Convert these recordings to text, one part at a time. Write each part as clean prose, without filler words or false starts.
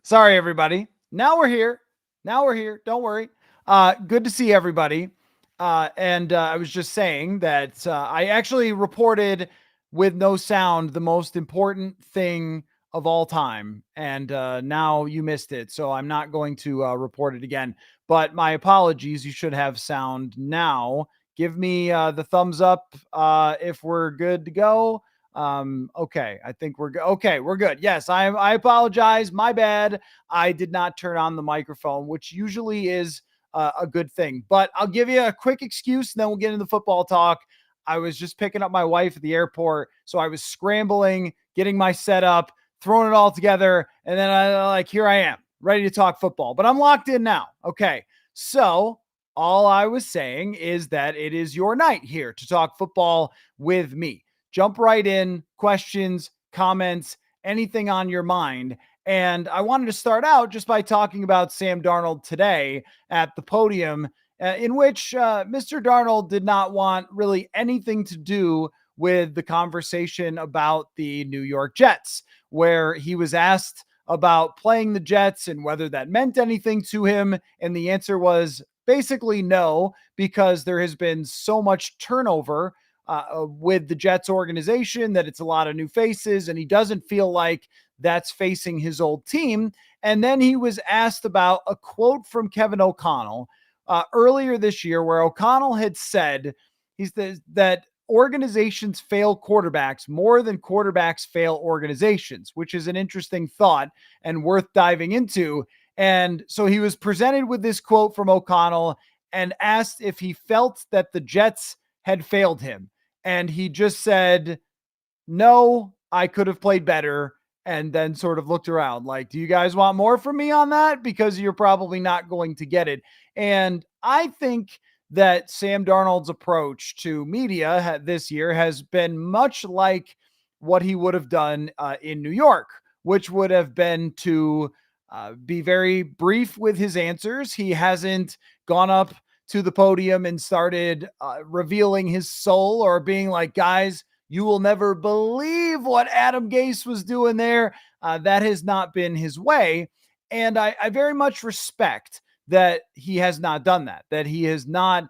Sorry, everybody. Now we're here. Now we're here. Don't worry. Good to see everybody. And I was just saying that I actually reported with no sound the most important thing of all time. And now you missed it. So I'm not going to report it again. But my apologies. You should have sound now. Give me the thumbs up if we're good to go. Okay, I think we're good. Okay, we're good. Yes, I apologize. My bad. I did not turn on the microphone, which usually is a good thing. But I'll give you a quick excuse, and then we'll get into football talk. I was just picking up my wife at the airport, so I was scrambling, getting my setup, throwing it all together, and then here I am, ready to talk football. But I'm locked in now. Okay, so all I was saying is that it is your night here to talk football with me. Jump right in, questions, comments, anything on your mind. And I wanted to start out just by talking about Sam Darnold today at the podium, in which Mr. Darnold did not want really anything to do with the conversation about the New York Jets, where he was asked about playing the Jets and whether that meant anything to him. And the answer was basically no, because there has been so much turnover with the Jets organization that it's a lot of new faces, and he doesn't feel like that's facing his old team. And then he was asked about a quote from Kevin O'Connell earlier this year, where O'Connell had said that organizations fail quarterbacks more than quarterbacks fail organizations, which is an interesting thought and worth diving into. And so he was presented with this quote from O'Connell and asked if he felt that the Jets had failed him. And he just said, no, I could have played better. And then sort of looked around like, do you guys want more from me on that? Because you're probably not going to get it. And I think that Sam Darnold's approach to media this year has been much like what he would have done in New York, which would have been to be very brief with his answers. He hasn't gone up to the podium and started revealing his soul or being like, guys, you will never believe what Adam Gase was doing there. That has not been his way. And I very much respect that he has not done that he has not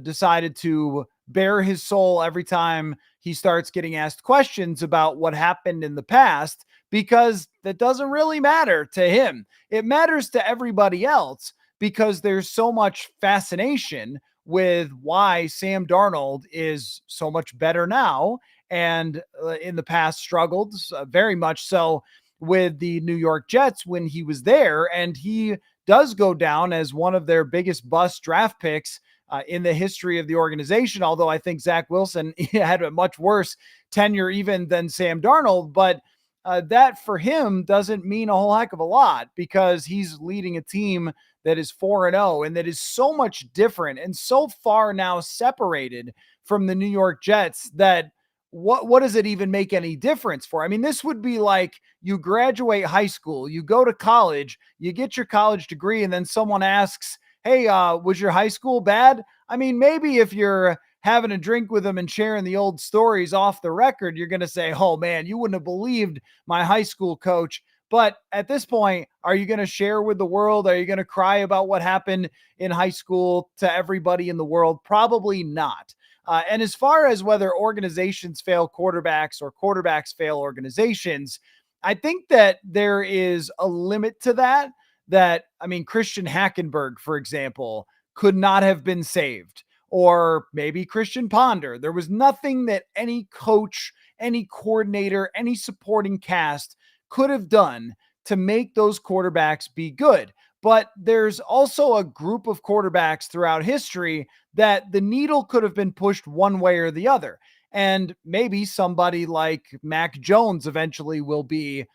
decided to bare his soul every time he starts getting asked questions about what happened in the past, because that doesn't really matter to him. It matters to everybody else, because there's so much fascination with why Sam Darnold is so much better now and in the past struggled very much so with the New York Jets when he was there. And he does go down as one of their biggest bust draft picks in the history of the organization. Although I think Zach Wilson had a much worse tenure even than Sam Darnold. But that for him doesn't mean a whole heck of a lot, because he's leading a team that is 4-0 and that is so much different and so far now separated from the New York Jets that what does it even make any difference for? I mean, this would be like you graduate high school, you go to college, you get your college degree, and then someone asks, hey, was your high school bad? I mean, maybe if you're having a drink with them and sharing the old stories off the record, you're going to say, oh man, you wouldn't have believed my high school coach. But at this point, are you going to share with the world? Are you going to cry about what happened in high school to everybody in the world? Probably not. And as far as whether organizations fail quarterbacks or quarterbacks fail organizations, I think that there is a limit to that. I mean, Christian Hackenberg, for example, could not have been saved. Or maybe Christian Ponder. There was nothing that any coach, any coordinator, any supporting cast could have done to make those quarterbacks be good. But there's also a group of quarterbacks throughout history that the needle could have been pushed one way or the other. And maybe somebody like Mac Jones eventually will be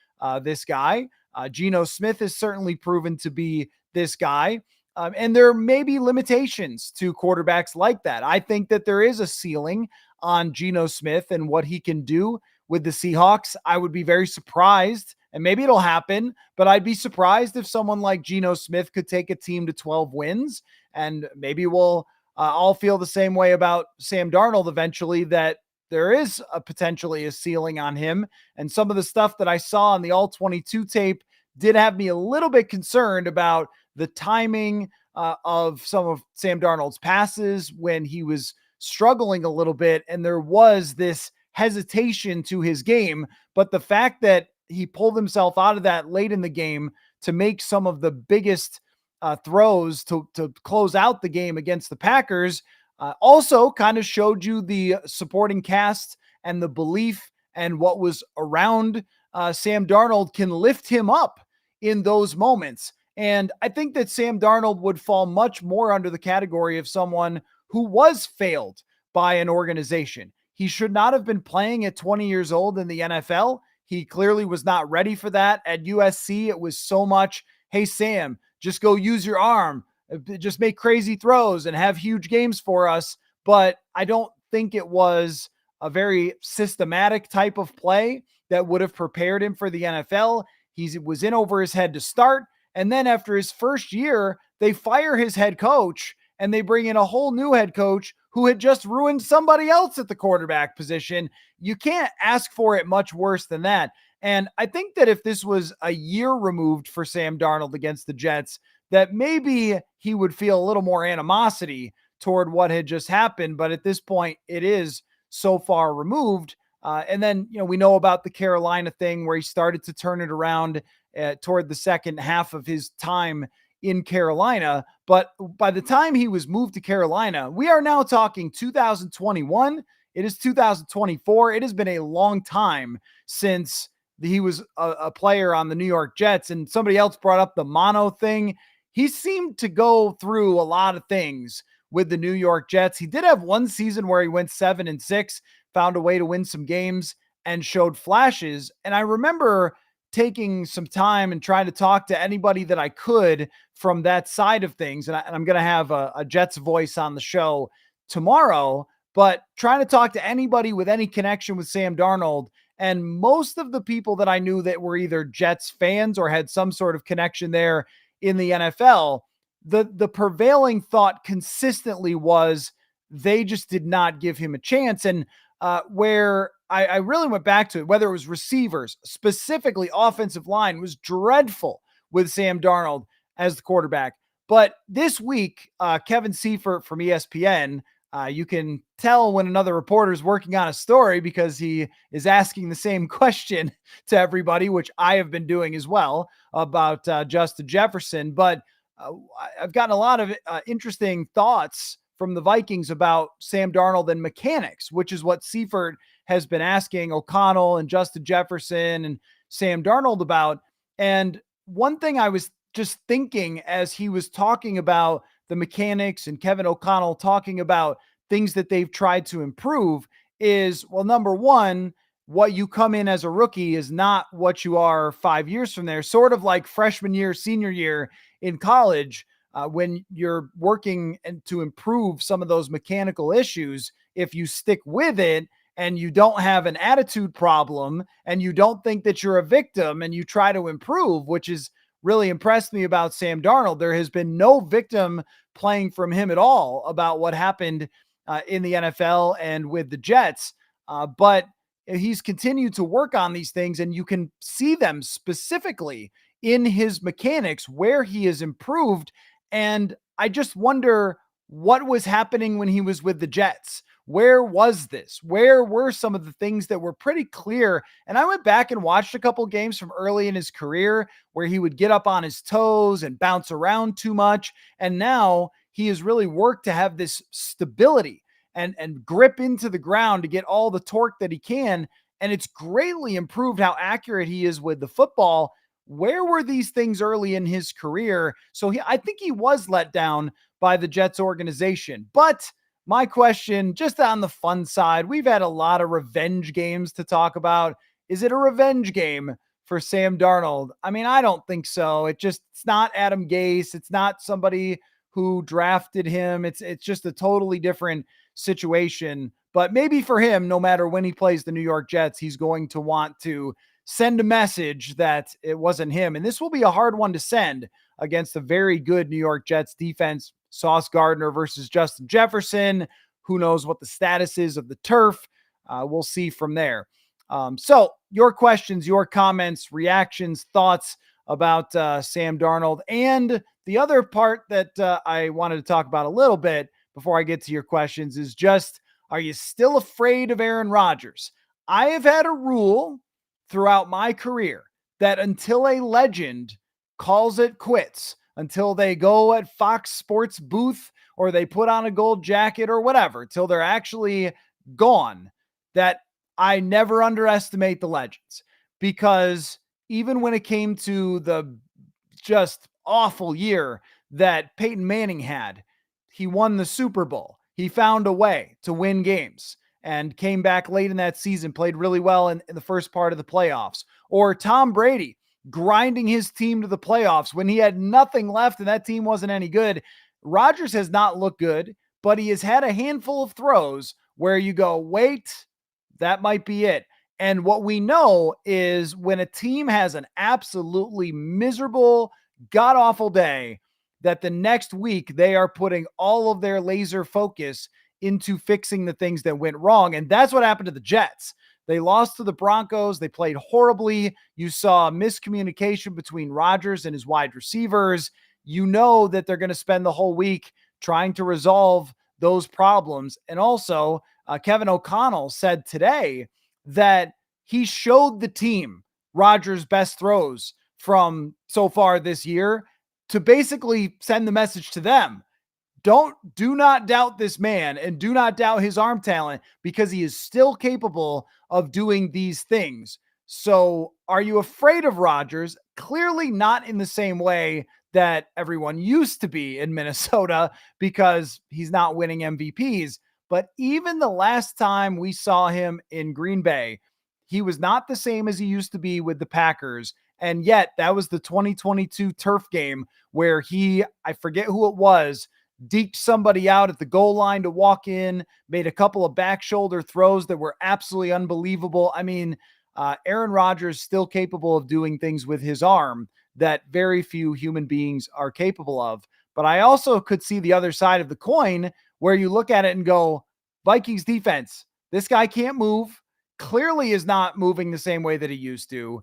this guy. Geno Smith has certainly proven to be this guy. And there may be limitations to quarterbacks like that. I think that there is a ceiling on Geno Smith and what he can do with the Seahawks. I would be very surprised, and maybe it'll happen, but I'd be surprised if someone like Geno Smith could take a team to 12 wins. And maybe we'll all feel the same way about Sam Darnold eventually, that there is potentially a ceiling on him. And some of the stuff that I saw on the All-22 tape did have me a little bit concerned about the timing of some of Sam Darnold's passes when he was struggling a little bit. And there was this hesitation to his game. But the fact that he pulled himself out of that late in the game to make some of the biggest throws to close out the game against the Packers also kind of showed you the supporting cast and the belief and what was around Sam Darnold can lift him up in those moments. And I think that Sam Darnold would fall much more under the category of someone who was failed by an organization. He should not have been playing at 20 years old in the NFL. He clearly was not ready for that. At USC, it was so much, hey, Sam, just go use your arm, just make crazy throws and have huge games for us. But I don't think it was a very systematic type of play that would have prepared him for the NFL. He was in over his head to start. And then after his first year, they fire his head coach and they bring in a whole new head coach who had just ruined somebody else at the quarterback position. You can't ask for it much worse than that. And I think that if this was a year removed for Sam Darnold against the Jets, that maybe he would feel a little more animosity toward what had just happened. But at this point, it is so far removed. And then, we know about the Carolina thing where he started to turn it around toward the second half of his time in Carolina. But by the time he was moved to Carolina, we are now talking 2021. It is 2024. It has been a long time since he was a player on the New York Jets. And somebody else brought up the mono thing. He seemed to go through a lot of things with the New York Jets. He did have one season where he went 7-6, found a way to win some games and showed flashes. And I remember taking some time and trying to talk to anybody that I could from that side of things. And I'm going to have a Jets voice on the show tomorrow, but trying to talk to anybody with any connection with Sam Darnold. And most of the people that I knew that were either Jets fans or had some sort of connection there in the NFL, the prevailing thought consistently was they just did not give him a chance. And where I really went back to it, whether it was receivers, specifically offensive line, was dreadful with Sam Darnold as the quarterback. But this week, Kevin Seifert from ESPN, you can tell when another reporter is working on a story because he is asking the same question to everybody, which I have been doing as well about Justin Jefferson. But I've gotten a lot of interesting thoughts from the Vikings about Sam Darnold and mechanics, which is what Seifert has been asking O'Connell and Justin Jefferson and Sam Darnold about. And one thing I was just thinking as he was talking about the mechanics and Kevin O'Connell talking about things that they've tried to improve is, well, number one, what you come in as a rookie is not what you are 5 years from there, sort of like freshman year, senior year in college. When you're working to improve some of those mechanical issues, if you stick with it and you don't have an attitude problem and you don't think that you're a victim and you try to improve, which is really impressed me about Sam Darnold. There has been no victim playing from him at all about what happened in the NFL and with the Jets. But he's continued to work on these things, and you can see them specifically in his mechanics where he has improved. And I just wonder what was happening when he was with the Jets. Where was this? Where were some of the things that were pretty clear? And I went back and watched a couple games from early in his career where he would get up on his toes and bounce around too much. And now he has really worked to have this stability and grip into the ground to get all the torque that he can. And it's greatly improved how accurate he is with the football. Where were these things early in his career? So I think he was let down by the Jets organization. But my question, just on the fun side, we've had a lot of revenge games to talk about. Is it a revenge game for Sam Darnold? I mean, I don't think so. It's not Adam Gase. It's not somebody who drafted him. It's just a totally different situation. But maybe for him, no matter when he plays the New York Jets, he's going to want to send a message that it wasn't him. And this will be a hard one to send against a very good New York Jets defense. Sauce Gardner versus Justin Jefferson. Who knows what the status is of the turf? We'll see from there. So your questions, your comments, reactions, thoughts about Sam Darnold. And the other part that I wanted to talk about a little bit before I get to your questions is just, are you still afraid of Aaron Rodgers? I have had a rule throughout my career that until a legend calls it quits, until they go at Fox Sports booth or they put on a gold jacket or whatever, till they're actually gone, that I never underestimate the legends. Because even when it came to the just awful year that Peyton Manning had, he won the Super Bowl. He found a way to win games and came back late in that season, played really well in the first part of the playoffs. Or Tom Brady grinding his team to the playoffs when he had nothing left and that team wasn't any good. Rodgers has not looked good, but he has had a handful of throws where you go, wait, that might be it. And what we know is when a team has an absolutely miserable, god awful day, that the next week they are putting all of their laser focus into fixing the things that went wrong. And that's what happened to the Jets. They lost to the Broncos. They played horribly. You saw miscommunication between Rodgers and his wide receivers. You know that they're going to spend the whole week trying to resolve those problems. And also, Kevin O'Connell said today that he showed the team Rodgers' best throws from so far this year to basically send the message to them. Do not doubt this man and do not doubt his arm talent because he is still capable of doing these things. So are you afraid of Rodgers? Clearly not in the same way that everyone used to be in Minnesota because he's not winning MVPs. But even the last time we saw him in Green Bay, he was not the same as he used to be with the Packers. And yet that was the 2022 turf game where I forget who it was, deked somebody out at the goal line to walk in, made a couple of back shoulder throws that were absolutely unbelievable. I mean, Aaron Rodgers still capable of doing things with his arm that very few human beings are capable of. But I also could see the other side of the coin where you look at it and go, Vikings defense, this guy can't move, clearly is not moving the same way that he used to.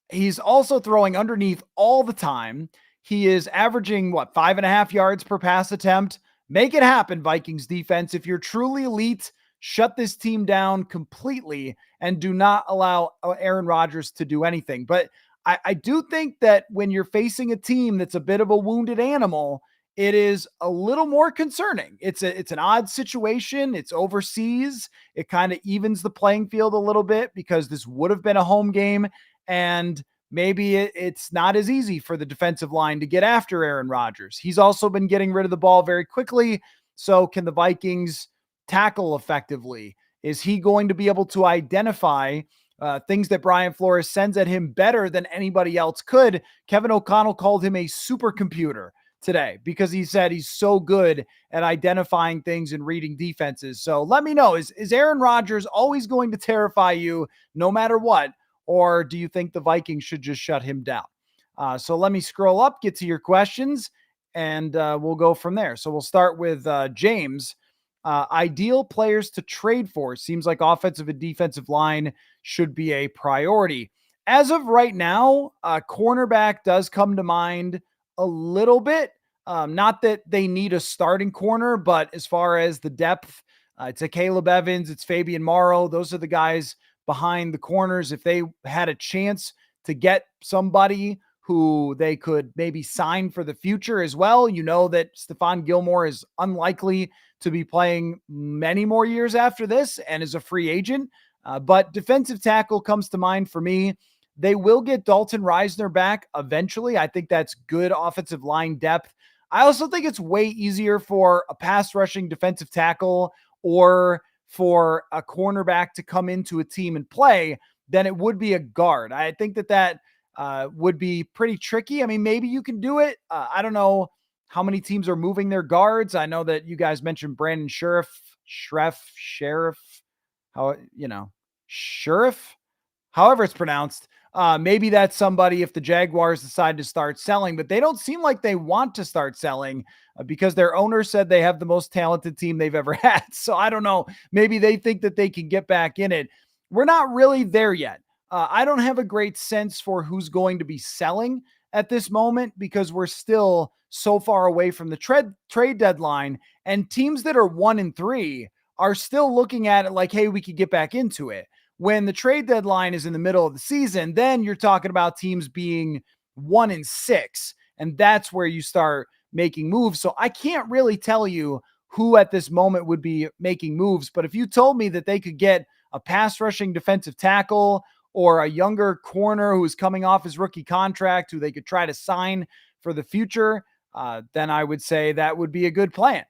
He's also throwing underneath all the time. He is averaging, 5.5 yards per pass attempt. Make it happen, Vikings defense. If you're truly elite, shut this team down completely and do not allow Aaron Rodgers to do anything. But I do think that when you're facing a team that's a bit of a wounded animal, it is a little more concerning. It's an odd situation. It's overseas. It kind of evens the playing field a little bit because this would have been a home game. And maybe it's not as easy for the defensive line to get after Aaron Rodgers. He's also been getting rid of the ball very quickly. So can the Vikings tackle effectively? Is he going to be able to identify things that Brian Flores sends at him better than anybody else could? Kevin O'Connell called him a supercomputer today because he said he's so good at identifying things and reading defenses. So let me know, is Aaron Rodgers always going to terrify you no matter what? Or do you think the Vikings should just shut him down? So let me scroll up, get to your questions, and we'll go from there. So we'll start with James. Ideal players to trade for. Seems like offensive and defensive line should be a priority. As of right now, cornerback does come to mind a little bit. Not that they need a starting corner, but as far as the depth, it's a Caleb Evans, it's Fabian Morrow. Those are the guys behind the corners. If they had a chance to get somebody who they could maybe sign for the future as well, you know that Stephon Gilmore is unlikely to be playing many more years after this and is a free agent. But defensive tackle comes to mind for me. They will get Dalton Reisner back eventually. I think that's good offensive line depth. I also think it's way easier for a pass rushing defensive tackle or for a cornerback to come into a team and play than it would be a guard. I think that would be pretty tricky. I mean, maybe you can do it. I don't know how many teams are moving their guards. I know that you guys mentioned Brandon Sheriff, however it's pronounced. Maybe that's somebody if the Jaguars decide to start selling, but they don't seem like they want to start selling because their owner said they have the most talented team they've ever had. So I don't know. Maybe they think that they can get back in it. We're not really there yet. I don't have a great sense for who's going to be selling at this moment because we're still so far away from the trade deadline, and teams that are 1-3 are still looking at it like, hey, we could get back into it. When the trade deadline is in the middle of the season, then you're talking about teams being 1-6, and that's where you start making moves. So I can't really tell you who at this moment would be making moves, but if you told me that they could get a pass rushing defensive tackle or a younger corner who's coming off his rookie contract who they could try to sign for the future, then I would say that would be a good plan.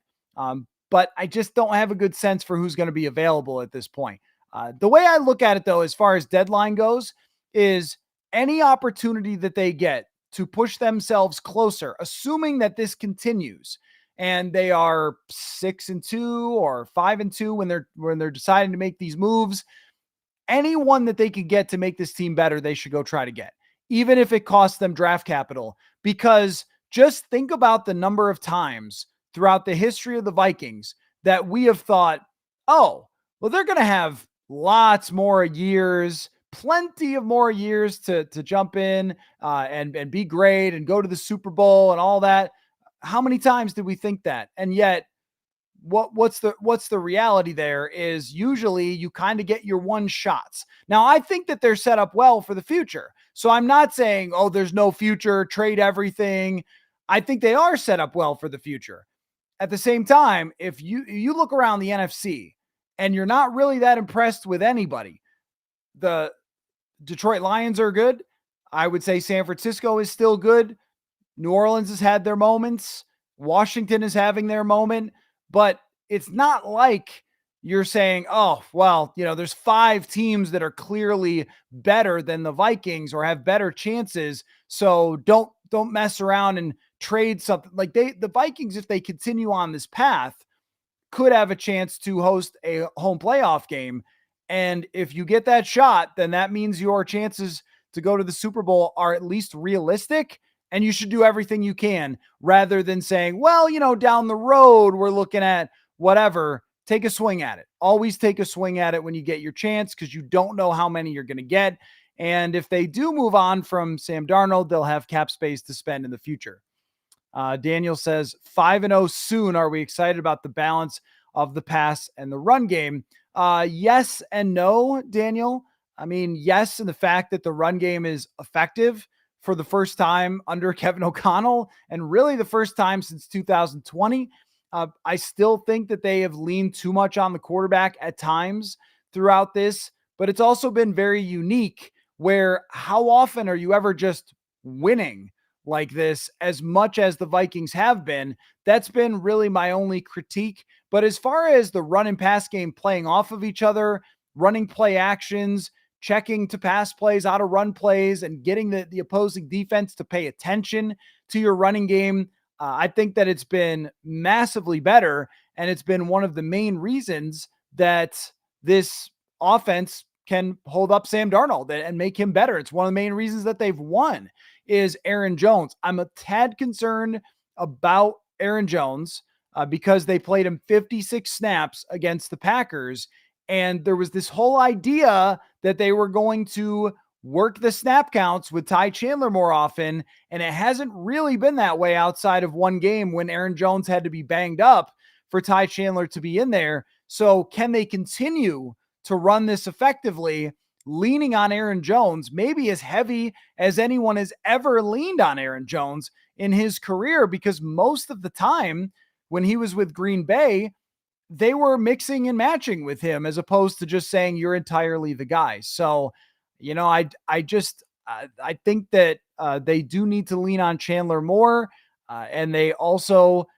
But I just don't have a good sense for who's going to be available at this point. The way I look at it, though, as far as deadline goes, is any opportunity that they get to push themselves closer, assuming that this continues and they are 6-2 or 5-2 when they're deciding to make these moves, anyone that they could get to make this team better, they should go try to get, even if it costs them draft capital. Because just think about the number of times throughout the history of the Vikings that we have thought, oh, well, they're going to have lots more years, plenty of more years to jump in and be great and go to the Super Bowl and all that. How many times did we think that? And yet, what's the reality there is usually you kind of get your one shots. Now, I think that they're set up well for the future. So I'm not saying, oh, there's no future, trade everything. I think they are set up well for the future. At the same time, if you look around the NFC and you're not really that impressed with anybody, the Detroit Lions are good. I would say San Francisco is still good. New Orleans has had their moments. Washington is having their moment. But it's not like you're saying, oh, well, there's 5 teams that are clearly better than the Vikings or have better chances. So don't mess around and trade something. Like the Vikings, if they continue on this path, could have a chance to host a home playoff game. And if you get that shot, then that means your chances to go to the Super Bowl are at least realistic. And you should do everything you can rather than saying, well, down the road, we're looking at whatever. Take a swing at it. Always take a swing at it when you get your chance because you don't know how many you're going to get. And if they do move on from Sam Darnold, they'll have cap space to spend in the future. Daniel says 5-0 soon. Are we excited about the balance of the pass and the run game? Yes and no, Daniel. I mean, yes, in the fact that the run game is effective for the first time under Kevin O'Connell, and really the first time since 2020. I still think that they have leaned too much on the quarterback at times throughout this, but it's also been very unique where how often are you ever just winning like this as much as the Vikings have been? That's been really my only critique. But as far as the run and pass game playing off of each other, running play actions, checking to pass plays, out of run plays, and getting the opposing defense to pay attention to your running game, I think that it's been massively better. And it's been one of the main reasons that this offense can hold up Sam Darnold and make him better. It's one of the main reasons that they've won is Aaron Jones. I'm a tad concerned about Aaron Jones because they played him 56 snaps against the Packers. And there was this whole idea that they were going to work the snap counts with Ty Chandler more often. And it hasn't really been that way outside of one game when Aaron Jones had to be banged up for Ty Chandler to be in there. So can they continue to run this effectively, leaning on Aaron Jones, maybe as heavy as anyone has ever leaned on Aaron Jones in his career? Because most of the time when he was with Green Bay, they were mixing and matching with him as opposed to just saying you're entirely the guy. So, I think that they do need to lean on Chandler more. And they also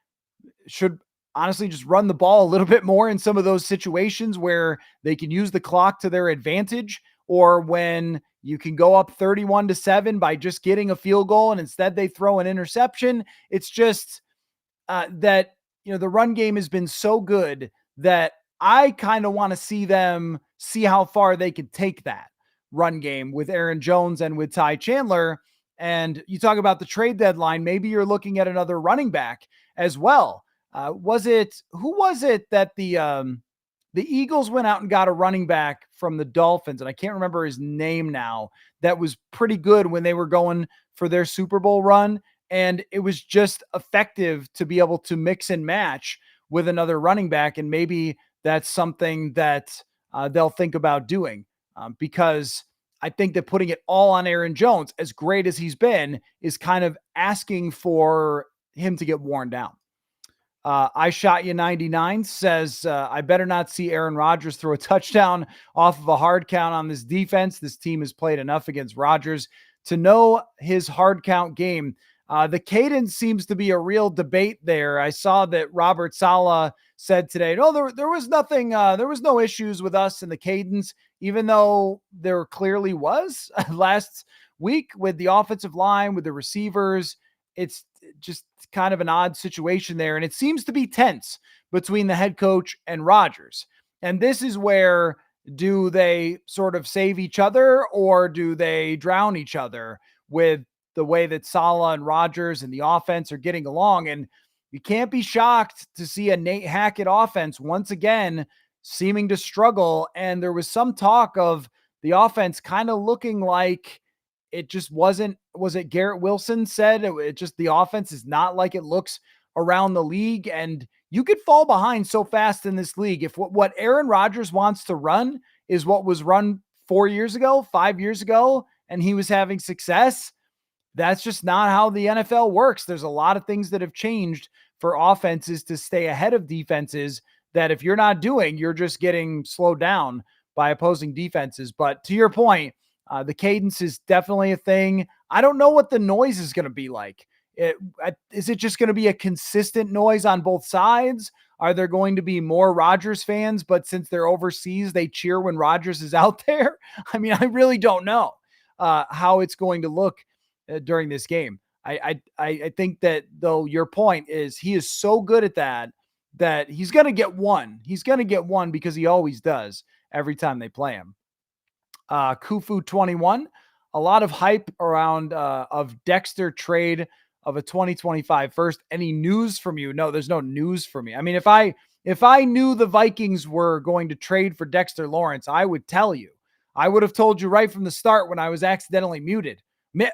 should honestly just run the ball a little bit more in some of those situations where they can use the clock to their advantage, or when you can go up 31-7 by just getting a field goal and instead they throw an interception. It's just that, the run game has been so good that I kind of want to see them see how far they could take that run game with Aaron Jones and with Ty Chandler. And you talk about the trade deadline, maybe you're looking at another running back as well. Who was it that the The Eagles went out and got a running back from the Dolphins, and I can't remember his name now, that was pretty good when they were going for their Super Bowl run. And it was just effective to be able to mix and match with another running back. And maybe that's something that they'll think about doing, because I think that putting it all on Aaron Jones, as great as he's been, is kind of asking for him to get worn down. I shot you 99 says, I better not see Aaron Rodgers throw a touchdown off of a hard count on this defense. This team has played enough against Rodgers to know his hard count game. The cadence seems to be a real debate there. I saw that Robert Saleh said today, no, there was nothing, there was no issues with us in the cadence, even though there clearly was last week with the offensive line, with the receivers. It's just kind of an odd situation there. And it seems to be tense between the head coach and Rodgers. And this is where, do they sort of save each other or do they drown each other with the way that Saleh and Rodgers and the offense are getting along? And you can't be shocked to see a Nate Hackett offense once again seeming to struggle. And there was some talk of the offense kind of looking like it just wasn't. Was it Garrett Wilson said it just, the offense is not like it looks around the league? And you could fall behind so fast in this league if what Aaron Rodgers wants to run is what was run 4 years ago, 5 years ago, and he was having success. That's just not how the NFL works. There's a lot of things that have changed for offenses to stay ahead of defenses that if you're not doing, you're just getting slowed down by opposing defenses. But to your point, the cadence is definitely a thing. I don't know what the noise is going to be like. Is it just going to be a consistent noise on both sides? Are there going to be more Rodgers fans, but since they're overseas, they cheer when Rodgers is out there? I mean, I really don't know how it's going to look during this game. I think that, though, your point is he is so good at that he's going to get one. He's going to get one because he always does every time they play him. Kufu 21, a lot of hype around of Dexter trade of a 2025 first. Any news from you? No, there's no news for me. I mean, if I knew the Vikings were going to trade for Dexter Lawrence, I would tell you. I would have told you right from the start when I was accidentally muted.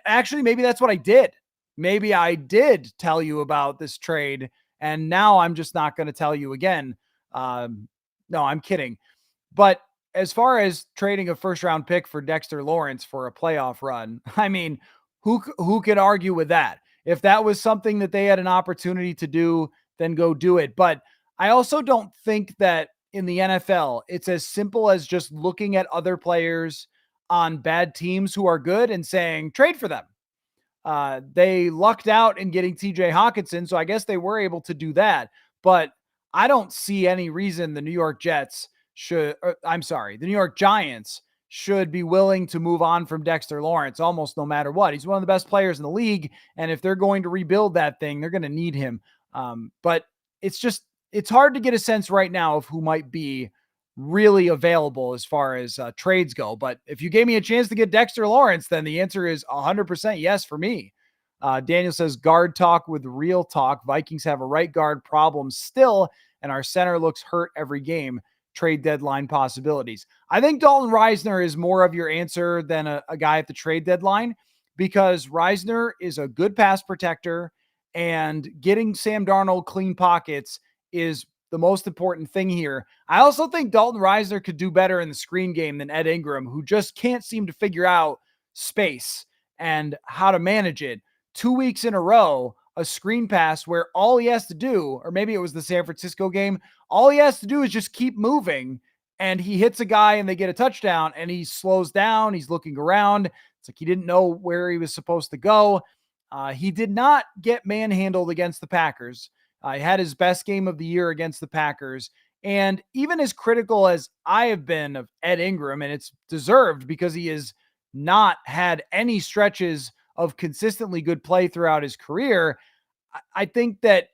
Actually, maybe that's what I did. Maybe I did tell you about this trade, and now I'm just not going to tell you again. No, I'm kidding. But as far as trading a first-round pick for Dexter Lawrence for a playoff run, I mean, who could argue with that? If that was something that they had an opportunity to do, then go do it. But I also don't think that in the NFL, it's as simple as just looking at other players on bad teams who are good and saying, trade for them. They lucked out in getting TJ Hawkinson, so I guess they were able to do that. But I don't see any reason the New York the New York Giants should be willing to move on from Dexter Lawrence almost no matter what. He's one of the best players in the league, and if they're going to rebuild that thing, they're going to need him. But it's hard to get a sense right now of who might be really available as far as trades go. But if you gave me a chance to get Dexter Lawrence, then the answer is 100% yes for me. Daniel says, guard talk with real talk. Vikings have a right guard problem still, and our center looks hurt every game. Trade deadline possibilities. I think Dalton Risner is more of your answer than a guy at the trade deadline, because Risner is a good pass protector, and getting Sam Darnold clean pockets is the most important thing here. I also think Dalton Risner could do better in the screen game than Ed Ingram, who just can't seem to figure out space and how to manage it. 2 weeks in a row, a screen pass where all he has to do, or maybe it was the San Francisco game, all he has to do is just keep moving, and he hits a guy and they get a touchdown, and he slows down. He's looking around. It's like he didn't know where he was supposed to go. He did not get manhandled against the Packers. He had his best game of the year against the Packers. And even as critical as I have been of Ed Ingram, and it's deserved because he has not had any stretches of consistently good play throughout his career, I think that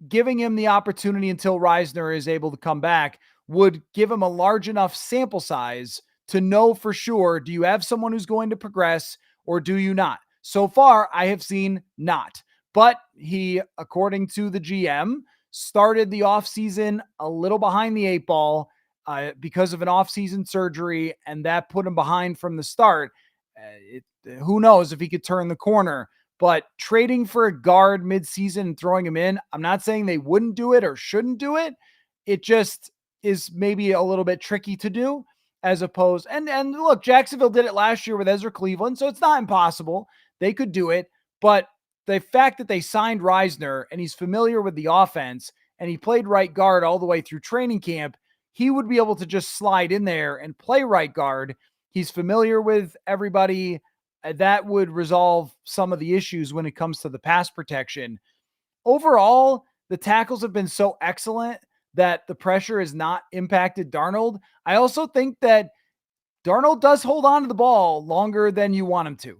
giving him the opportunity until Risner is able to come back would give him a large enough sample size to know for sure, do you have someone who's going to progress or do you not? So far, I have seen not. But he, according to the GM, started the offseason a little behind the eight ball, because of an offseason surgery, and that put him behind from the start. Who knows if he could turn the corner? But trading for a guard midseason and throwing him in, I'm not saying they wouldn't do it or shouldn't do it. It just is maybe a little bit tricky to do as opposed. And look, Jacksonville did it last year with Ezra Cleveland, so it's not impossible. They could do it. But the fact that they signed Reisner and he's familiar with the offense and he played right guard all the way through training camp, he would be able to just slide in there and play right guard. He's familiar with everybody. That would resolve some of the issues when it comes to the pass protection. Overall, the tackles have been so excellent that the pressure has not impacted Darnold. I also think that Darnold does hold on to the ball longer than you want him to.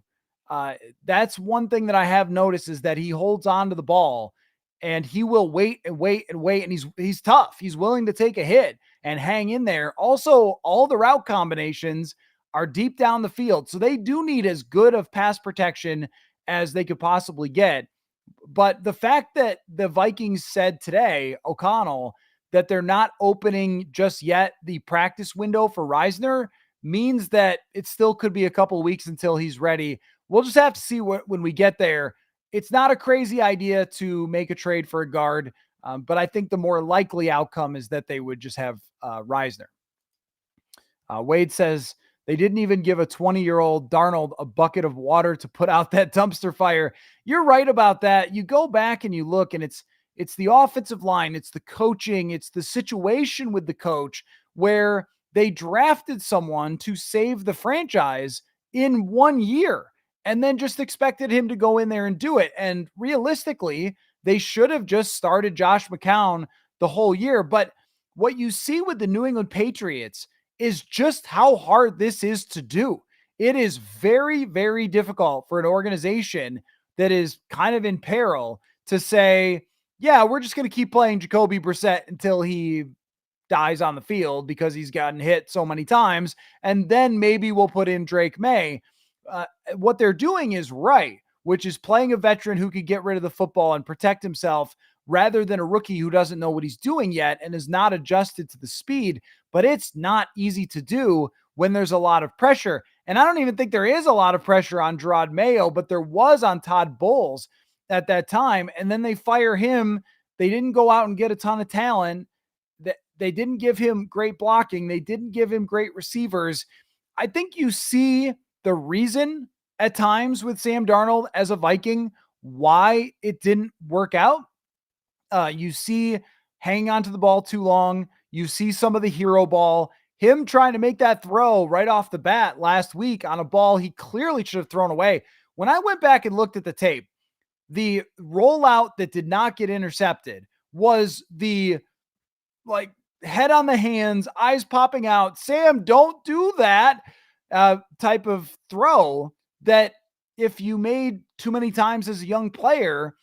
That's one thing that I have noticed is that he holds on to the ball and he will wait and wait and wait. And he's tough. He's willing to take a hit and hang in there. Also, all the route combinations are deep down the field. So they do need as good of pass protection as they could possibly get. But the fact that the Vikings said today, O'Connell, that they're not opening just yet the practice window for Reisner means that it still could be a couple of weeks until he's ready. We'll just have to see when we get there. It's not a crazy idea to make a trade for a guard, but I think the more likely outcome is that they would just have Reisner. Wade says they didn't even give a 20-year-old Darnold a bucket of water to put out that dumpster fire. You're right about that. You go back and you look, and it's the offensive line, it's the coaching, it's the situation with the coach where they drafted someone to save the franchise in 1 year and then just expected him to go in there and do it. And realistically, they should have just started Josh McCown the whole year. But what you see with the New England Patriots is just how hard this is to do. It is very, very difficult for an organization that is kind of in peril to say, yeah, we're just going to keep playing Jacoby Brissett until he dies on the field because he's gotten hit so many times. And then maybe we'll put in Drake May. What they're doing is right, which is playing a veteran who could get rid of the football and protect himself rather than a rookie who doesn't know what he's doing yet and is not adjusted to the speed. But it's not easy to do when there's a lot of pressure. And I don't even think there is a lot of pressure on Gerard Mayo, but there was on Todd Bowles at that time. And then they fire him. They didn't go out and get a ton of talent. They didn't give him great blocking. They didn't give him great receivers. I think you see the reason at times with Sam Darnold as a Viking, why it didn't work out. You see hanging onto the ball too long. You see some of the hero ball, him trying to make that throw right off the bat last week on a ball he clearly should have thrown away. When I went back and looked at the tape, the rollout that did not get intercepted was the head on the hands, eyes popping out, Sam, don't do that type of throw that if you made too many times as a young player,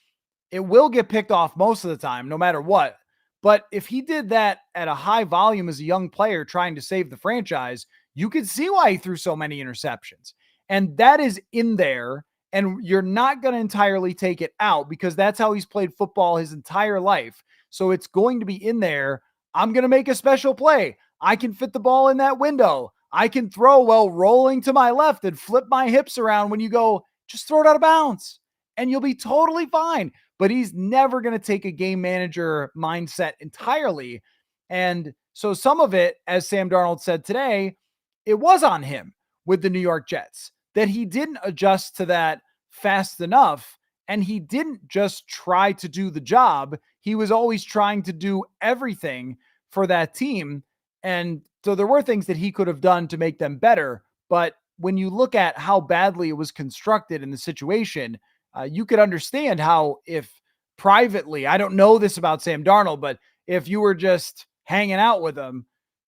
it will get picked off most of the time, no matter what. But if he did that at a high volume as a young player trying to save the franchise, you could see why he threw so many interceptions. And that is in there. And you're not going to entirely take it out because that's how he's played football his entire life. So it's going to be in there. I'm going to make a special play. I can fit the ball in that window. I can throw while rolling to my left and flip my hips around when you go, just throw it out of bounds and you'll be totally fine. But he's never going to take a game manager mindset entirely. And so some of it, as Sam Darnold said today, it was on him with the New York Jets that he didn't adjust to that fast enough. And he didn't just try to do the job. He was always trying to do everything for that team. And so there were things that he could have done to make them better. But when you look at how badly it was constructed in the situation, you could understand how if privately, I don't know this about Sam Darnold, but if you were just hanging out with him,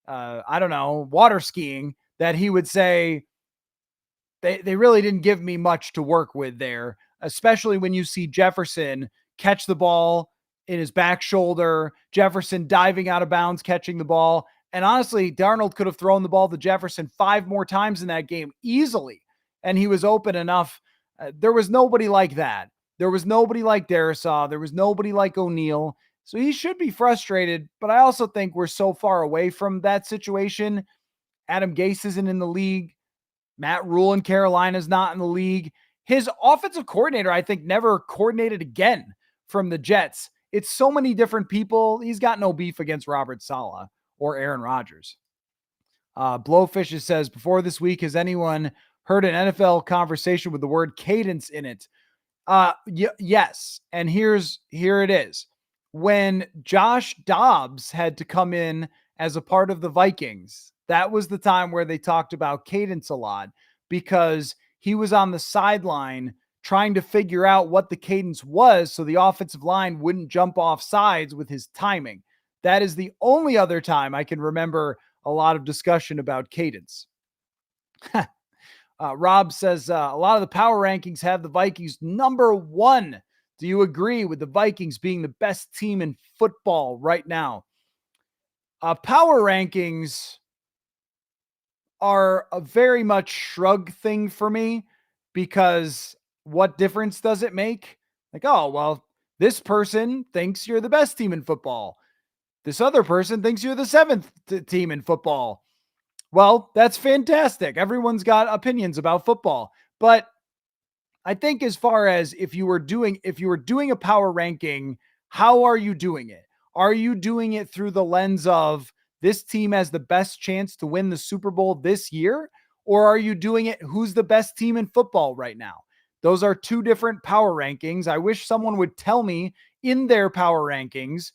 I don't know, water skiing, that he would say, they really didn't give me much to work with there, especially when you see Jefferson catch the ball in his back shoulder, Jefferson diving out of bounds, catching the ball. And honestly, Darnold could have thrown the ball to Jefferson 5 more times in that game easily. And he was open enough. There was nobody like that. There was nobody like Darisaw. There was nobody like O'Neal. So he should be frustrated, but I also think we're so far away from that situation. Adam Gase isn't in the league. Matt Rule in Carolina is not in the league. His offensive coordinator, I think, never coordinated again from the Jets. It's so many different people. He's got no beef against Robert Saleh or Aaron Rodgers. Blowfish says, before this week, has anyone heard an NFL conversation with the word cadence in it? Yes. And here it is. When Josh Dobbs had to come in as a part of the Vikings, that was the time where they talked about cadence a lot because he was on the sideline trying to figure out what the cadence was so the offensive line wouldn't jump off sides with his timing. That is the only other time I can remember a lot of discussion about cadence. Rob says a lot of the power rankings have the Vikings number one. Do you agree with the Vikings being the best team in football right now? Power rankings are a very much shrug thing for me because what difference does it make? Like, oh, well, this person thinks you're the best team in football. This other person thinks you're the seventh team in football. Well, that's fantastic. Everyone's got opinions about football. But I think as far as if you were doing a power ranking, how are you doing it? Are you doing it through the lens of this team has the best chance to win the Super Bowl this year? Or are you doing it who's the best team in football right now? Those are two different power rankings. I wish someone would tell me in their power rankings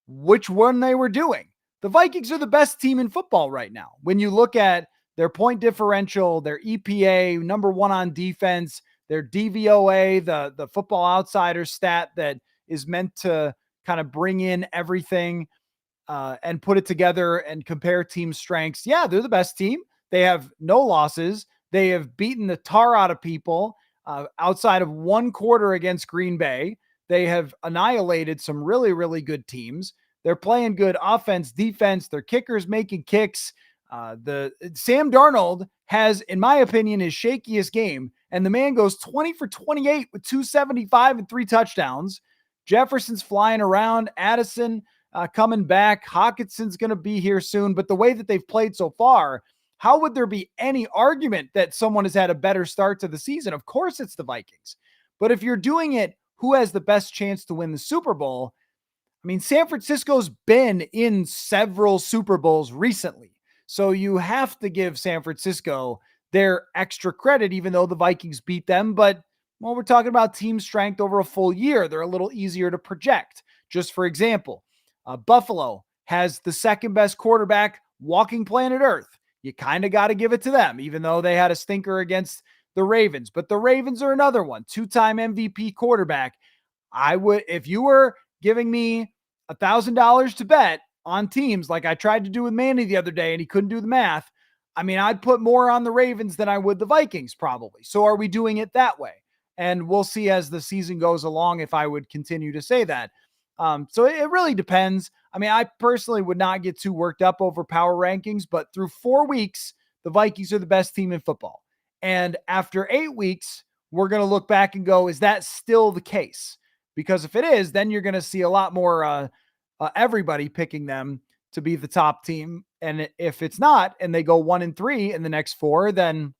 which one they were doing. The Vikings are the best team in football right now. When you look at their point differential, their EPA, number one on defense, their DVOA, the Football Outsider stat that is meant to kind of bring in everything and put it together and compare team strengths. Yeah, they're the best team. They have no losses. They have beaten the tar out of people outside of one quarter against Green Bay. They have annihilated some really, really good teams. They're playing good offense, defense. Their kickers making kicks. The Sam Darnold has, in my opinion, his shakiest game, and the man goes 20 for 28 with 275 and 3 touchdowns. Jefferson's flying around. Addison coming back. Hawkinson's going to be here soon. But the way that they've played so far, how would there be any argument that someone has had a better start to the season? Of course, it's the Vikings. But if you're doing it, who has the best chance to win the Super Bowl? I mean, San Francisco's been in several Super Bowls recently. So you have to give San Francisco their extra credit, even though the Vikings beat them. But, well, we're talking about team strength over a full year. They're a little easier to project. Just for example, Buffalo has the second best quarterback walking planet Earth. You kind of got to give it to them, even though they had a stinker against the Ravens. But the Ravens are another one, two-time MVP quarterback. I would, if you were giving me $1,000 to bet on teams like I tried to do with Manny the other day and he couldn't do the math, I mean, I'd put more on the Ravens than I would the Vikings probably. So are we doing it that way? And we'll see as the season goes along if I would continue to say that. So it really depends. I mean, I personally would not get too worked up over power rankings, but through 4 weeks, the Vikings are the best team in football. And after 8 weeks, we're going to look back and go, is that still the case? Because if it is, then you're going to see a lot more everybody picking them to be the top team. And if it's not, and they go 1-3 in the next 4, then,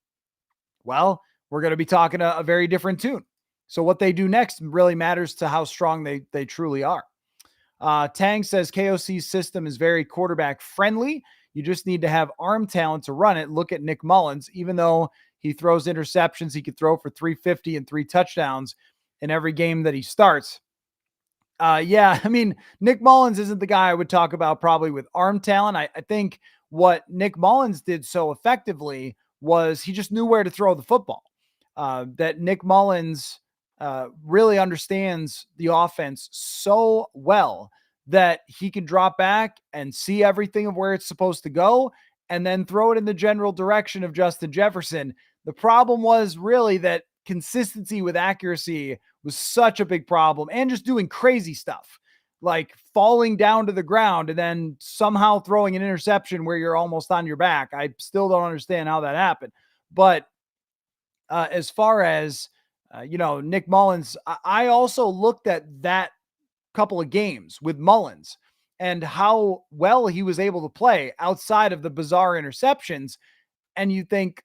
well, we're going to be talking a very different tune. So what they do next really matters to how strong they truly are. Tang says KOC's system is very quarterback friendly. You just need to have arm talent to run it. Look at Nick Mullins. Even though he throws interceptions, he could throw for 350 and 3 touchdowns in every game that he starts. Yeah, I mean, Nick Mullins isn't the guy I would talk about probably with arm talent. I think what Nick Mullins did so effectively was he just knew where to throw the football. That Nick Mullins really understands the offense so well that he can drop back and see everything of where it's supposed to go and then throw it in the general direction of Justin Jefferson. The problem was really that consistency with accuracy was such a big problem, and just doing crazy stuff like falling down to the ground and then somehow throwing an interception where you're almost on your back. I still don't understand how that happened. But as far as, Nick Mullins, I also looked at that couple of games with Mullins and how well he was able to play outside of the bizarre interceptions. And you think,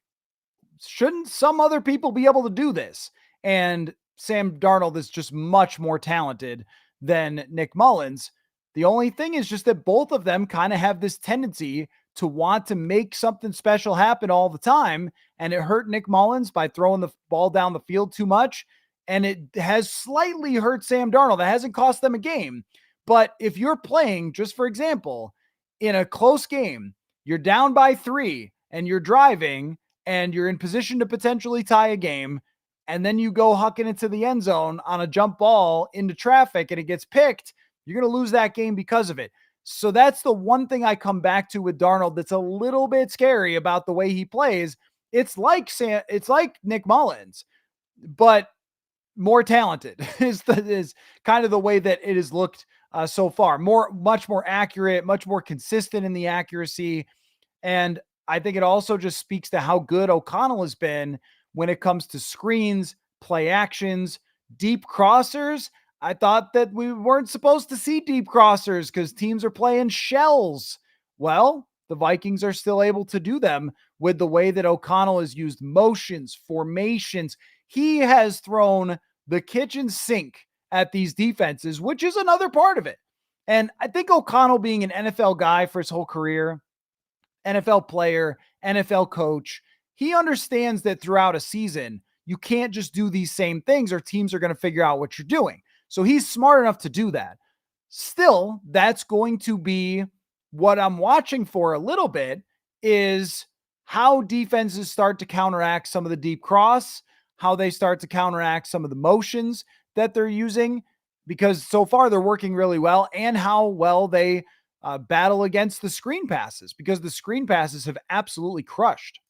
shouldn't some other people be able to do this? And Sam Darnold is just much more talented than Nick Mullins. The only thing is just that both of them kind of have this tendency to want to make something special happen all the time. And it hurt Nick Mullins by throwing the ball down the field too much. And it has slightly hurt Sam Darnold. That hasn't cost them a game. But if you're playing, just for example, in a close game, you're down by 3 and you're driving and you're in position to potentially tie a game, and then you go hucking into the end zone on a jump ball into traffic and it gets picked, you're going to lose that game because of it. So that's the one thing I come back to with Darnold that's a little bit scary about the way he plays. It's like Nick Mullins, but more talented is kind of the way that it has looked so far. Much more accurate, much more consistent in the accuracy. And I think it also just speaks to how good O'Connell has been when it comes to screens, play actions, deep crossers. I thought that we weren't supposed to see deep crossers because teams are playing shells. Well, the Vikings are still able to do them with the way that O'Connell has used motions, formations. He has thrown the kitchen sink at these defenses, which is another part of it. And I think O'Connell, being an NFL guy for his whole career, NFL player, NFL coach, he understands that throughout a season, you can't just do these same things or teams are going to figure out what you're doing. So he's smart enough to do that. Still, that's going to be what I'm watching for a little bit, is how defenses start to counteract some of the deep cross, how they start to counteract some of the motions that they're using, because so far they're working really well, and how well they battle against the screen passes, because the screen passes have absolutely crushed.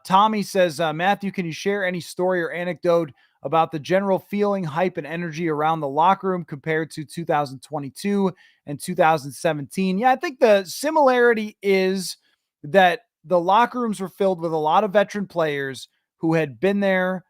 Tommy says, Matthew, can you share any story or anecdote about the general feeling, hype, and energy around the locker room compared to 2022 and 2017? Yeah, I think the similarity is that the locker rooms were filled with a lot of veteran players who had been there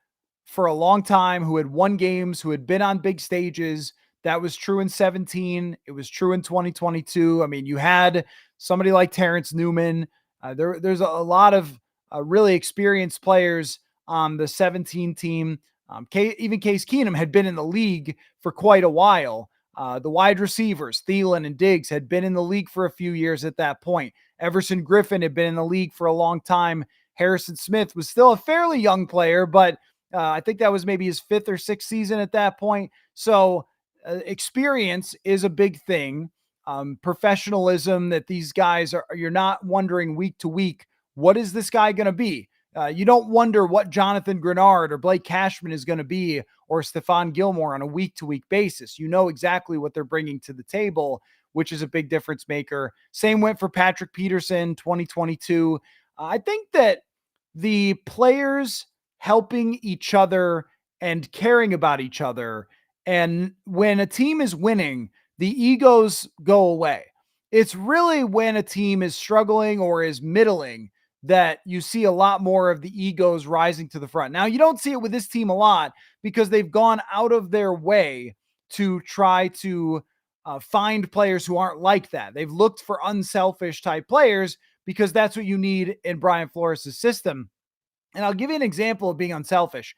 for a long time, who had won games, who had been on big stages. That was true in 17. It was true in 2022. I mean, you had somebody like Terrence Newman. There's a lot of really experienced players on the 17 team. Even Case Keenum had been in the league for quite a while. The wide receivers, Thielen and Diggs, had been in the league for a few years at that point. Everson Griffin had been in the league for a long time. Harrison Smith was still a fairly young player, but I think that was maybe his 5th or 6th season at that point. So experience is a big thing. Professionalism, that these guys are, you're not wondering week to week, what is this guy going to be? You don't wonder what Jonathan Grenard or Blake Cashman is going to be, or Stephon Gilmore, on a week-to-week basis. You know exactly what they're bringing to the table, which is a big difference maker. Same went for Patrick Peterson, 2022. I think that the players helping each other and caring about each other, and when a team is winning, the egos go away. It's really when a team is struggling or is middling that you see a lot more of the egos rising to the front. Now, you don't see it with this team a lot because they've gone out of their way to try to find players who aren't like that. They've looked for unselfish type players because that's what you need in Brian Flores' system. And I'll give you an example of being unselfish.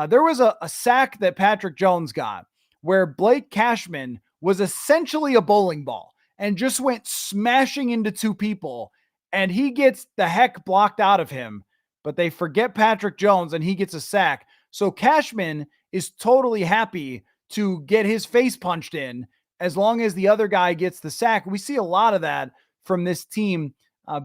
There was a sack that Patrick Jones got where Blake Cashman was essentially a bowling ball and just went smashing into 2 people, and he gets the heck blocked out of him, but they forget Patrick Jones and he gets a sack. So Cashman is totally happy to get his face punched in as long as the other guy gets the sack. We see a lot of that from this team.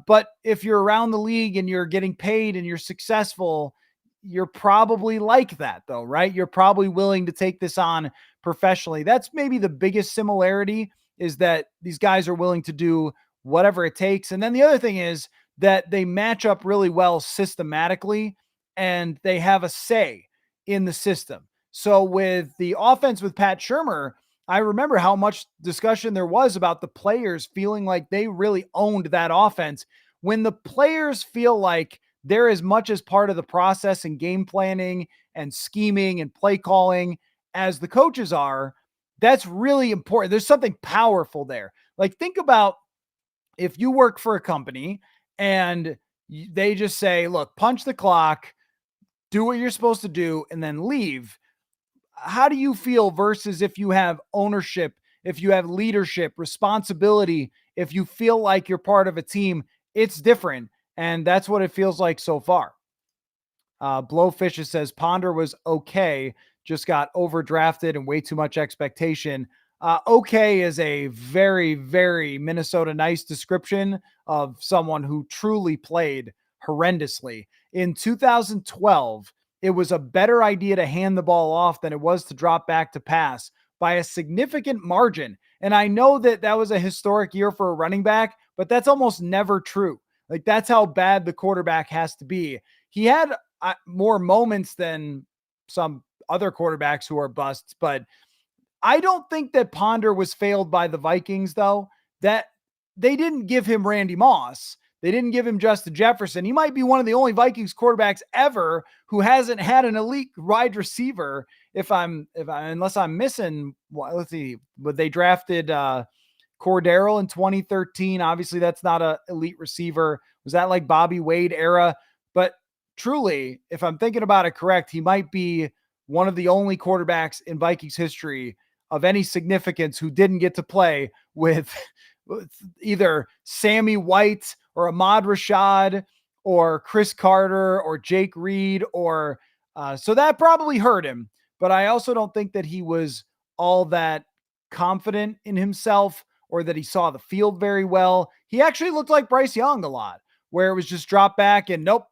But if you're around the league and you're getting paid and you're successful, you're probably like that though, right? You're probably willing to take this on professionally. That's maybe the biggest similarity, is that these guys are willing to do whatever it takes. And then the other thing is that they match up really well systematically, and they have a say in the system. So with the offense with Pat Shurmur, I remember how much discussion there was about the players feeling like they really owned that offense. When the players feel like they're as much as part of the process and game planning and scheming and play calling as the coaches are, That's really important. There's something powerful there. Like, think about if you work for a company and they just say, look, punch the clock, do what you're supposed to do, and then leave. How do you feel versus if you have ownership, if you have leadership, responsibility, if you feel like you're part of a team? It's different. And that's what it feels like so far. Blowfish says Ponder was okay, just got overdrafted and way too much expectation. Okay is a very, very Minnesota nice description of someone who truly played horrendously. In 2012, it was a better idea to hand the ball off than it was to drop back to pass by a significant margin. And I know that that was a historic year for a running back, but that's almost never true. Like, that's how bad the quarterback has to be. He had more moments than some other quarterbacks who are busts, but I don't think that Ponder was failed by the Vikings, though. That they didn't give him Randy Moss. They didn't give him Justin Jefferson. He might be one of the only Vikings quarterbacks ever who hasn't had an elite wide receiver. Unless I'm missing, let's see, but they drafted Cordero in 2013. Obviously, that's not an elite receiver. Was that like Bobby Wade era? But truly, if I'm thinking about it correct, he might be one of the only quarterbacks in Vikings history of any significance who didn't get to play with either Sammy White or Ahmad Rashad or Chris Carter or Jake Reed or so that probably hurt him. But I also don't think that he was all that confident in himself or that he saw the field very well. He actually looked like Bryce Young a lot, where it was just drop back and nope,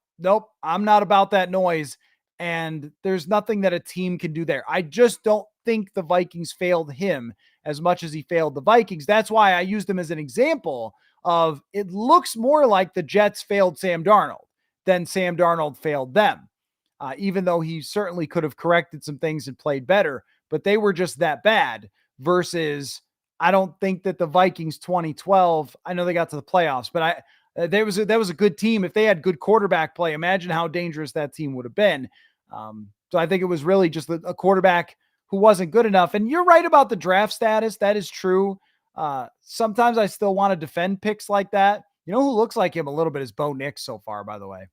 I'm not about that noise. And there's nothing that a team can do there. I just don't think the Vikings failed him as much as he failed the Vikings. That's why I used him as an example of it looks more like the Jets failed Sam Darnold than Sam Darnold failed them. Even though he certainly could have corrected some things and played better, but they were just that bad versus I don't think that the Vikings 2012, I know they got to the playoffs, but that was a good team. If they had good quarterback play, imagine how dangerous that team would have been. So I think it was really just a quarterback who wasn't good enough. And you're right about the draft status. That is true. Sometimes I still want to defend picks like that. You know who looks like him a little bit is Bo Nix so far, by the way.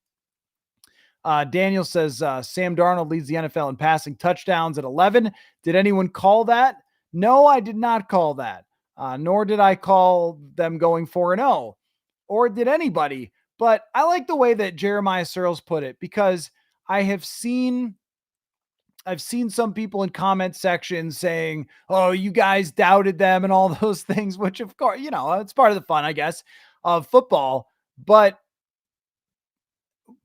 Daniel says Sam Darnold leads the NFL in passing touchdowns at 11. Did anyone call that? No, I did not call that. Nor did I call them going 4-0. Or did anybody? But I like the way that Jeremiah Searles put it, because I've seen some people in comment sections saying, oh, you guys doubted them and all those things, which of course, it's part of the fun, I guess, of football. But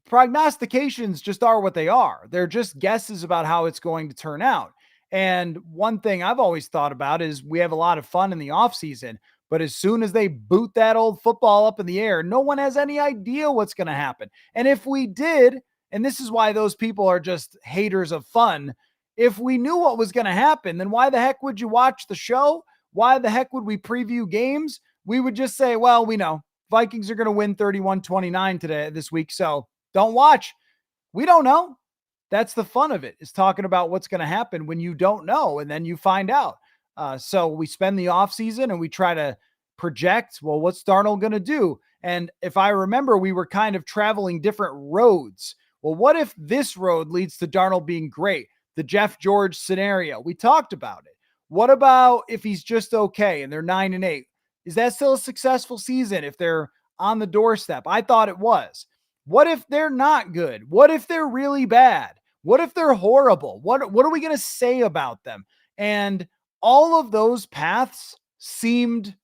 prognostications just are what they are. They're just guesses about how it's going to turn out. And one thing I've always thought about is we have a lot of fun in the off season, but as soon as they boot that old football up in the air, no one has any idea what's going to happen. And if we did, and this is why those people are just haters of fun, if we knew what was going to happen, then why the heck would you watch the show? Why the heck would we preview games? We would just say, well, we know Vikings are going to win 31-29 this week, so don't watch. We don't know. That's the fun of it, is talking about what's going to happen when you don't know, and then you find out. So we spend the offseason and we try to project, well, what's Darnold going to do? And if I remember, we were kind of traveling different roads. Well, what if this road leads to Darnold being great? The Jeff George scenario. We talked about it. What about if he's just okay and they're 9-8? Is that still a successful season if they're on the doorstep? I thought it was. What if they're not good? What if they're really bad? What if they're horrible? What are we going to say about them? And all of those paths seemed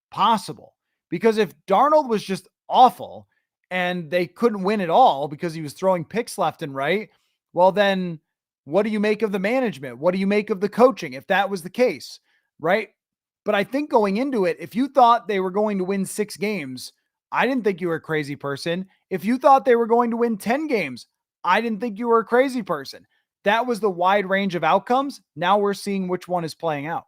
possible, because if Darnold was just awful and they couldn't win at all because he was throwing picks left and right, well, then what do you make of the management? What do you make of the coaching if that was the case, right? But I think going into it, if you thought they were going to win 6 games, I didn't think you were a crazy person. If you thought they were going to win 10 games, I didn't think you were a crazy person. That was the wide range of outcomes. Now we're seeing which one is playing out.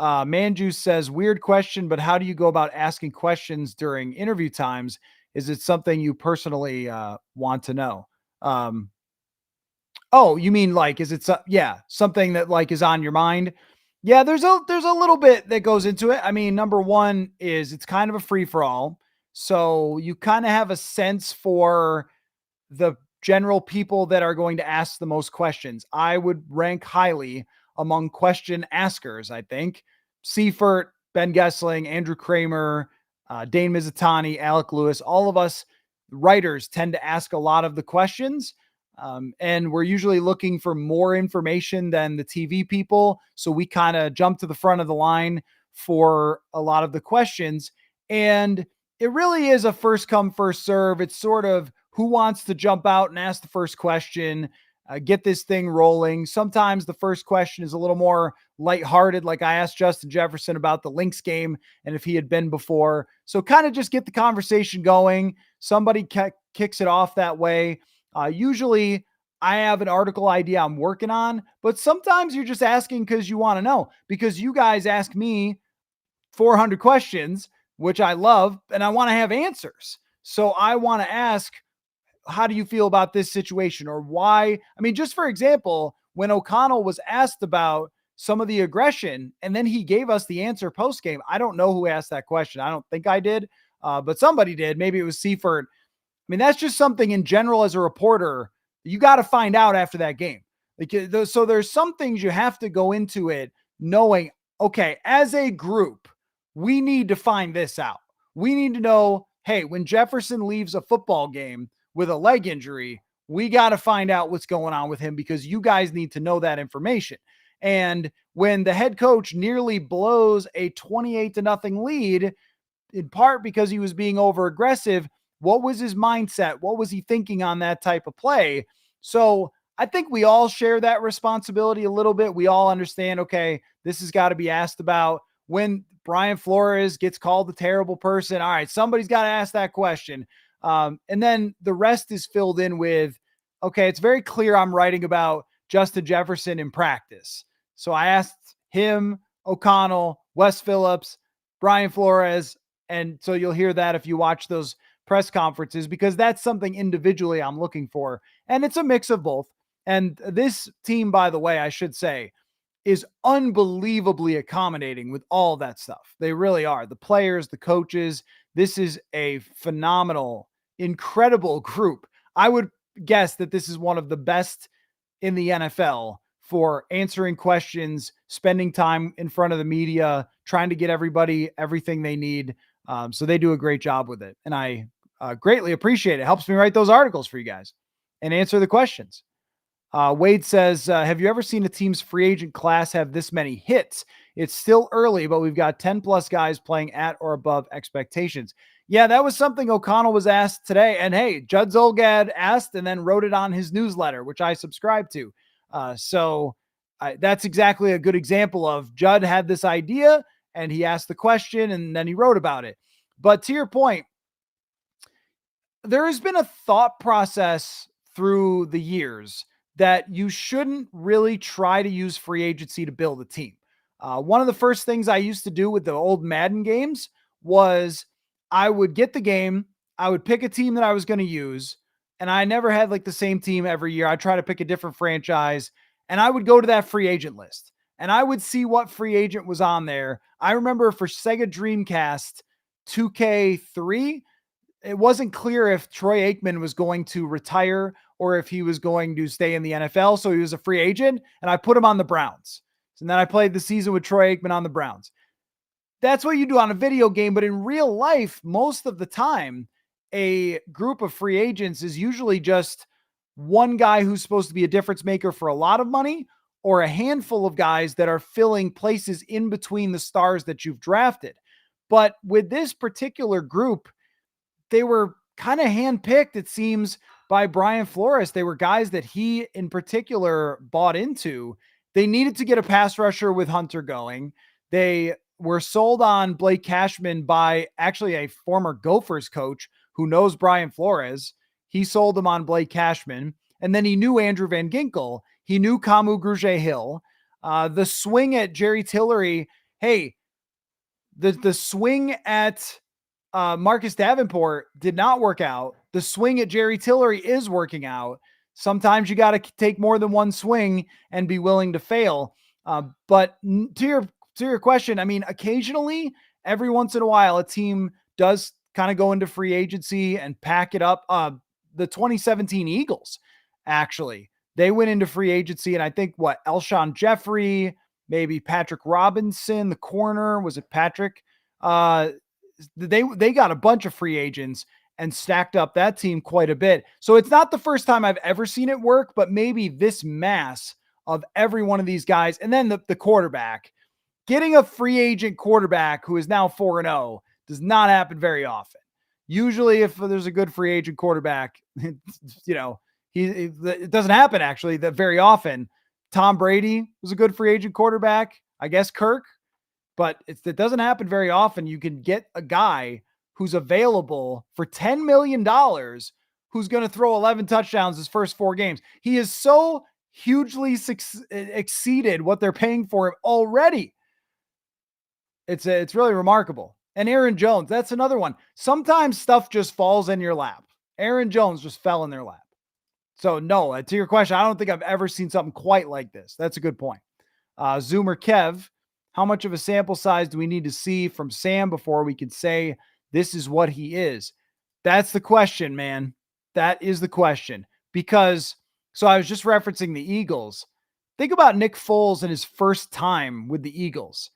Manju says, weird question, but how do you go about asking questions during interview times? Is it something you personally want to know? Oh, you mean like, is it something that like is on your mind? Yeah, there's a little bit that goes into it. I mean, number one is it's kind of a free for all. So you kind of have a sense for the general people that are going to ask the most questions. I would rank highly among question askers, I think. Seifert, Ben Gessling, Andrew Kramer, Dane Mizutani, Alec Lewis, all of us writers tend to ask a lot of the questions. And we're usually looking for more information than the TV people. So we kind of jump to the front of the line for a lot of the questions. And it really is a first come, first serve. It's sort of who wants to jump out and ask the first question, get this thing rolling. Sometimes the first question is a little more lighthearted, like I asked Justin Jefferson about the Lynx game and if he had been before. So kind of just get the conversation going. Somebody kicks it off that way. Usually, I have an article idea I'm working on, but sometimes you're just asking because you want to know, because you guys ask me 400 questions, which I love, and I want to have answers. So I want to ask, how do you feel about this situation, or why? I mean, just for example, when O'Connell was asked about some of the aggression and then he gave us the answer post game, I don't know who asked that question. I don't think I did, but somebody did. Maybe it was Seifert. I mean, that's just something in general as a reporter, you got to find out after that game. Like, so there's some things you have to go into it knowing, okay, as a group, we need to find this out. We need to know, hey, when Jefferson leaves a football game with a leg injury, we got to find out what's going on with him because you guys need to know that information. And when the head coach nearly blows a 28-0 lead, in part because he was being over aggressive, what was his mindset? What was he thinking on that type of play? So I think we all share that responsibility a little bit. We all understand, okay, this has got to be asked about. When Brian Flores gets called a terrible person, all right, somebody's got to ask that question. And then the rest is filled in with, okay, it's very clear I'm writing about Justin Jefferson in practice. So I asked him, O'Connell, Wes Phillips, Brian Flores. And so you'll hear that if you watch those press conferences, because that's something individually I'm looking for. And it's a mix of both. And this team, by the way, I should say, is unbelievably accommodating with all that stuff. They really are. The players, the coaches. This is a phenomenal, incredible group. I would guess that this is one of the best in the NFL for answering questions, spending time in front of the media, trying to get everybody everything they need. So they do a great job with it. And I greatly appreciate it. It helps me write those articles for you guys and answer the questions. Wade says, have you ever seen a team's free agent class have this many hits? It's still early, but we've got 10 plus guys playing at or above expectations. Yeah, that was something O'Connell was asked today. And hey, Judd Zolgad asked and then wrote it on his newsletter, which I subscribe to. So that's exactly a good example of Judd had this idea and he asked the question and then he wrote about it. But to your point, there has been a thought process through the years that you shouldn't really try to use free agency to build a team. One of the first things I used to do with the old Madden games was I would get the game, I would pick a team that I was going to use, and I never had like the same team every year. I'd try to pick a different franchise, and I would go to that free agent list, and I would see what free agent was on there. I remember for Sega Dreamcast 2K3, it wasn't clear if Troy Aikman was going to retire or if he was going to stay in the NFL. So he was a free agent, and I put him on the Browns. And then I played the season with Troy Aikman on the Browns. That's what you do on a video game. But in real life, most of the time, a group of free agents is usually just one guy who's supposed to be a difference maker for a lot of money, or a handful of guys that are filling places in between the stars that you've drafted. But with this particular group, they were kind of handpicked, it seems, by Brian Flores. They were guys that he in particular bought into. They needed to get a pass rusher with Hunter going. They were sold on Blake Cashman by actually a former Gophers coach who knows Brian Flores. He sold them on Blake Cashman. And then he knew Andrew Van Ginkel. He knew Kamu Grugier-Hill. The swing at Jerry Tillery. Hey, the swing at Marcus Davenport did not work out. The swing at Jerry Tillery is working out. Sometimes you got to take more than one swing and be willing to fail. But to your question, I mean, occasionally, every once in a while, a team does kind of go into free agency and pack it up. The 2017 Eagles, actually, they went into free agency, and I think what Elshon Jeffrey, maybe Patrick Robinson, the corner, was it Patrick? Uh, they got a bunch of free agents and stacked up that team quite a bit. So it's not the first time I've ever seen it work, but maybe this mass of every one of these guys, and then the quarterback, getting a free agent quarterback who is now 4-0 does not happen very often. Usually, if there's a good free agent quarterback, it doesn't happen actually that very often. Tom Brady was a good free agent quarterback. I guess Kirk, but it doesn't happen very often. You can get a guy who's available for $10 million who's going to throw 11 touchdowns his first 4 games. He is so hugely exceeded what they're paying for him already. It's really remarkable. And Aaron Jones, that's another one. Sometimes stuff just falls in your lap. Aaron Jones just fell in their lap. So no, to your question, I don't think I've ever seen something quite like this. That's a good point. Zoomer Kev, how much of a sample size do we need to see from Sam before we can say this is what he is? That's the question, man. That is the question. Because, so I was just referencing the Eagles. Think about Nick Foles in his first time with the Eagles.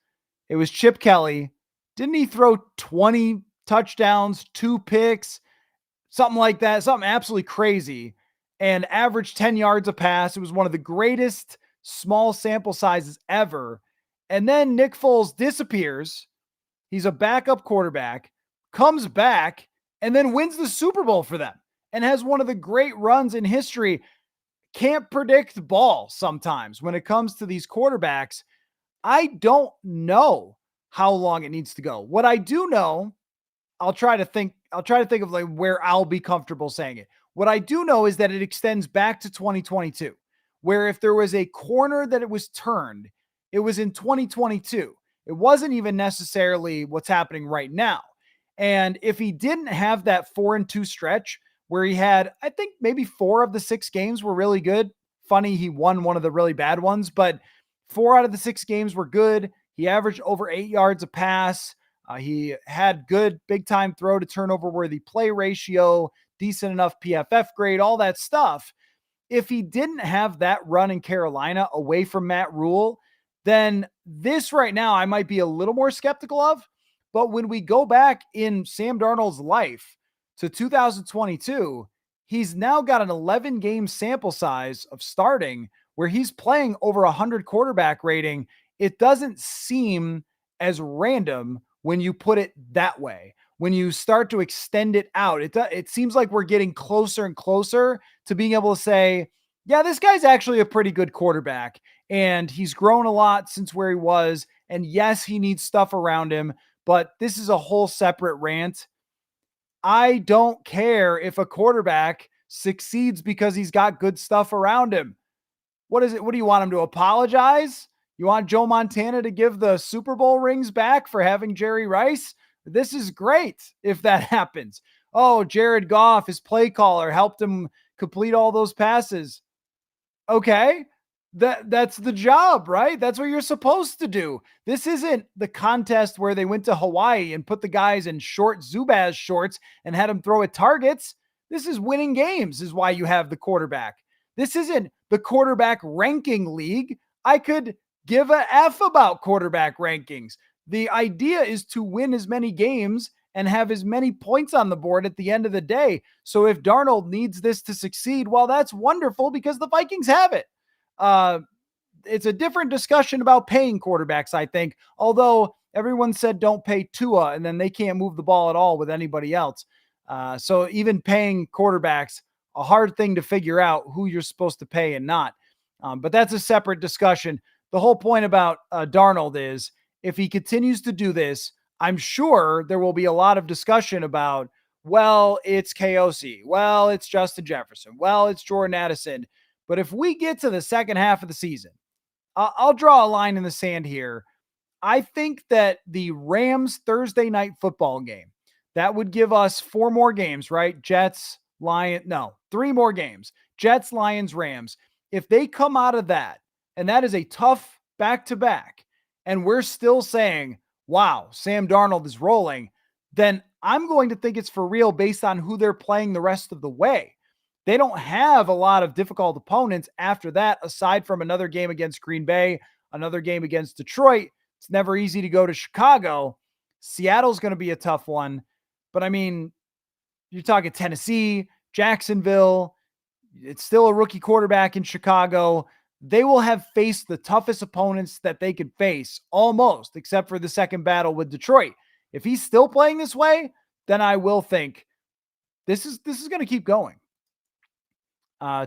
It was Chip Kelly. Didn't he throw 20 touchdowns, 2 picks, something like that, something absolutely crazy, and averaged 10 yards a pass? It was one of the greatest small sample sizes ever. And then Nick Foles disappears. He's a backup quarterback, comes back, and then wins the Super Bowl for them and has one of the great runs in history. Can't predict ball sometimes when it comes to these quarterbacks. I don't know how long it needs to go. What I do know, I'll try to think of like where I'll be comfortable saying it. What I do know is that it extends back to 2022, where if there was a corner that it was turned, it was in 2022. It wasn't even necessarily what's happening right now. And if he didn't have that 4-2 stretch where he had, I think maybe 4 of the 6 games were really good. Funny, he won one of the really bad ones, but 4 out of the 6 games were good. He averaged over 8 yards a pass. He had good big time throw to turnover worthy play ratio, decent enough PFF grade, all that stuff. If he didn't have that run in Carolina away from Matt Rule, then this right now I might be a little more skeptical of. But when we go back in Sam Darnold's life to 2022, he's now got an 11-game sample size of starting where he's playing over 100 quarterback rating. It doesn't seem as random when you put it that way. When you start to extend it out, it seems like we're getting closer and closer to being able to say, yeah, this guy's actually a pretty good quarterback, and he's grown a lot since where he was. And yes, he needs stuff around him, but this is a whole separate rant. I don't care if a quarterback succeeds because he's got good stuff around him. What is it? What do you want him to apologize? You want Joe Montana to give the Super Bowl rings back for having Jerry Rice? This is great if that happens. Oh, Jared Goff, his play caller, helped him complete all those passes. Okay, that's the job, right? That's what you're supposed to do. This isn't the contest where they went to Hawaii and put the guys in short Zubaz shorts and had them throw at targets. This is winning games is why you have the quarterback. This isn't the quarterback ranking league. I could give a F about quarterback rankings. The idea is to win as many games and have as many points on the board at the end of the day. So if Darnold needs this to succeed, well, that's wonderful because the Vikings have it. It's a different discussion about paying quarterbacks, I think, although everyone said don't pay Tua and then they can't move the ball at all with anybody else. So even paying quarterbacks, a hard thing to figure out who you're supposed to pay and not. But that's a separate discussion. The whole point about Darnold is if he continues to do this, I'm sure there will be a lot of discussion about, well, it's KOC. Well, it's Justin Jefferson. Well, it's Jordan Addison. But if we get to the second half of the season, I'll draw a line in the sand here. I think that the Rams Thursday night football game, that would give us 4 more games, right? Jets, Lions, no, 3 more games. Jets, Lions, Rams. If they come out of that, and that is a tough back to back, and we're still saying, wow, Sam Darnold is rolling, then I'm going to think it's for real based on who they're playing the rest of the way. They don't have a lot of difficult opponents after that, aside from another game against Green Bay, another game against Detroit. It's never easy to go to Chicago. Seattle's going to be a tough one. But I mean, you're talking Tennessee, Jacksonville. It's still a rookie quarterback in Chicago. They will have faced the toughest opponents that they could face, almost, except for the second battle with Detroit. If he's still playing this way, then I will think this is going to keep going.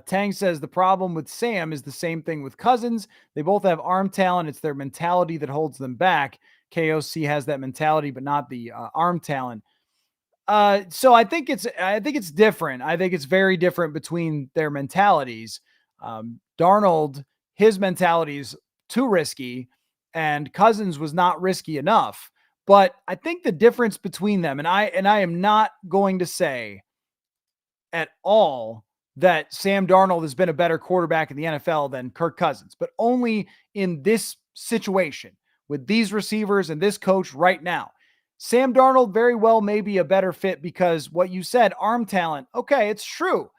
Tang says the problem with Sam is the same thing with Cousins. They both have arm talent. It's their mentality that holds them back. KOC has that mentality, but not the arm talent. So I think it's different. I think it's very different between their mentalities. Darnold, his mentality is too risky, and Cousins was not risky enough. But I think the difference between them, and I am not going to say at all that Sam Darnold has been a better quarterback in the NFL than Kirk Cousins, but only in this situation with these receivers and this coach right now. Sam Darnold very well may be a better fit because what you said, arm talent, okay, it's true.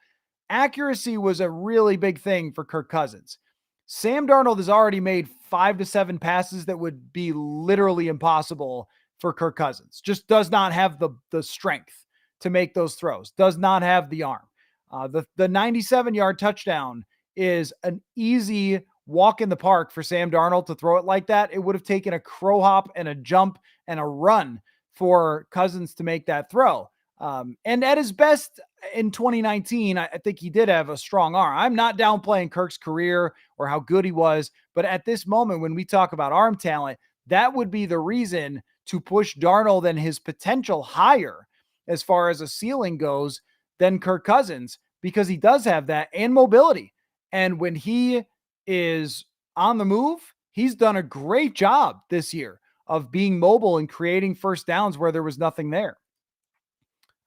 Accuracy was a really big thing for Kirk Cousins. Sam Darnold has already made 5 to 7 passes that would be literally impossible for Kirk Cousins. Just does not have the strength to make those throws, does not have the arm. The 97-yard touchdown is an easy walk in the park for Sam Darnold to throw it like that. It would have taken a crow hop and a jump and a run for Cousins to make that throw. And at his best in 2019, I think he did have a strong arm. I'm not downplaying Kirk's career or how good he was, but at this moment, when we talk about arm talent, that would be the reason to push Darnold and his potential higher as far as a ceiling goes than Kirk Cousins, because he does have that and mobility. And when he is on the move, he's done a great job this year of being mobile and creating first downs where there was nothing there.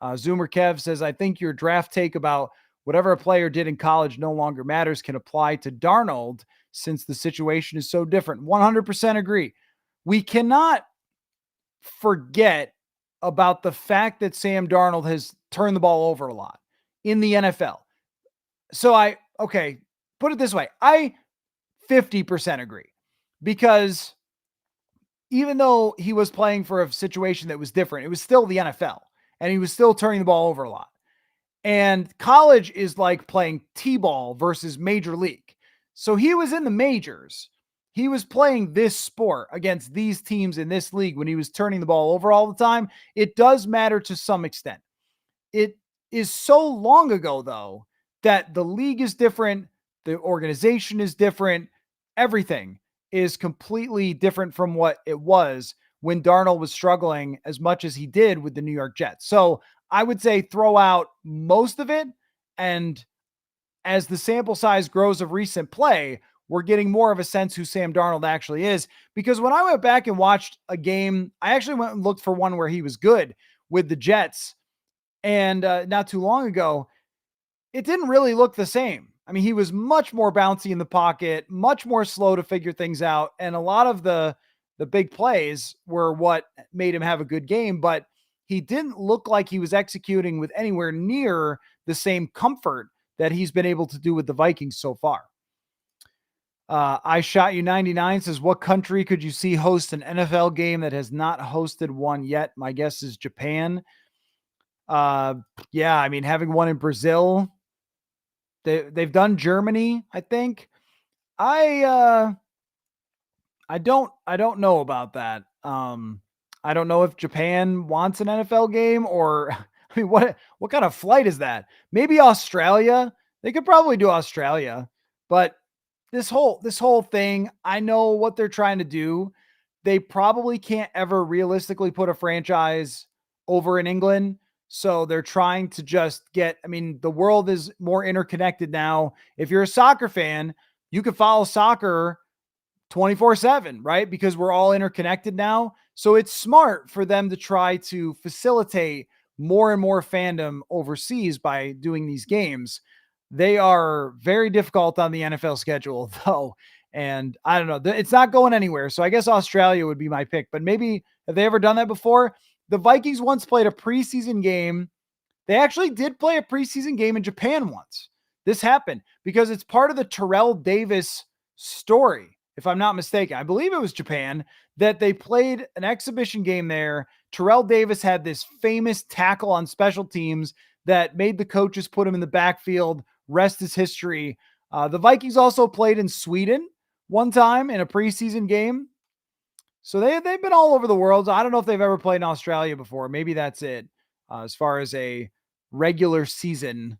Zoomer Kev says, I think your draft take about whatever a player did in college no longer matters can apply to Darnold since the situation is so different. 100% agree. We cannot forget about the fact that Sam Darnold has turned the ball over a lot in the NFL. So put it this way. I 50% agree, because even though he was playing for a situation that was different, it was still the NFL and he was still turning the ball over a lot. And college is like playing T-ball versus major league. So he was in the majors. He was playing this sport against these teams in this league when he was turning the ball over all the time. It does matter to some extent. It is so long ago, though, that the league is different. The organization is different. Everything is completely different from what it was when Darnold was struggling as much as he did with the New York Jets. So I would say throw out most of it. And as the sample size grows of recent play, we're getting more of a sense who Sam Darnold actually is. Because when I went back and watched a game, I actually went and looked for one where he was good with the Jets. And not too long ago, it didn't really look the same. I mean, he was much more bouncy in the pocket, much more slow to figure things out. And a lot of the big plays were what made him have a good game, but he didn't look like he was executing with anywhere near the same comfort that he's been able to do with the Vikings so far. I Shot You 99 says, what country could you see host an NFL game that has not hosted one yet? My guess is Japan. Yeah, I mean, having one in Brazil, they've done Germany, I think. I don't know about that. I don't know if Japan wants an NFL game, or I mean, what kind of flight is that? Maybe Australia. They could probably do Australia, but this whole thing, I know what they're trying to do. They probably can't ever realistically put a franchise over in England. So they're trying to just the world is more interconnected now. If you're a soccer fan, you can follow soccer 24/7, right? Because we're all interconnected now. So it's smart for them to try to facilitate more and more fandom overseas by doing these games. They are very difficult on the NFL schedule, though. And I don't know. It's not going anywhere. So I guess Australia would be my pick. But maybe have they ever done that before? The Vikings once played a preseason game. They actually did play a preseason game in Japan once. This happened because it's part of the Terrell Davis story, if I'm not mistaken. I believe it was Japan that they played an exhibition game there. Terrell Davis had this famous tackle on special teams that made the coaches put him in the backfield. Rest is history. The Vikings also played in Sweden one time in a preseason game. So they've been all over the world. I don't know if they've ever played in Australia before. Maybe that's it. As far as a regular season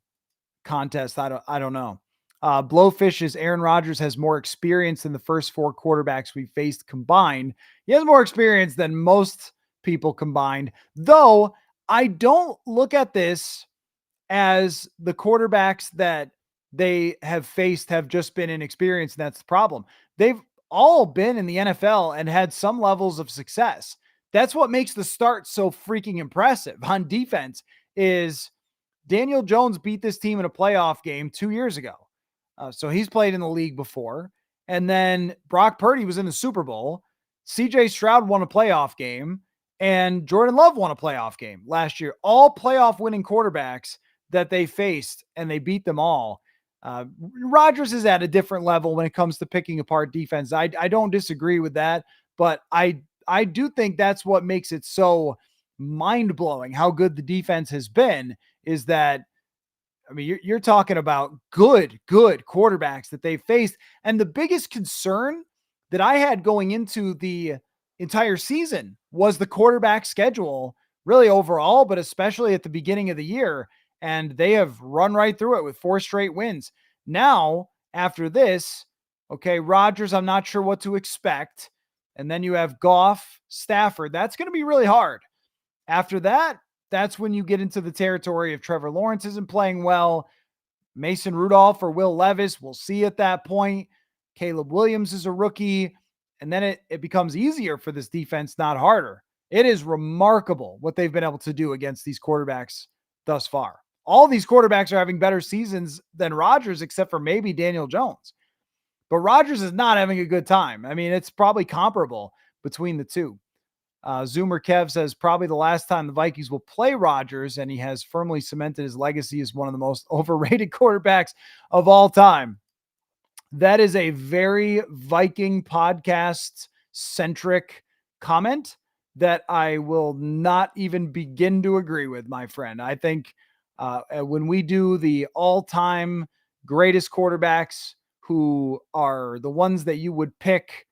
contest, I don't know. Blowfish is Aaron Rodgers has more experience than the first four quarterbacks we faced combined. He has more experience than most people combined, though I don't look at this as the quarterbacks that they have faced have just been inexperienced. And that's the problem. They've all been in the NFL and had some levels of success. That's what makes the start so freaking impressive on defense is Daniel Jones beat this team in a playoff game 2 years ago. So he's played in the league before. And then Brock Purdy was in the Super Bowl. CJ Stroud won a playoff game and Jordan Love won a playoff game last year. All playoff winning quarterbacks that they faced and they beat them all. Rodgers is at a different level when it comes to picking apart defense. I don't disagree with that, but I do think that's what makes it so mind-blowing how good the defense has been is that, I mean, you're talking about good quarterbacks that they faced. And the biggest concern that I had going into the entire season was the quarterback schedule, really overall, but especially at the beginning of the year. And they have run right through it with 4 straight wins. Now, after this, okay, Rodgers, I'm not sure what to expect. And then you have Goff, Stafford. That's going to be really hard. After that, that's when you get into the territory of Trevor Lawrence isn't playing well. Mason Rudolph or Will Levis, we'll see at that point. Caleb Williams is a rookie. And then it becomes easier for this defense, not harder. It is remarkable what they've been able to do against these quarterbacks thus far. All these quarterbacks are having better seasons than Rodgers, except for maybe Daniel Jones. But Rodgers is not having a good time. I mean, it's probably comparable between the two. Zoomer Kev says probably the last time the Vikings will play Rodgers, and he has firmly cemented his legacy as one of the most overrated quarterbacks of all time. That is a very Viking podcast centric comment that I will not even begin to agree with, my friend. I think when we do the all-time greatest quarterbacks who are the ones that you would pick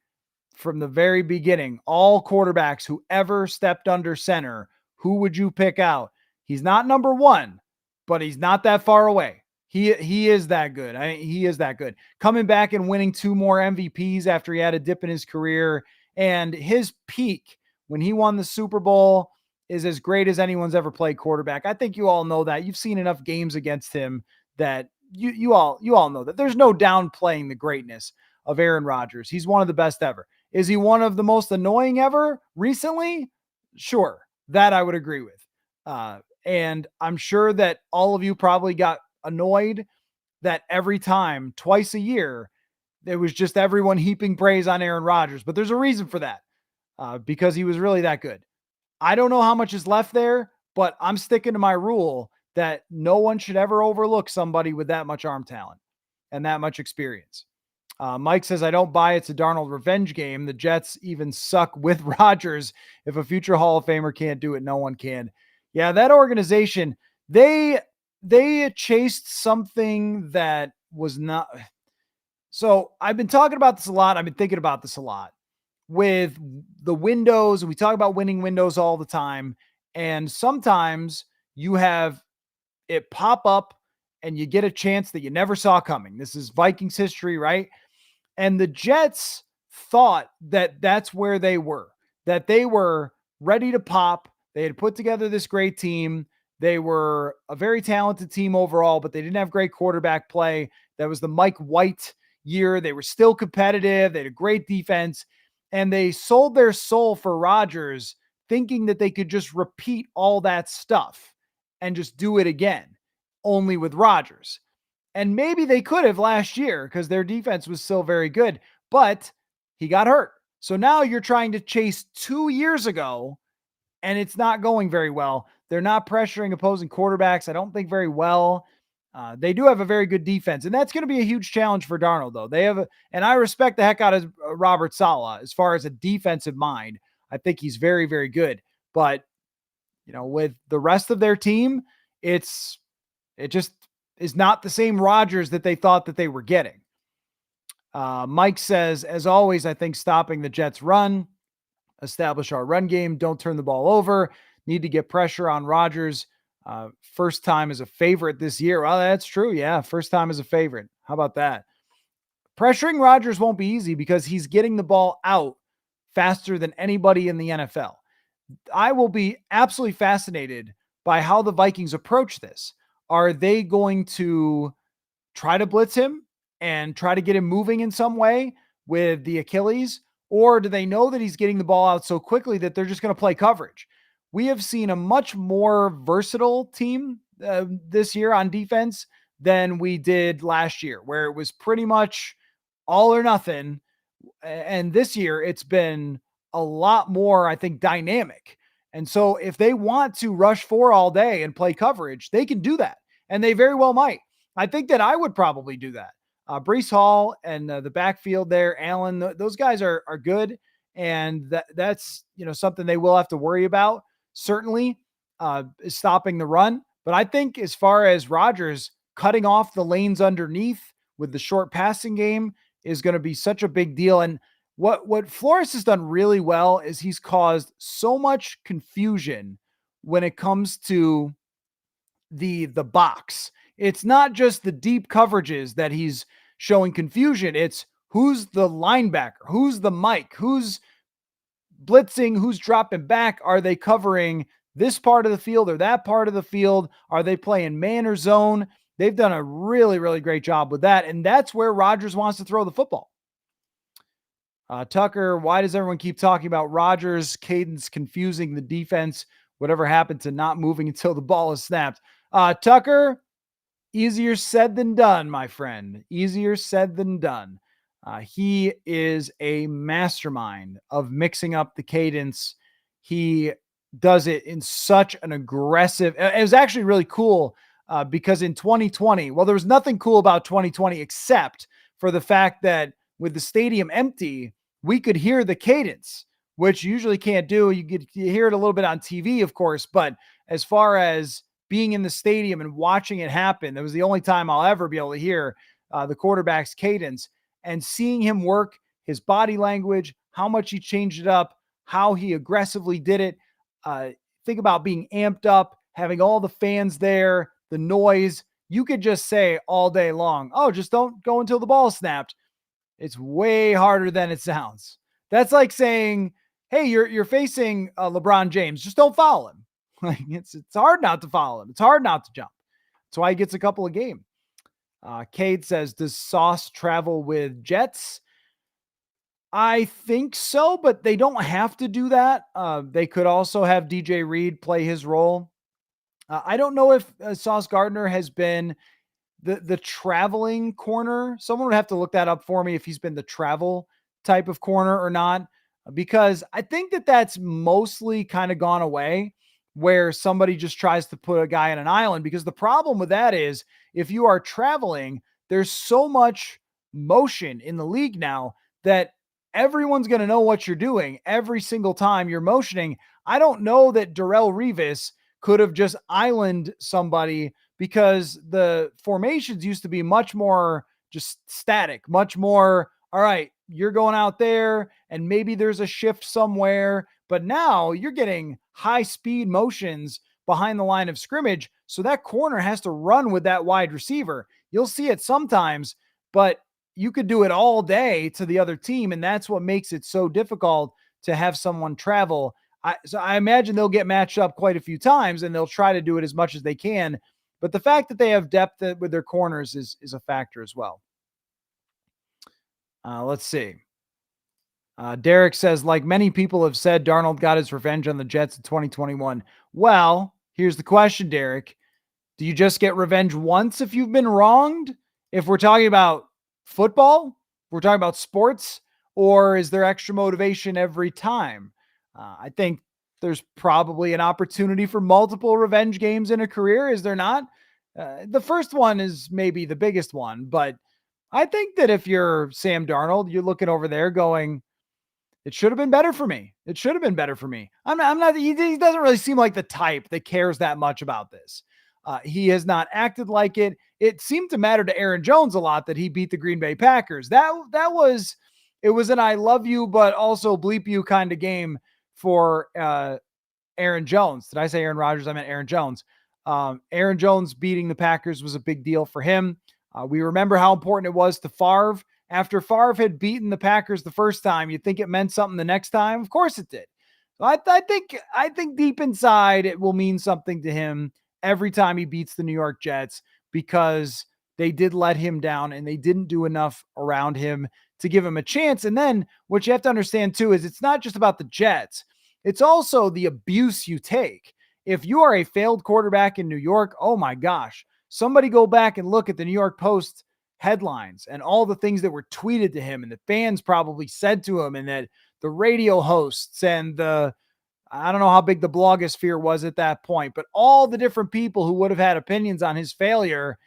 from the very beginning, all quarterbacks who ever stepped under center, who would you pick out? He's not number one, but he's not that far away. He is that good. He is that good. Coming back and winning 2 more MVPs after he had a dip in his career, and his peak when he won the Super Bowl is as great as anyone's ever played quarterback. I think you all know that. You've seen enough games against him that you all know that. There's no downplaying the greatness of Aaron Rodgers. He's one of the best ever. Is he one of the most annoying ever recently? Sure, that I would agree with. And I'm sure that all of you probably got annoyed that every time, twice a year, there was just everyone heaping praise on Aaron Rodgers. But there's a reason for that, because he was really that good. I don't know how much is left there, but I'm sticking to my rule that no one should ever overlook somebody with that much arm talent and that much experience. Mike says, I don't buy it's a Darnold revenge game. The Jets even suck with Rodgers. If a future Hall of Famer can't do it, no one can. Yeah, that organization, they chased something that was not. So I've been talking about this a lot. I've been thinking about this a lot with the windows, and we talk about winning windows all the time. And sometimes you have it pop up and you get a chance that you never saw coming. This is Vikings history, right? And the Jets thought that that's where they were, that they were ready to pop. They had put together this great team. They were a very talented team overall, but they didn't have great quarterback play. That was the Mike White year. They were still competitive. They had a great defense, and they sold their soul for Rodgers, thinking that they could just repeat all that stuff and just do it again, only with Rodgers. And maybe they could have last year because their defense was still very good. but he got hurt. So now you're trying to chase 2 years ago, and it's not going very well. They're not pressuring opposing quarterbacks, I don't think, very well. They do have a very good defense, and that's going to be a huge challenge for Darnold, though. And I respect the heck out of Robert Saleh as far as a defensive mind. I think he's very, very good. But, with the rest of their team, it just is not the same Rodgers that they thought that they were getting. Mike says, as always, I think stopping the Jets' run, establish our run game, don't turn the ball over, need to get pressure on Rodgers. First time as a favorite this year. Well, that's true. Yeah, first time as a favorite. How about that? Pressuring Rodgers won't be easy because he's getting the ball out faster than anybody in the NFL. I will be absolutely fascinated by how the Vikings approach this. Are they going to try to blitz him and try to get him moving in some way with the Achilles? Or do they know that he's getting the ball out so quickly that they're just going to play coverage? We have seen a much more versatile team this year on defense than we did last year, where it was pretty much all or nothing. And this year it's been a lot more, I think, dynamic. And so if they want to rush 4 all day and play coverage, they can do that. And they very well might. I think that I would probably do that. Breece Hall and the backfield there, Allen, those guys are good. And that's, something they will have to worry about. Certainly is stopping the run. But I think as far as Rodgers cutting off the lanes underneath with the short passing game is going to be such a big deal. And what Flores has done really well is he's caused so much confusion when it comes to the box. It's not just the deep coverages that he's showing confusion. It's who's the linebacker, who's the Mike, who's blitzing, who's dropping back. Are they covering this part of the field or that part of the field? Are they playing man or zone? They've done a really, really great job with that. And that's where Rodgers wants to throw the football. Tucker, why does everyone keep talking about Rodgers, Cadence confusing the defense? Whatever happened to not moving until the ball is snapped? Tucker, easier said than done, my friend. Easier said than done. He is a mastermind of mixing up the cadence. He does it in such an aggressive. It was actually really cool because in 2020, well, there was nothing cool about 2020 except for the fact that with the stadium empty, we could hear the cadence, which you usually can't do. You hear it a little bit on TV, of course, but as far as being in the stadium and watching it happen, that was the only time I'll ever be able to hear the quarterback's cadence. And seeing him work, his body language, how much he changed it up, how he aggressively did it. Think about being amped up, having all the fans there, the noise. You could just say all day long, oh, just don't go until the ball snapped. It's way harder than it sounds. That's like saying, hey, you're facing LeBron James. Just don't foul him. Like it's hard not to foul him. It's hard not to jump. That's why he gets a couple a game. Cade says, does Sauce travel with Jets? I think so, but they don't have to do that. They could also have DJ Reed play his role. I don't know if Sauce Gardner has been the traveling corner. Someone would have to look that up for me if he's been the travel type of corner or not, because I think that that's mostly kind of gone away where somebody just tries to put a guy on an island, because the problem with that is if you are traveling, there's so much motion in the league now that everyone's going to know what you're doing every single time you're motioning. I don't know that Darrelle Revis could have just island somebody, because the formations used to be much more just static, much more, all right, you're going out there and maybe there's a shift somewhere, but now you're getting high speed motions behind the line of scrimmage. So that corner has to run with that wide receiver. You'll see it sometimes, but you could do it all day to the other team. And that's what makes it so difficult to have someone travel. So I imagine they'll get matched up quite a few times and they'll try to do it as much as they can. But the fact that they have depth with their corners is a factor as well. Let's see. Derek says, like many people have said, Darnold got his revenge on the Jets in 2021. Well, here's the question, Derek. Do you just get revenge once if you've been wronged? If we're talking about football, we're talking about sports, or is there extra motivation every time? I think there's probably an opportunity for multiple revenge games in a career. Is there not? The first one is maybe the biggest one, but I think that if you're Sam Darnold, you're looking over there going, it should have been better for me. It should have been better for me. He doesn't really seem like the type that cares that much about this. He has not acted like it. It seemed to matter to Aaron Jones a lot that he beat the Green Bay Packers. It was an I love you, but also bleep you kind of game for Aaron Jones. Did I say Aaron Rodgers? I meant Aaron Jones. Aaron Jones beating the Packers was a big deal for him. We remember how important it was to Favre. After Favre had beaten the Packers the first time, you'd think it meant something the next time. Of course it did. So I think deep inside it will mean something to him every time he beats the New York Jets, because they did let him down and they didn't do enough around him to give him a chance. And then what you have to understand too is it's not just about the Jets. It's also the abuse you take. If you are a failed quarterback in New York, oh my gosh, somebody go back and look at the New York Post headlines and all the things that were tweeted to him and the fans probably said to him, and that the radio hosts and I don't know how big the blogosphere was at that point, but all the different people who would have had opinions on his failure.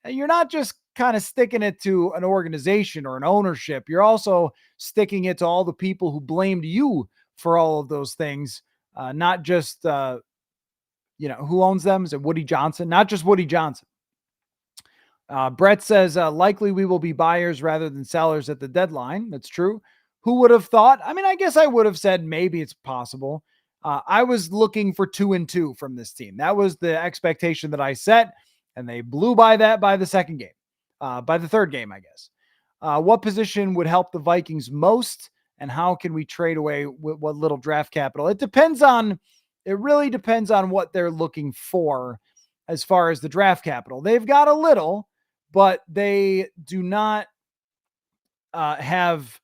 You're not just kind of sticking it to an organization or an ownership. You're also sticking it to all the people who blamed you for all of those things. Not just, who owns them? Is it Woody Johnson? Not just Woody Johnson. Brett says, likely we will be buyers rather than sellers at the deadline. That's true. Who would have thought? I mean, I guess I would have said maybe it's possible. I was looking for 2-2 from this team. That was the expectation that I set, and they blew by that by the second game, by the third game, I guess. What position would help the Vikings most, and how can we trade away what little draft capital? It really depends on what they're looking for as far as the draft capital. They've got a little, but they do not have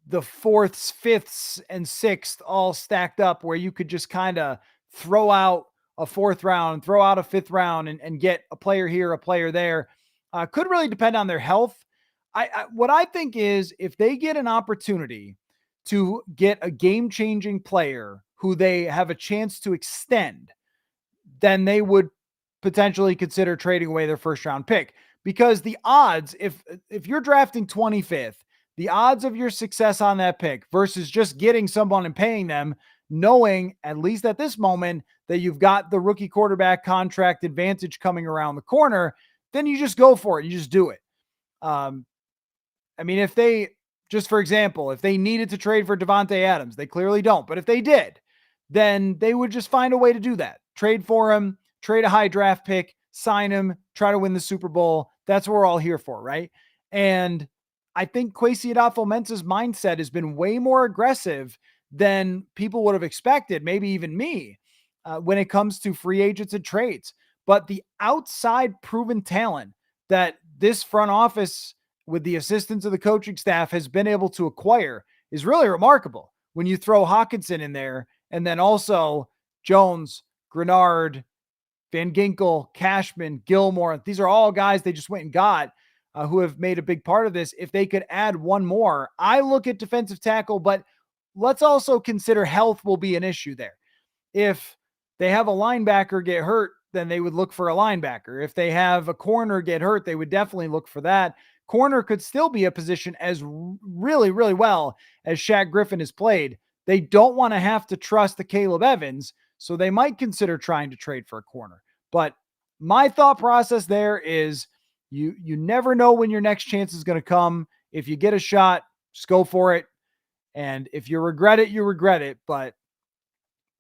the fourths, fifths, and sixth all stacked up where you could just kind of throw out a fourth round, throw out a fifth round, and get a player here, a player there. Could really depend on their health. What I think is if they get an opportunity to get a game-changing player who they have a chance to extend, then they would potentially consider trading away their first round pick, because the odds, if you're drafting 25th, the odds of your success on that pick versus just getting someone and paying them, knowing at least at this moment that you've got the rookie quarterback contract advantage coming around the corner, then you just go for it. You just do it. I mean, if they, just for example, if they needed to trade for Devontae Adams, they clearly don't, but if they did, then they would just find a way to do that. Trade for him, trade a high draft pick, sign him, try to win the Super Bowl. That's what we're all here for, right? And I think Kwesi Adofo-Mensah's mindset has been way more aggressive than people would have expected, maybe even me, when it comes to free agents and trades. But the outside proven talent that this front office, with the assistance of the coaching staff, has been able to acquire is really remarkable. When you throw Hawkinson in there, and then also Jones, Grenard, Van Ginkel, Cashman, Gilmore, these are all guys they just went and got who have made a big part of this. If they could add one more, I look at defensive tackle, but let's also consider health will be an issue there. If they have a linebacker get hurt, then they would look for a linebacker. If they have a corner get hurt, they would definitely look for that. Corner could still be a position as really, really well as Shaq Griffin has played. They don't want to have to trust the Caleb Evans, so they might consider trying to trade for a corner. But my thought process there is you never know when your next chance is going to come. If you get a shot, just go for it. And if you regret it, you regret it. But,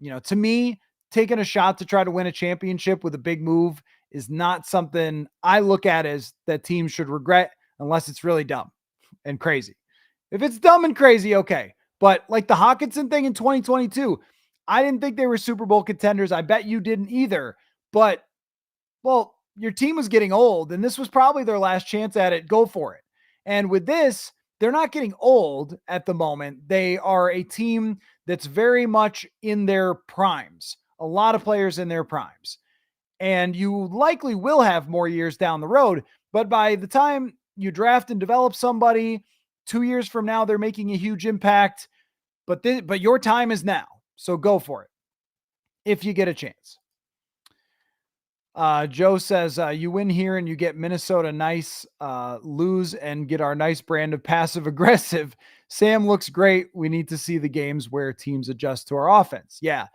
to me, taking a shot to try to win a championship with a big move is not something I look at as that teams should regret unless it's really dumb and crazy. If it's dumb and crazy, okay. But like the Hawkinson thing in 2022, I didn't think they were Super Bowl contenders. I bet you didn't either. But, well, your team was getting old, and this was probably their last chance at it. Go for it. And with this, they're not getting old at the moment. They are a team that's very much in their primes. A lot of players in their primes. And you likely will have more years down the road. But by the time you draft and develop somebody, 2 years from now, they're making a huge impact, but your time is now. So go for it if you get a chance. Joe says, you win here and you get Minnesota nice, lose and get our nice brand of passive aggressive. Sam looks great. We need to see the games where teams adjust to our offense. Yeah.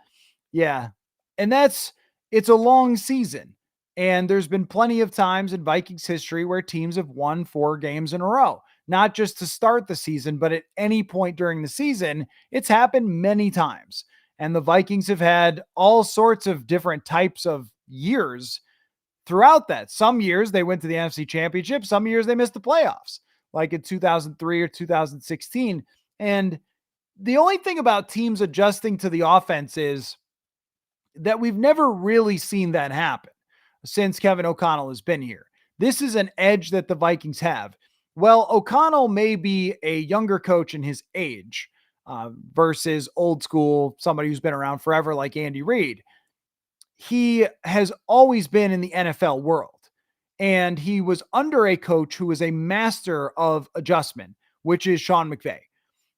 Yeah. And it's a long season. And there's been plenty of times in Vikings history where teams have won 4 games in a row, not just to start the season, but at any point during the season. It's happened many times. And the Vikings have had all sorts of different types of years throughout that. Some years they went to the NFC Championship. Some years they missed the playoffs, like in 2003 or 2016. And the only thing about teams adjusting to the offense is that we've never really seen that happen since Kevin O'Connell has been here. This is an edge that the Vikings have. Well, O'Connell may be a younger coach in his age versus old school, somebody who's been around forever like Andy Reid. He has always been in the NFL world, and he was under a coach who was a master of adjustment, which is Sean McVay.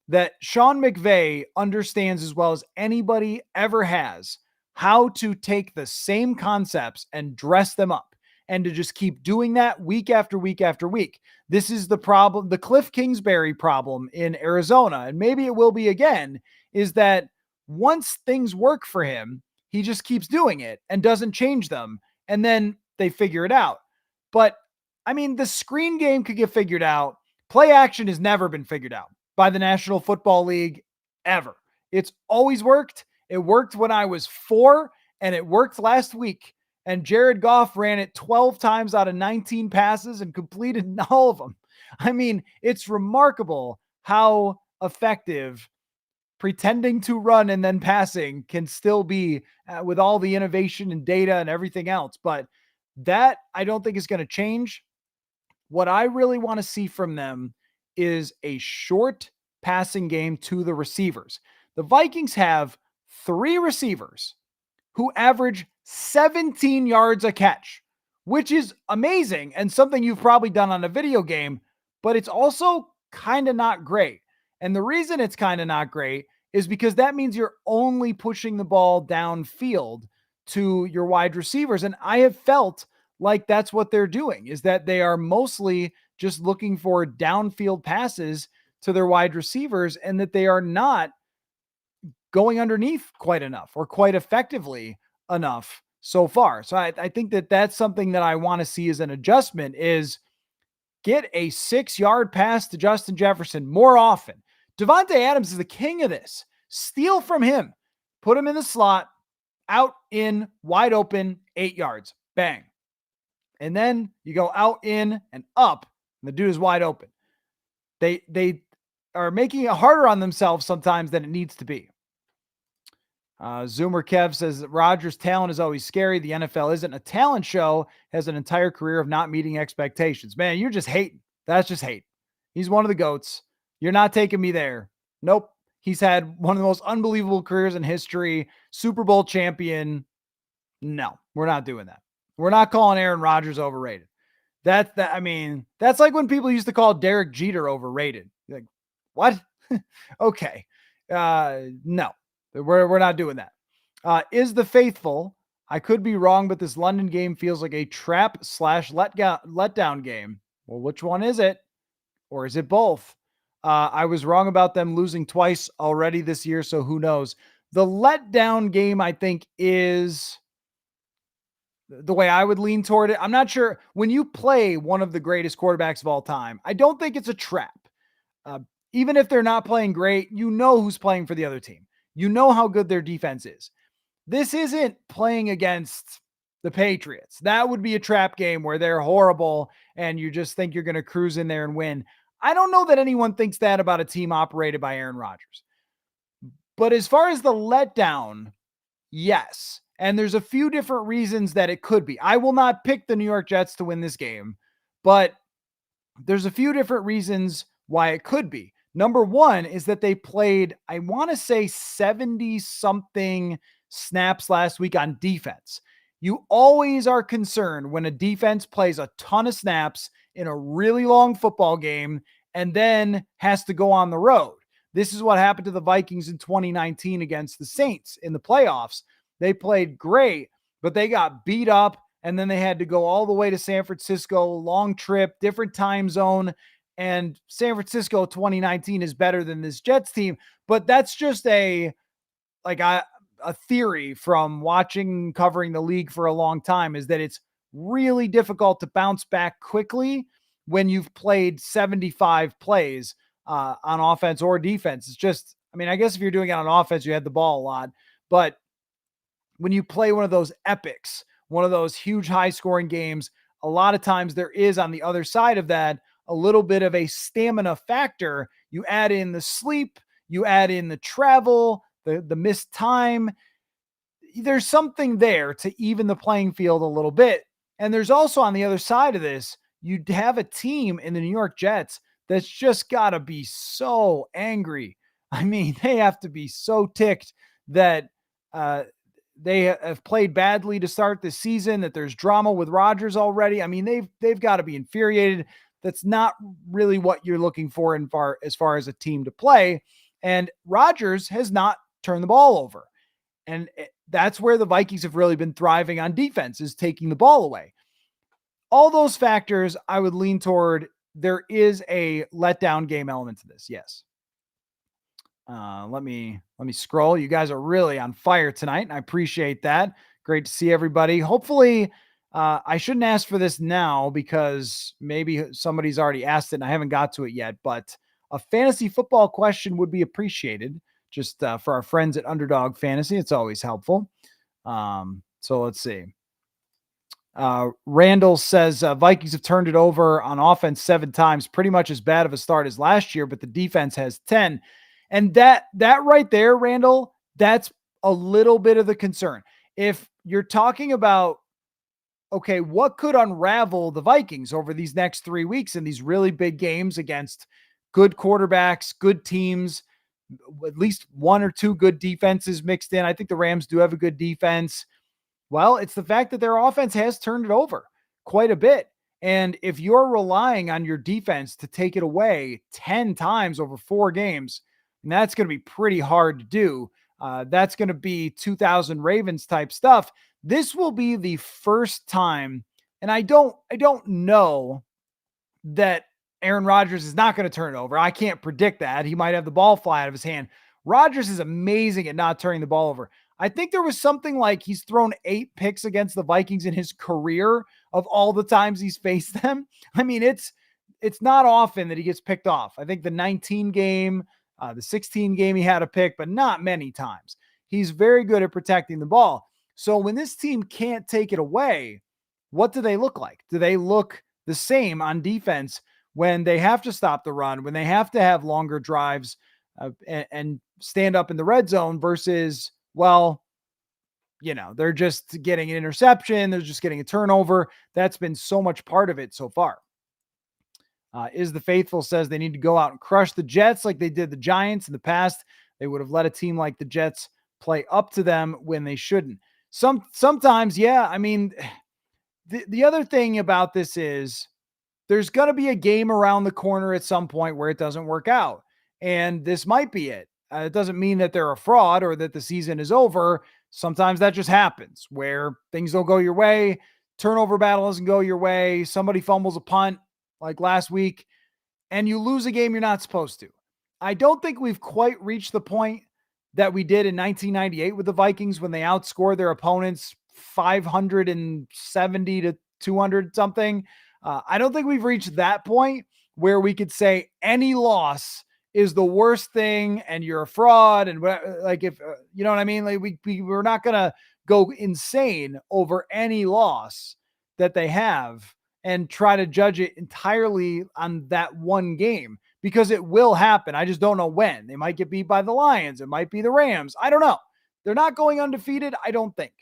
That Sean McVay understands as well as anybody ever has how to take the same concepts and dress them up and to just keep doing that week after week after week. This is the problem, the Cliff Kingsbury problem in Arizona, and maybe it will be again, is that once things work for him, he just keeps doing it and doesn't change them. And then they figure it out. But I mean, the screen game could get figured out. Play action has never been figured out by the National Football League ever. It's always worked. It worked when I was 4, and it worked last week. And Jared Goff ran it 12 times out of 19 passes and completed all of them. I mean, it's remarkable how effective pretending to run and then passing can still be with all the innovation and data and everything else. But that I don't think is going to change. What I really want to see from them is a short passing game to the receivers. The Vikings have 3 receivers who average 17 yards a catch, which is amazing and something you've probably done on a video game, but it's also kind of not great. And the reason it's kind of not great is because that means you're only pushing the ball downfield to your wide receivers. And I have felt like that's what they're doing, is that they are mostly just looking for downfield passes to their wide receivers, and that they are not going underneath quite enough or quite effectively enough so far. So I think that that's something that I want to see as an adjustment, is get a 6-yard pass to Justin Jefferson more often. Devontae Adams is the king of this. Steal from him, put him in the slot, out, in, wide open, 8 yards, bang. And then you go out, in, and up, and the dude is wide open. They are making it harder on themselves sometimes than it needs to be. Zoomer Kev says Rodgers' talent is always scary. The NFL isn't a talent show, has an entire career of not meeting expectations. Man, you're just hating. That's just hate. He's one of the GOATs. You're not taking me there. Nope. He's had one of the most unbelievable careers in history. Super Bowl champion. No, we're not doing that. We're not calling Aaron Rodgers overrated. I mean, that's like when people used to call Derek Jeter overrated. You're like, what? Okay. No. We're not doing that. Is the faithful? I could be wrong, but this London game feels like a trap / letdown game. Well, which one is it? Or is it both? I was wrong about them losing twice already this year, so who knows? The letdown game, I think, is the way I would lean toward it. I'm not sure. When you play one of the greatest quarterbacks of all time, I don't think it's a trap. Even if they're not playing great, you know who's playing for the other team. You know how good their defense is. This isn't playing against the Patriots. That would be a trap game where they're horrible and you just think you're going to cruise in there and win. I don't know that anyone thinks that about a team operated by Aaron Rodgers. But as far as the letdown, yes. And there's a few different reasons that it could be. I will not pick the New York Jets to win this game, but there's a few different reasons why it could be. Number one is that they played, I want to say 70-something snaps last week on defense. You always are concerned when a defense plays a ton of snaps in a really long football game and then has to go on the road. This is what happened to the Vikings in 2019 against the Saints in the playoffs. They played great, but they got beat up, and then they had to go all the way to San Francisco, long trip, different time zone. And San Francisco 2019 is better than this Jets team, but that's just a theory from watching, covering the league for a long time, is that it's really difficult to bounce back quickly when you've played 75 plays on offense or defense. It's just, I mean, I guess if you're doing it on offense, you had the ball a lot, but when you play one of those epics, one of those huge high scoring games, a lot of times there is on the other side of that a little bit of a stamina factor. You add in the sleep, you add in the travel, the missed time. There's something there to even the playing field a little bit. And there's also on the other side of this, you have a team in the New York Jets that's just got to be so angry. I mean, they have to be so ticked that they have played badly to start the season, that there's drama with Rodgers already. I mean, they've got to be infuriated. That's not really what you're looking for as far as a team to play. And Rodgers has not turned the ball over. And that's where the Vikings have really been thriving on defense, is taking the ball away. All those factors, I would lean toward there is a letdown game element to this. Yes. Let me scroll. You guys are really on fire tonight, and I appreciate that. Great to see everybody. Hopefully, I shouldn't ask for this now because maybe somebody's already asked it and I haven't got to it yet, but a fantasy football question would be appreciated, just for our friends at Underdog Fantasy. It's always helpful. So let's see. Randall says Vikings have turned it over on offense 7 times, pretty much as bad of a start as last year, but the defense has 10. And that right there, Randall, that's a little bit of the concern. If you're talking about, okay, what could unravel the Vikings over these next 3 weeks in these really big games against good quarterbacks, good teams, at least 1 or 2 good defenses mixed in. I think the Rams do have a good defense. Well, it's the fact that their offense has turned it over quite a bit. And if you're relying on your defense to take it away 10 times over 4 games, and that's going to be pretty hard to do. That's going to be 2000 Ravens type stuff. This will be the first time, and I don't know that Aaron Rodgers is not going to turn it over. I can't predict that. He might have the ball fly out of his hand. Rodgers is amazing at not turning the ball over. I think there was something like he's thrown 8 picks against the Vikings in his career of all the times he's faced them. I mean, it's not often that he gets picked off. I think the 19 game, the 16 game, he had a pick, but not many times. He's very good at protecting the ball. So when this team can't take it away, what do they look like? Do they look the same on defense when they have to stop the run, when they have to have longer drives and stand up in the red zone versus, well, they're just getting an interception, they're just getting a turnover? That's been so much part of it so far. Is the Faithful says they need to go out and crush the Jets like they did the Giants in the past. They would have let a team like the Jets play up to them when they shouldn't. Sometimes, yeah. I mean, the other thing about this is there's going to be a game around the corner at some point where it doesn't work out. And this might be it. It doesn't mean that they're a fraud or that the season is over. Sometimes that just happens where things don't go your way. Turnover battle doesn't go your way. Somebody fumbles a punt like last week and you lose a game you're not supposed to. I don't think we've quite reached the point that we did in 1998 with the Vikings when they outscored their opponents 570 to 200 something. I don't think we've reached that point where we could say any loss is the worst thing and you're a fraud. And like, if you know what I mean? Like we're not going to go insane over any loss that they have and try to judge it entirely on that one game, because it will happen. I just don't know when. They might get beat by the Lions. It might be the Rams. I don't know. They're not going undefeated, I don't think.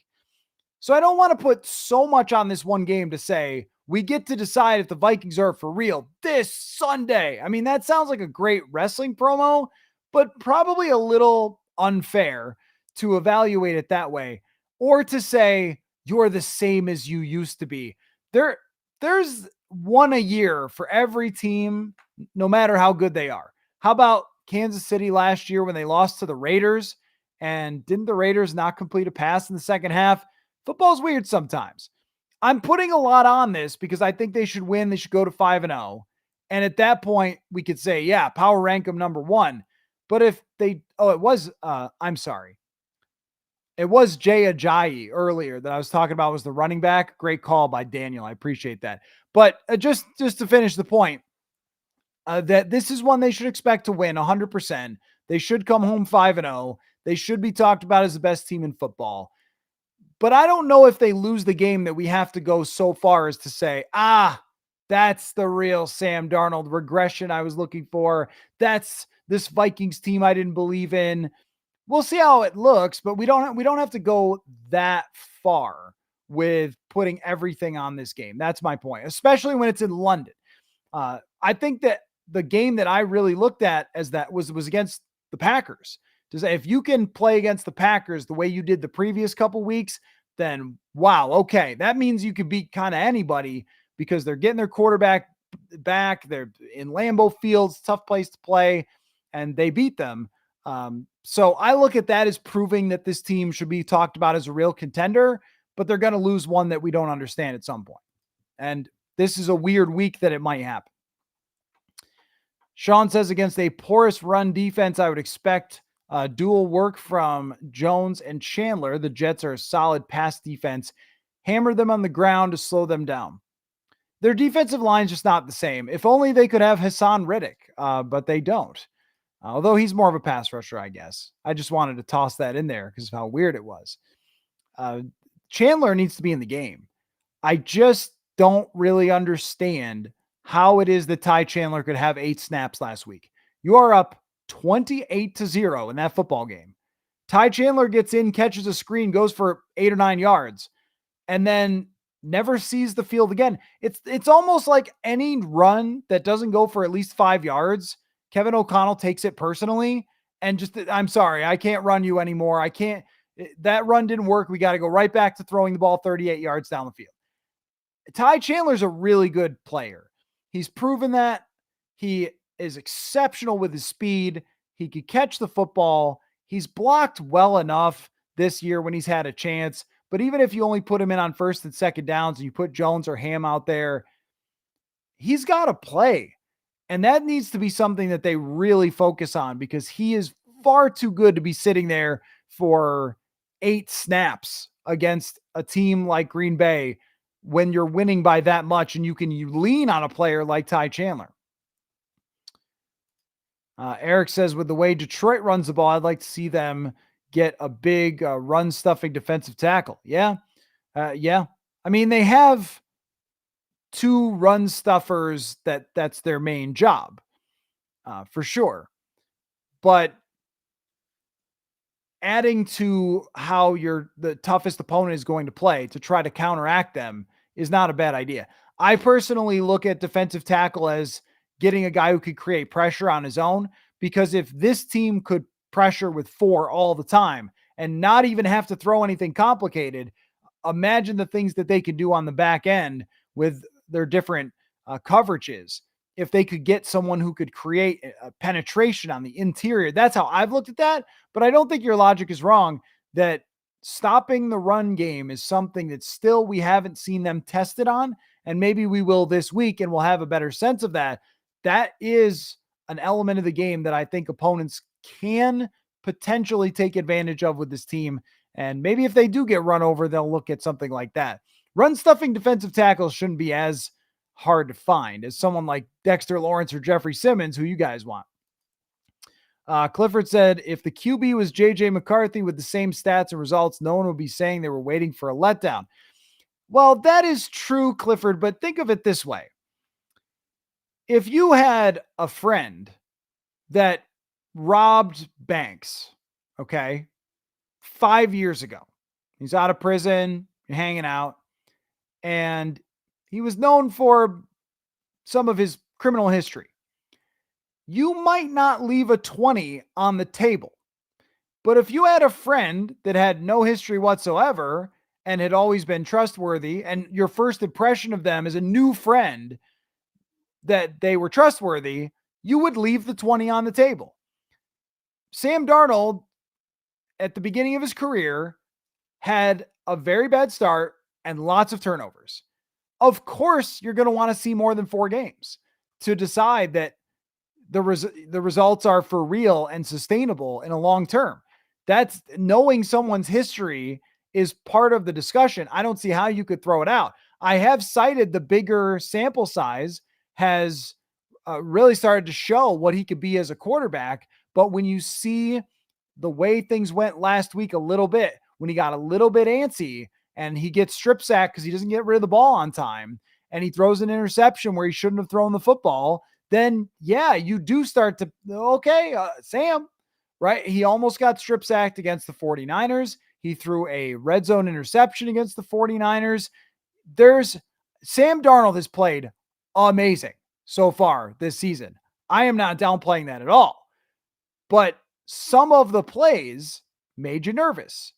So I don't want to put so much on this one game to say we get to decide if the Vikings are for real this Sunday. I mean, that sounds like a great wrestling promo, but probably a little unfair to evaluate it that way, or to say you're the same as you used to be. There's one a year for every team, no matter how good they are. How about Kansas City last year when they lost to the Raiders? And didn't the Raiders not complete a pass in the second half? Football's weird sometimes. I'm putting a lot on this because I think they should win. They should go to 5-0. And at that point, we could say, yeah, power rank them number one. But if they, I'm sorry. It was Jay Ajayi earlier that I was talking about was the running back. Great call by Daniel. I appreciate that. But just to finish the point, that this is one they should expect to win 100%. They should come home 5-0. They should be talked about as the best team in football. But I don't know if they lose the game that we have to go so far as to say, that's the real Sam Darnold regression I was looking for. That's this Vikings team I didn't believe in. We'll see how it looks, but we don't have to go that far with putting everything on this game. That's my point, especially when it's in London. I think that the game that I really looked at as that was against the Packers. To say if you can play against the Packers the way you did the previous couple weeks, then wow, okay, that means you could beat kind of anybody because they're getting their quarterback back. They're in Lambeau Fields, tough place to play, and they beat them. So I look at that as proving that this team should be talked about as a real contender, but they're going to lose one that we don't understand at some point. And this is a weird week that it might happen. Sean says against a porous run defense, I would expect dual work from Jones and Chandler. The Jets are a solid pass defense. Hammer them on the ground to slow them down. Their defensive line's just not the same. If only they could have Hassan Riddick, but they don't. Although he's more of a pass rusher, I guess. I just wanted to toss that in there because of how weird it was. Chandler needs to be in the game. I just don't really understand how it is that Ty Chandler could have 8 snaps last week. You are up 28-0 in that football game. Ty Chandler gets in, catches a screen, goes for 8 or 9 yards, and then never sees the field again. It's almost like any run that doesn't go for at least 5 yards, Kevin O'Connell takes it personally and just, I'm sorry, I can't run you anymore. That run didn't work. We got to go right back to throwing the ball 38 yards down the field. Ty Chandler's a really good player. He's proven that. He is exceptional with his speed. He could catch the football. He's blocked well enough this year when he's had a chance. But even if you only put him in on first and second downs and you put Jones or Ham out there, he's got to play. And that needs to be something that they really focus on because he is far too good to be sitting there for 8 snaps against a team like Green Bay when you're winning by that much and you lean on a player like Ty Chandler. Eric says, with the way Detroit runs the ball, I'd like to see them get a big run-stuffing defensive tackle. Yeah. I mean, they have 2 run stuffers that's their main job, for sure. But adding to how the toughest opponent is going to play to try to counteract them is not a bad idea. I personally look at defensive tackle as getting a guy who could create pressure on his own, because if this team could pressure with 4 all the time and not even have to throw anything complicated, imagine the things that they could do on the back end with their different coverages. If they could get someone who could create a penetration on the interior, that's how I've looked at that. But I don't think your logic is wrong that stopping the run game is something that still we haven't seen them tested on. And maybe we will this week and we'll have a better sense of that. That is an element of the game that I think opponents can potentially take advantage of with this team. And maybe if they do get run over, they'll look at something like that. Run stuffing defensive tackles shouldn't be as hard to find as someone like Dexter Lawrence or Jeffrey Simmons, who you guys want. Clifford said, if the QB was JJ McCarthy with the same stats and results, no one would be saying they were waiting for a letdown. Well, that is true, Clifford, but think of it this way. If you had a friend that robbed banks, okay, 5 years ago, he's out of prison, hanging out, and he was known for some of his criminal history. You might not leave a 20 on the table. But if you had a friend that had no history whatsoever and had always been trustworthy, and your first impression of them as a new friend that they were trustworthy, you would leave the 20 on the table. Sam Darnold, at the beginning of his career, had a very bad start and lots of turnovers. Of course, you're going to want to see more than 4 games to decide that the results are for real and sustainable in a long term. That's knowing someone's history is part of the discussion. I don't see how you could throw it out. I have cited the bigger sample size has really started to show what he could be as a quarterback. But when you see the way things went last week a little bit, when he got a little bit antsy and he gets strip sacked because he doesn't get rid of the ball on time and he throws an interception where he shouldn't have thrown the football, then yeah, you do start to, okay, Sam, right? He almost got strip sacked against the 49ers. He threw a red zone interception against the 49ers. Sam Darnold has played amazing so far this season. I am not downplaying that at all, but some of the plays made you nervous.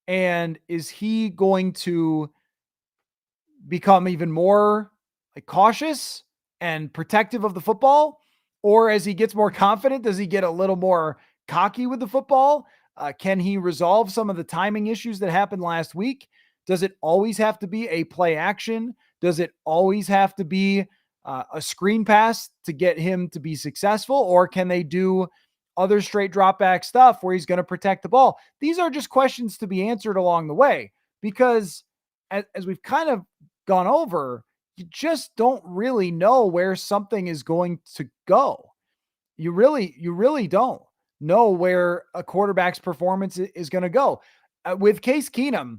And is he going to become even more cautious and protective of the football? Or as he gets more confident, does he get a little more cocky with the football? Can he resolve some of the timing issues that happened last week? Does it always have to be a play action? Does it always have to be a screen pass to get him to be successful? Or can they do other straight drop back stuff where he's going to protect the ball? These are just questions to be answered along the way, because as we've kind of gone over, you just don't really know where something is going to go. You really don't know where a quarterback's performance is going to go. With Case Keenum,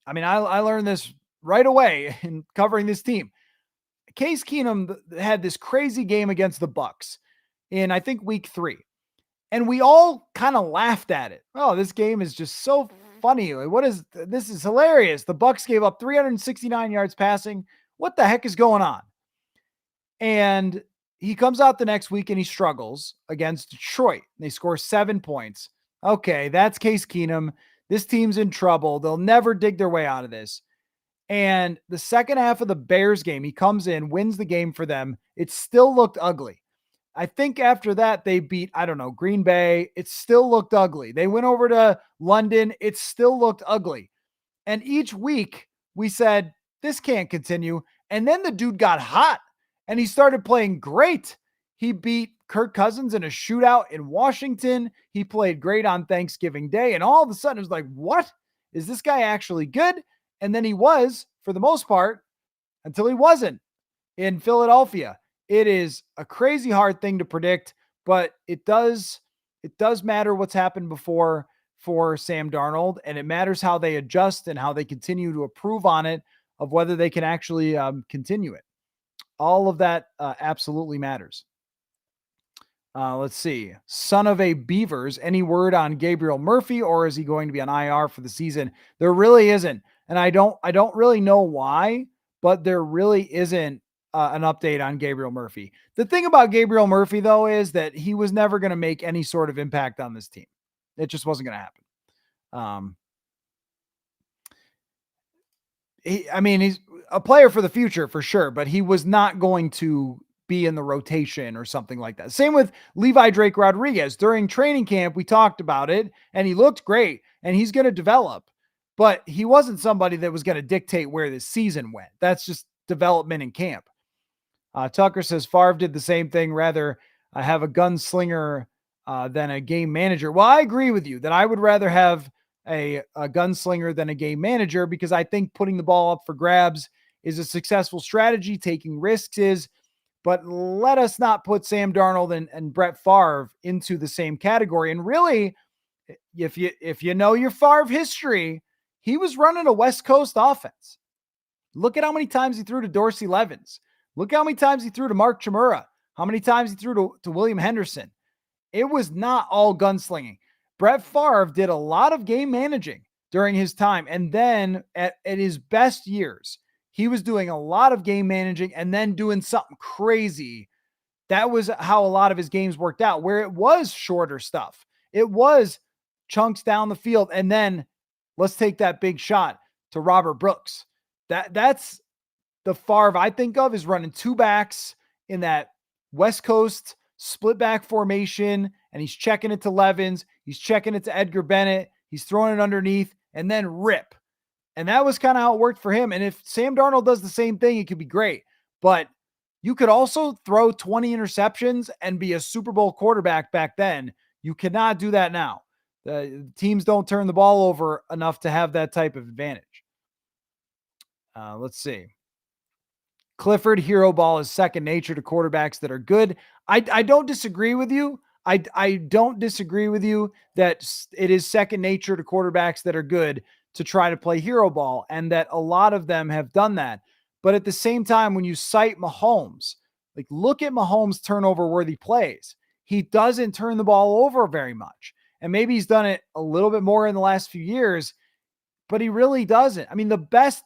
I mean, I learned this right away in covering this team. Case Keenum had this crazy game against the Bucs in, I think, week 3. And we all kind of laughed at it. Oh, this game is just so funny. This is hilarious. The Bucs gave up 369 yards passing. What the heck is going on? And he comes out the next week and he struggles against Detroit. They score 7 points. Okay, that's Case Keenum. This team's in trouble. They'll never dig their way out of this. And the second half of the Bears game, he comes in, wins the game for them. It still looked ugly. I think after that, they beat, Green Bay. It still looked ugly. They went over to London. It still looked ugly. And each week we said, this can't continue. And then the dude got hot and he started playing great. He beat Kirk Cousins in a shootout in Washington. He played great on Thanksgiving Day. And all of a sudden it was like, what? Is this guy actually good? And then he was, for the most part, until he wasn't in Philadelphia. It is a crazy hard thing to predict, but it does matter what's happened before for Sam Darnold, and it matters how they adjust and how they continue to improve on it, of whether they can actually continue it. All of that absolutely matters. Let's see. Son of a Beavers, any word on Gabriel Murphy, or is he going to be on IR for the season? There really isn't. And I don't really know why, but there really isn't an update on Gabriel Murphy. The thing about Gabriel Murphy, though, is that he was never going to make any sort of impact on this team. It just wasn't going to happen. He's a player for the future for sure, but he was not going to be in the rotation or something like that. Same with Levi Drake Rodriguez. During training camp, we talked about it, and he looked great, and he's going to develop, but he wasn't somebody that was going to dictate where this season went. That's just development in camp. Tucker says Favre did the same thing. Rather have a gunslinger than a game manager. Well, I agree with you that I would rather have a gunslinger than a game manager, because I think putting the ball up for grabs is a successful strategy. Taking risks is, but let us not put Sam Darnold and Brett Favre into the same category. And really, if you know your Favre history, he was running a West Coast offense. Look at how many times he threw to Dorsey Levens. Look how many times he threw to Mark Chmura. How many times he threw to William Henderson. It was not all gunslinging. Brett Favre did a lot of game managing during his time. And then at his best years, he was doing a lot of game managing and then doing something crazy. That was how a lot of his games worked out, where it was shorter stuff. It was chunks down the field. And then let's take that big shot to Robert Brooks. That's the Favre I think of is running two backs in that West Coast split back formation, and he's checking it to Levins. He's checking it to Edgar Bennett. He's throwing it underneath and then rip. And that was kind of how it worked for him. And if Sam Darnold does the same thing, it could be great. But you could also throw 20 interceptions and be a Super Bowl quarterback back then. You cannot do that now. The teams don't turn the ball over enough to have that type of advantage. Let's see. Clifford, hero ball is second nature to quarterbacks that are good. I don't disagree with you. I don't disagree with you that it is second nature to quarterbacks that are good to try to play hero ball, and that a lot of them have done that. But at the same time, when you cite Mahomes, like look at Mahomes' turnover-worthy plays. He doesn't turn the ball over very much. And maybe he's done it a little bit more in the last few years, but he really doesn't. I mean, the best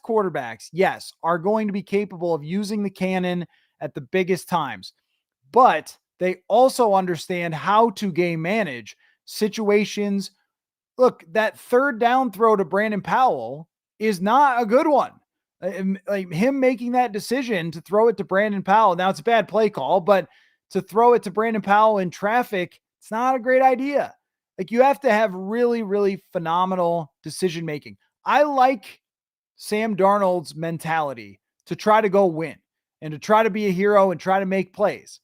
quarterbacks, yes, are going to be capable of using the cannon at the biggest times, but they also understand how to game manage situations. Look, that third down throw to Brandon Powell is not a good one. Like him making that decision to throw it to Brandon Powell. Now it's a bad play call, but to throw it to Brandon Powell in traffic, it's not a great idea. Like you have to have really, really phenomenal decision making. I like Sam Darnold's mentality to try to go win and to try to be a hero and try to make plays.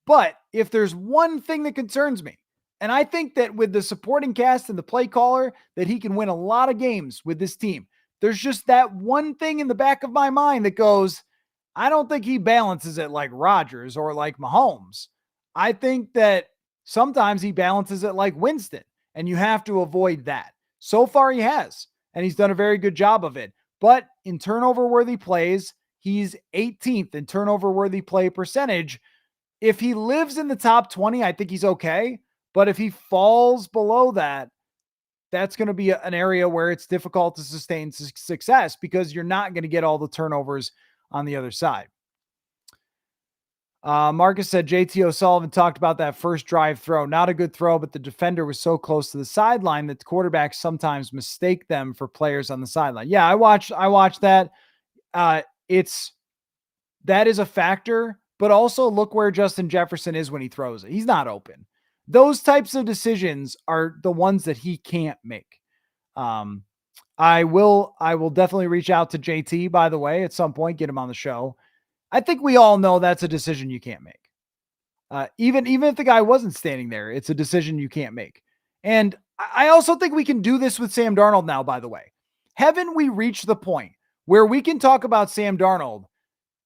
But if there's one thing that concerns me, and I think that with the supporting cast and the play caller, that he can win a lot of games with this team. There's just that one thing in the back of my mind that goes, I don't think he balances it like Rodgers or like Mahomes. I think that sometimes he balances it like Winston, and you have to avoid that. So far he has, and he's done a very good job of it. But in turnover-worthy plays, he's 18th in turnover-worthy play percentage. If he lives in the top 20, I think he's okay. But if he falls below that, that's going to be an area where it's difficult to sustain success because you're not going to get all the turnovers on the other side. Marcus said JT O'Sullivan talked about that first drive throw. Not a good throw, but the defender was so close to the sideline that the quarterbacks sometimes mistake them for players on the sideline. Yeah, I watched that. That is a factor, but also look where Justin Jefferson is when he throws it. He's not open. Those types of decisions are the ones that he can't make. I will definitely reach out to JT, by the way, at some point, get him on the show. I think we all know that's a decision you can't make. Even if the guy wasn't standing there, it's a decision you can't make. And I also think we can do this with Sam Darnold now, by the way. Haven't we reached the point where we can talk about Sam Darnold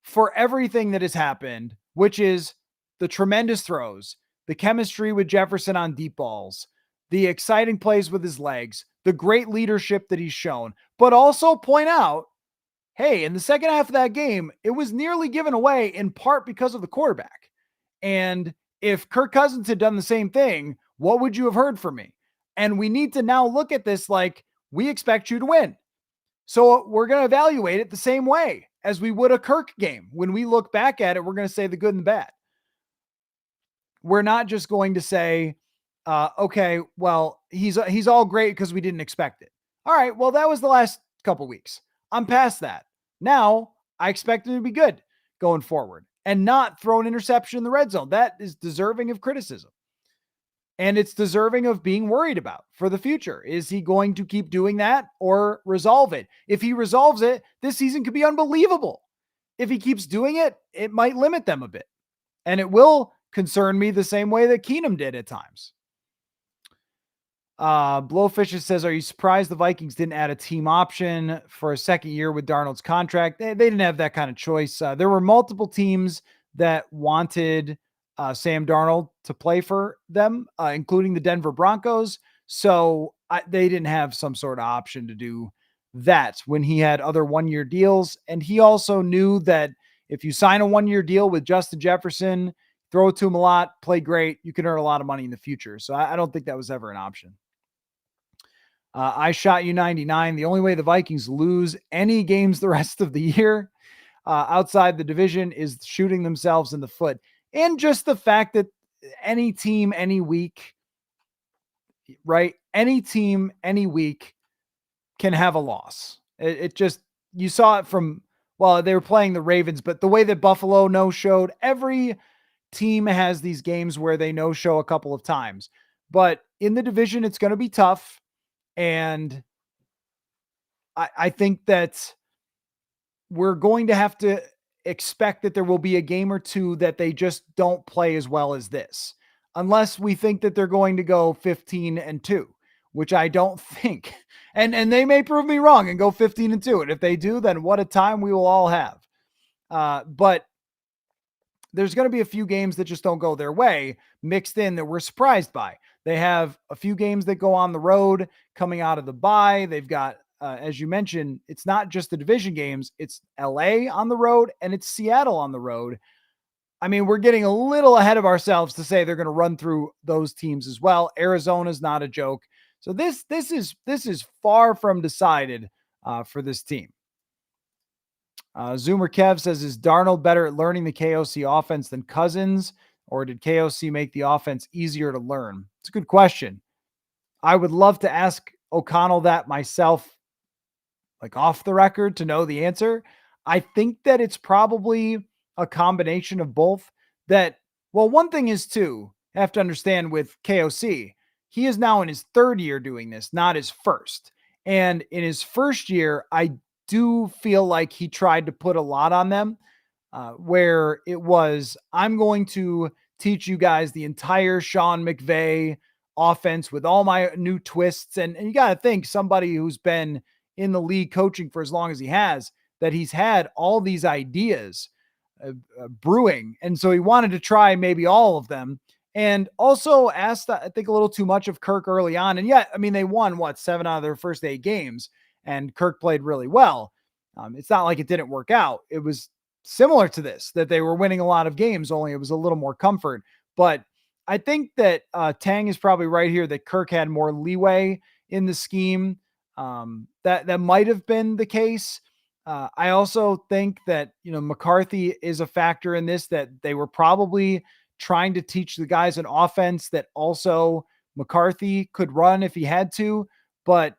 for everything that has happened, which is the tremendous throws, the chemistry with Jefferson on deep balls, the exciting plays with his legs, the great leadership that he's shown, but also point out, hey, in the second half of that game, it was nearly given away in part because of the quarterback. And if Kirk Cousins had done the same thing, what would you have heard from me? And we need to now look at this like we expect you to win. So we're going to evaluate it the same way as we would a Kirk game. When we look back at it, we're going to say the good and the bad. We're not just going to say, okay, well, he's all great because we didn't expect it. All right, well, that was the last couple weeks. I'm past that. Now I expect him to be good going forward and not throw an interception in the red zone. That is deserving of criticism. And it's deserving of being worried about for the future. Is he going to keep doing that or resolve it? If he resolves it, this season could be unbelievable. If he keeps doing it, it might limit them a bit. And it will concern me the same way that Keenum did at times. Blowfish says, are you surprised the Vikings didn't add a team option for a second year with Darnold's contract? They didn't have that kind of choice. There were multiple teams that wanted Sam Darnold to play for them, including the Denver Broncos. So they didn't have some sort of option to do that when he had other one-year deals. And he also knew that if you sign a one-year deal with Justin Jefferson, throw it to him a lot, play great, you can earn a lot of money in the future. So I don't think that was ever an option. I shot you 99. The only way the Vikings lose any games the rest of the year outside the division is shooting themselves in the foot. And just the fact that any team, any week, right? Any team, any week can have a loss. It just, you saw it from, well, they were playing the Ravens, but the way that Buffalo no-showed, every team has these games where they no-show a couple of times. But in the division, it's going to be tough. And I think that we're going to have to expect that there will be a game or two that they just don't play as well as this, unless we think that they're going to go 15-2, which I don't think. And they may prove me wrong and go 15-2. And if they do, then what a time we will all have. But there's going to be a few games that just don't go their way mixed in that we're surprised by. They have a few games that go on the road coming out of the bye. They've got, as you mentioned, it's not just the division games. It's LA on the road and it's Seattle on the road. I mean, we're getting a little ahead of ourselves to say they're going to run through those teams as well. Arizona's not a joke. So this is far from decided for this team. Zoomer Kev says, is Darnold better at learning the KOC offense than Cousins, or did KOC make the offense easier to learn? It's a good question. I would love to ask O'Connell that myself, like off the record, to know the answer. I think that it's probably a combination of both. That, well, one thing is too, have to understand with KOC, he is now in his third year doing this, not his first. And in his first year, I do feel like he tried to put a lot on them, where it was, I'm going to teach you guys the entire Sean McVay offense with all my new twists. And you got to think, somebody who's been in the league coaching for as long as he has, that he's had all these ideas brewing. And so he wanted to try maybe all of them. And also asked, I think, a little too much of Kirk early on. And yet, I mean, they won, 7 out of their first 8 games, and Kirk played really well. It's not like it didn't work out. It was similar to this, that they were winning a lot of games, only it was a little more comfort. But I think that Tang is probably right here, that Kirk had more leeway in the scheme. That might have been the case. I also think that, McCarthy is a factor in this, that they were probably trying to teach the guys an offense that also McCarthy could run if he had to. But,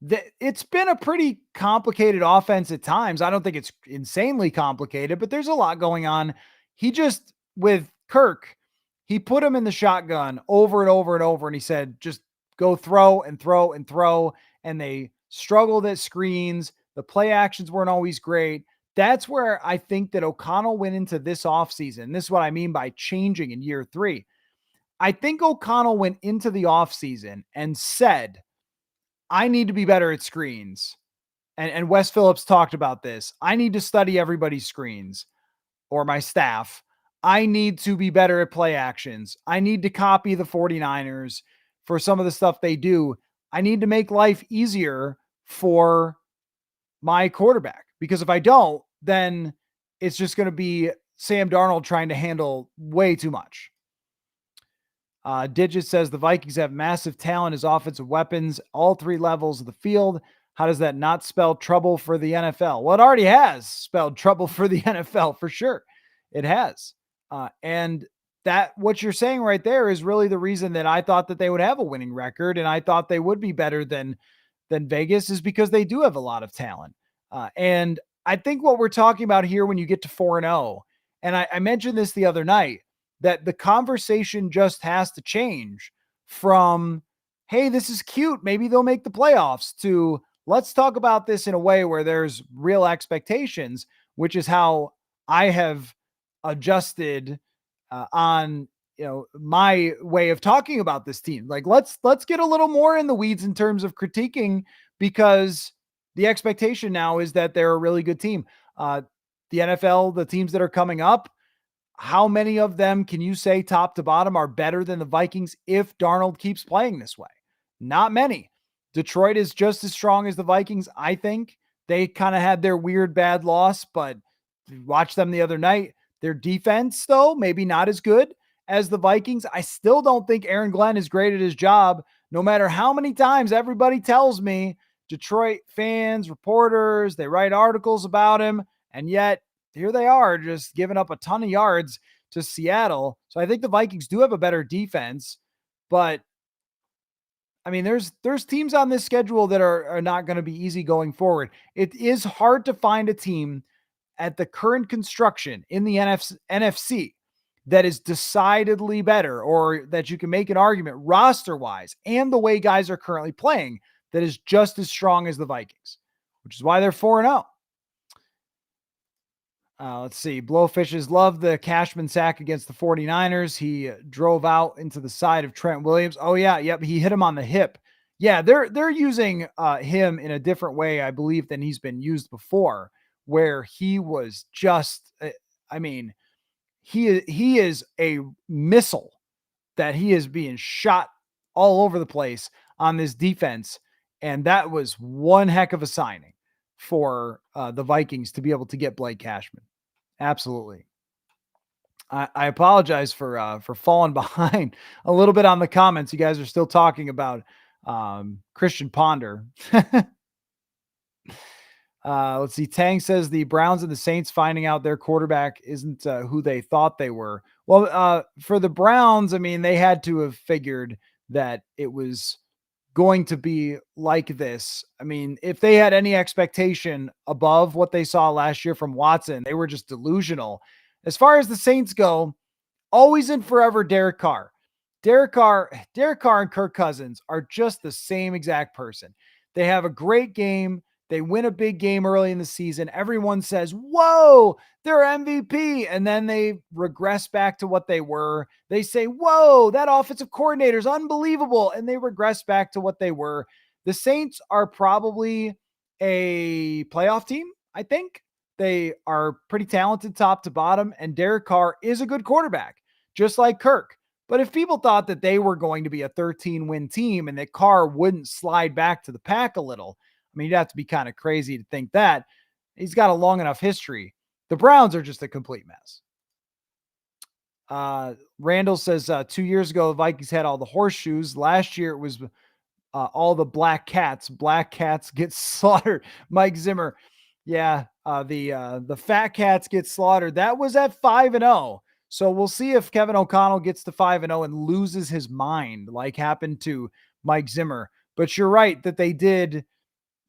it's been a pretty complicated offense at times. I don't think it's insanely complicated, but there's a lot going on. He just, with Kirk, he put him in the shotgun over and over and over. And he said, just go throw and throw and throw. And they struggled at screens. The play actions weren't always great. That's where I think that O'Connell went into this offseason. This is what I mean by changing in year 3. I think O'Connell went into the offseason and said, I need to be better at screens. And Wes Phillips talked about this. I need to study everybody's screens, or my staff. I need to be better at play actions. I need to copy the 49ers for some of the stuff they do. I need to make life easier for my quarterback, because if I don't, then it's just going to be Sam Darnold trying to handle way too much. Digit says the Vikings have massive talent as offensive weapons, all 3 levels of the field. How does that not spell trouble for the NFL? Well, it already has spelled trouble for the NFL for sure. It has. And that, what you're saying right there, is really the reason that I thought that they would have a winning record, and I thought they would be better than Vegas, is because they do have a lot of talent. And I think what we're talking about here, when you get to 4-0, and I mentioned this the other night, that the conversation just has to change from, hey, this is cute, maybe they'll make the playoffs, to let's talk about this in a way where there's real expectations, which is how I have adjusted on my way of talking about this team. Like, let's get a little more in the weeds in terms of critiquing, because the expectation now is that they're a really good team. The NFL, the teams that are coming up, how many of them can you say top to bottom are better than the Vikings if Darnold keeps playing this way? Not many. Detroit is just as strong as the Vikings, I think. They kind of had their weird bad loss, but watch them the other night. Their defense, though, maybe not as good as the Vikings. I still don't think Aaron Glenn is great at his job, no matter how many times everybody tells me, Detroit fans, reporters, they write articles about him, and yet here they are just giving up a ton of yards to Seattle. So I think the Vikings do have a better defense, but I mean, there's teams on this schedule that are not going to be easy going forward. It is hard to find a team at the current construction in the NFC that is decidedly better, or that you can make an argument roster wise and the way guys are currently playing, that is just as strong as the Vikings, which is why they're 4-0. Let's see. Blowfishes love the Cashman sack against the 49ers. He drove out into the side of Trent Williams. Oh, yeah. Yep. He hit him on the hip. Yeah, they're using him in a different way, I believe, than he's been used before, where he was just, I mean, he is a missile that he is being shot all over the place on this defense. And that was one heck of a signing for the Vikings to be able to get Blake Cashman. Absolutely. I apologize for falling behind a little bit on the comments. You guys are still talking about Christian Ponder. Let's see. Tang says the Browns and the Saints finding out their quarterback isn't who they thought they were. Well, for the Browns, I mean, they had to have figured that it was going to be like this. I mean, if they had any expectation above what they saw last year from Watson, they were just delusional. As far as the Saints go, always and forever Derek Carr. Derek Carr and Kirk Cousins are just the same exact person. They have a great game. They win a big game early in the season. Everyone says, whoa, they're MVP. And then they regress back to what they were. They say, whoa, that offensive coordinator is unbelievable. And they regress back to what they were. The Saints are probably a playoff team, I think. They are pretty talented top to bottom. And Derek Carr is a good quarterback, just like Kirk. But if people thought that they were going to be a 13-win team and that Carr wouldn't slide back to the pack a little, I mean, you'd have to be kind of crazy to think that. He's got a long enough history. The Browns are just a complete mess. Randall says 2 years ago, the Vikings had all the horseshoes. Last year, it was all the black cats. Black cats get slaughtered. Mike Zimmer. Yeah, the fat cats get slaughtered. That was at 5-0. So we'll see if Kevin O'Connell gets to 5-0 and loses his mind like happened to Mike Zimmer. But you're right that they did.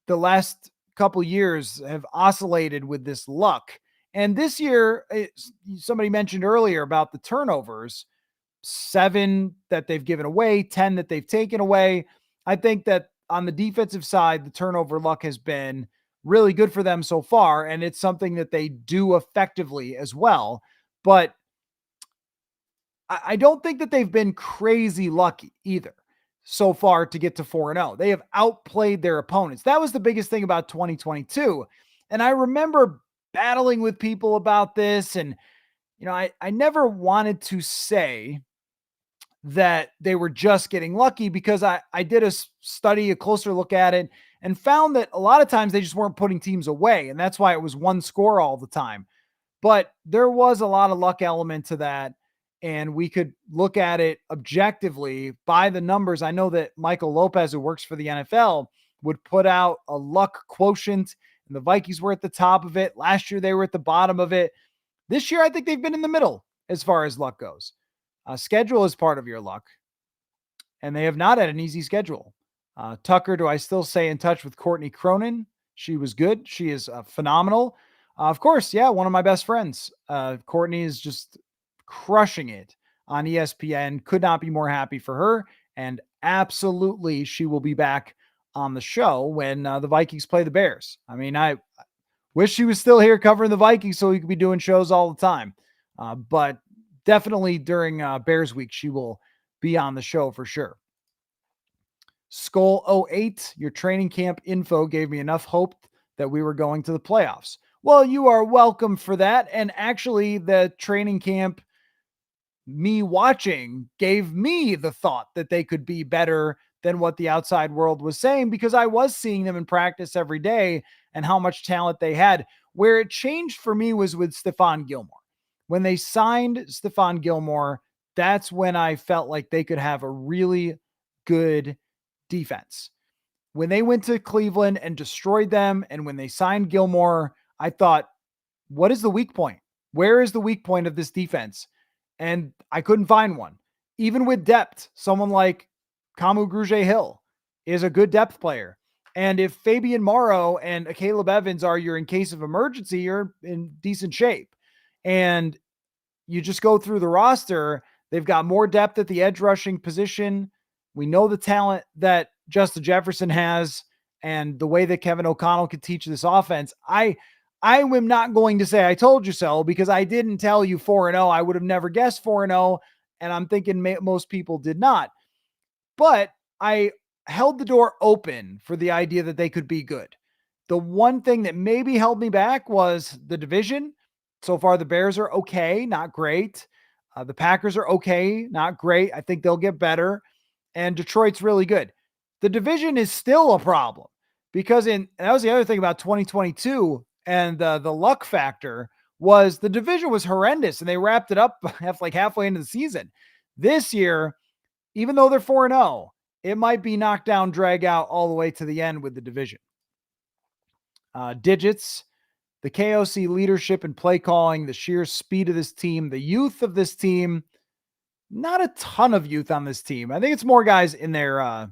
The last couple years have oscillated with this luck. And this year, somebody mentioned earlier about the turnovers, 7 that they've given away, 10 that they've taken away. I think that on the defensive side, the turnover luck has been really good for them so far. And it's something that they do effectively as well. But I don't think that they've been crazy lucky either so far to get to 4-0. They have outplayed their opponents. That was the biggest thing about 2022. And I remember battling with people about this. And, you know, I never wanted to say that they were just getting lucky, because I did a study, a closer look at it, and found that a lot of times they just weren't putting teams away. And that's why it was one score all the time. But there was a lot of luck element to that. And we could look at it objectively by the numbers. I know that Michael Lopez, who works for the NFL, would put out a luck quotient, and the Vikings were at the top of it. Last year, they were at the bottom of it. This year, I think they've been in the middle as far as luck goes. Schedule is part of your luck, and they have not had an easy schedule. Tucker, do I still stay in touch with Courtney Cronin? She was good. She is phenomenal. Of course, yeah, one of my best friends. Courtney is just crushing it on ESPN. Could not be more happy for her. And absolutely, she will be back on the show when the Vikings play the Bears. I mean, I wish she was still here covering the Vikings so we could be doing shows all the time. But definitely during Bears week, she will be on the show for sure. Skol 08, your training camp info gave me enough hope that we were going to the playoffs. Well, you are welcome for that. And actually, the training camp me watching gave me the thought that they could be better than what the outside world was saying, because I was seeing them in practice every day and how much talent they had. Where it changed for me was with Stephon Gilmore. When they signed Stephon Gilmore, that's when I felt like they could have a really good defense. When they went to Cleveland and destroyed them, and when they signed Gilmore, I thought, what is the weak point? Where is the weak point of this defense? And I couldn't find one. Even with depth, someone like Kamu Grugier-Hill, is a good depth player. And if Fabian Morrow and Caleb Evans are your in case of emergency, you're in decent shape. And you just go through the roster. They've got more depth at the edge rushing position. We know the talent that Justin Jefferson has and the way that Kevin O'Connell could teach this offense. I am not going to say I told you so, because I didn't tell you 4-0. I would have never guessed 4-0. And I'm thinking most people did not. But I held the door open for the idea that they could be good. The one thing that maybe held me back was the division. So far, the Bears are okay, not great. The Packers are okay, not great. I think they'll get better. And Detroit's really good. The division is still a problem because that was the other thing about 2022 and the luck factor was the division was horrendous and they wrapped it up halfway into the season. This year, even though they're 4-0, it might be knocked down, drag out all the way to the end with the division. Digits, the KOC leadership and play calling, the sheer speed of this team, the youth of this team. Not a ton of youth on this team. I think it's more guys in their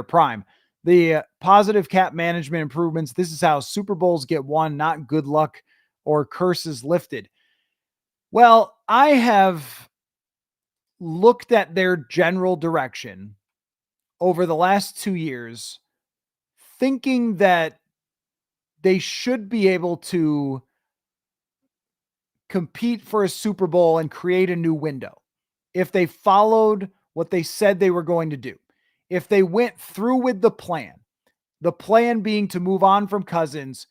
prime. The positive cap management improvements. This is how Super Bowls get won, not good luck or curses lifted. Well, I have looked at their general direction over the last 2 years, thinking that they should be able to compete for a Super Bowl and create a new window if they followed what they said they were going to do. If they went through with the plan being to move on from Cousins,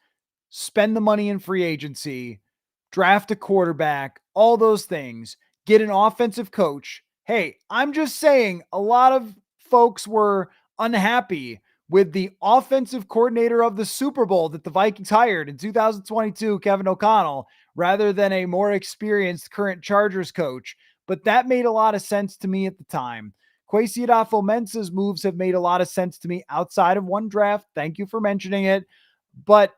spend the money in free agency, draft a quarterback, all those things, get an offensive coach. Hey, I'm just saying a lot of folks were unhappy with the offensive coordinator of the Super Bowl that the Vikings hired in 2022, Kevin O'Connell, rather than a more experienced current Chargers coach. But that made a lot of sense to me at the time. Kwesi Adofo-Mensah's moves have made a lot of sense to me outside of one draft. Thank you for mentioning it. But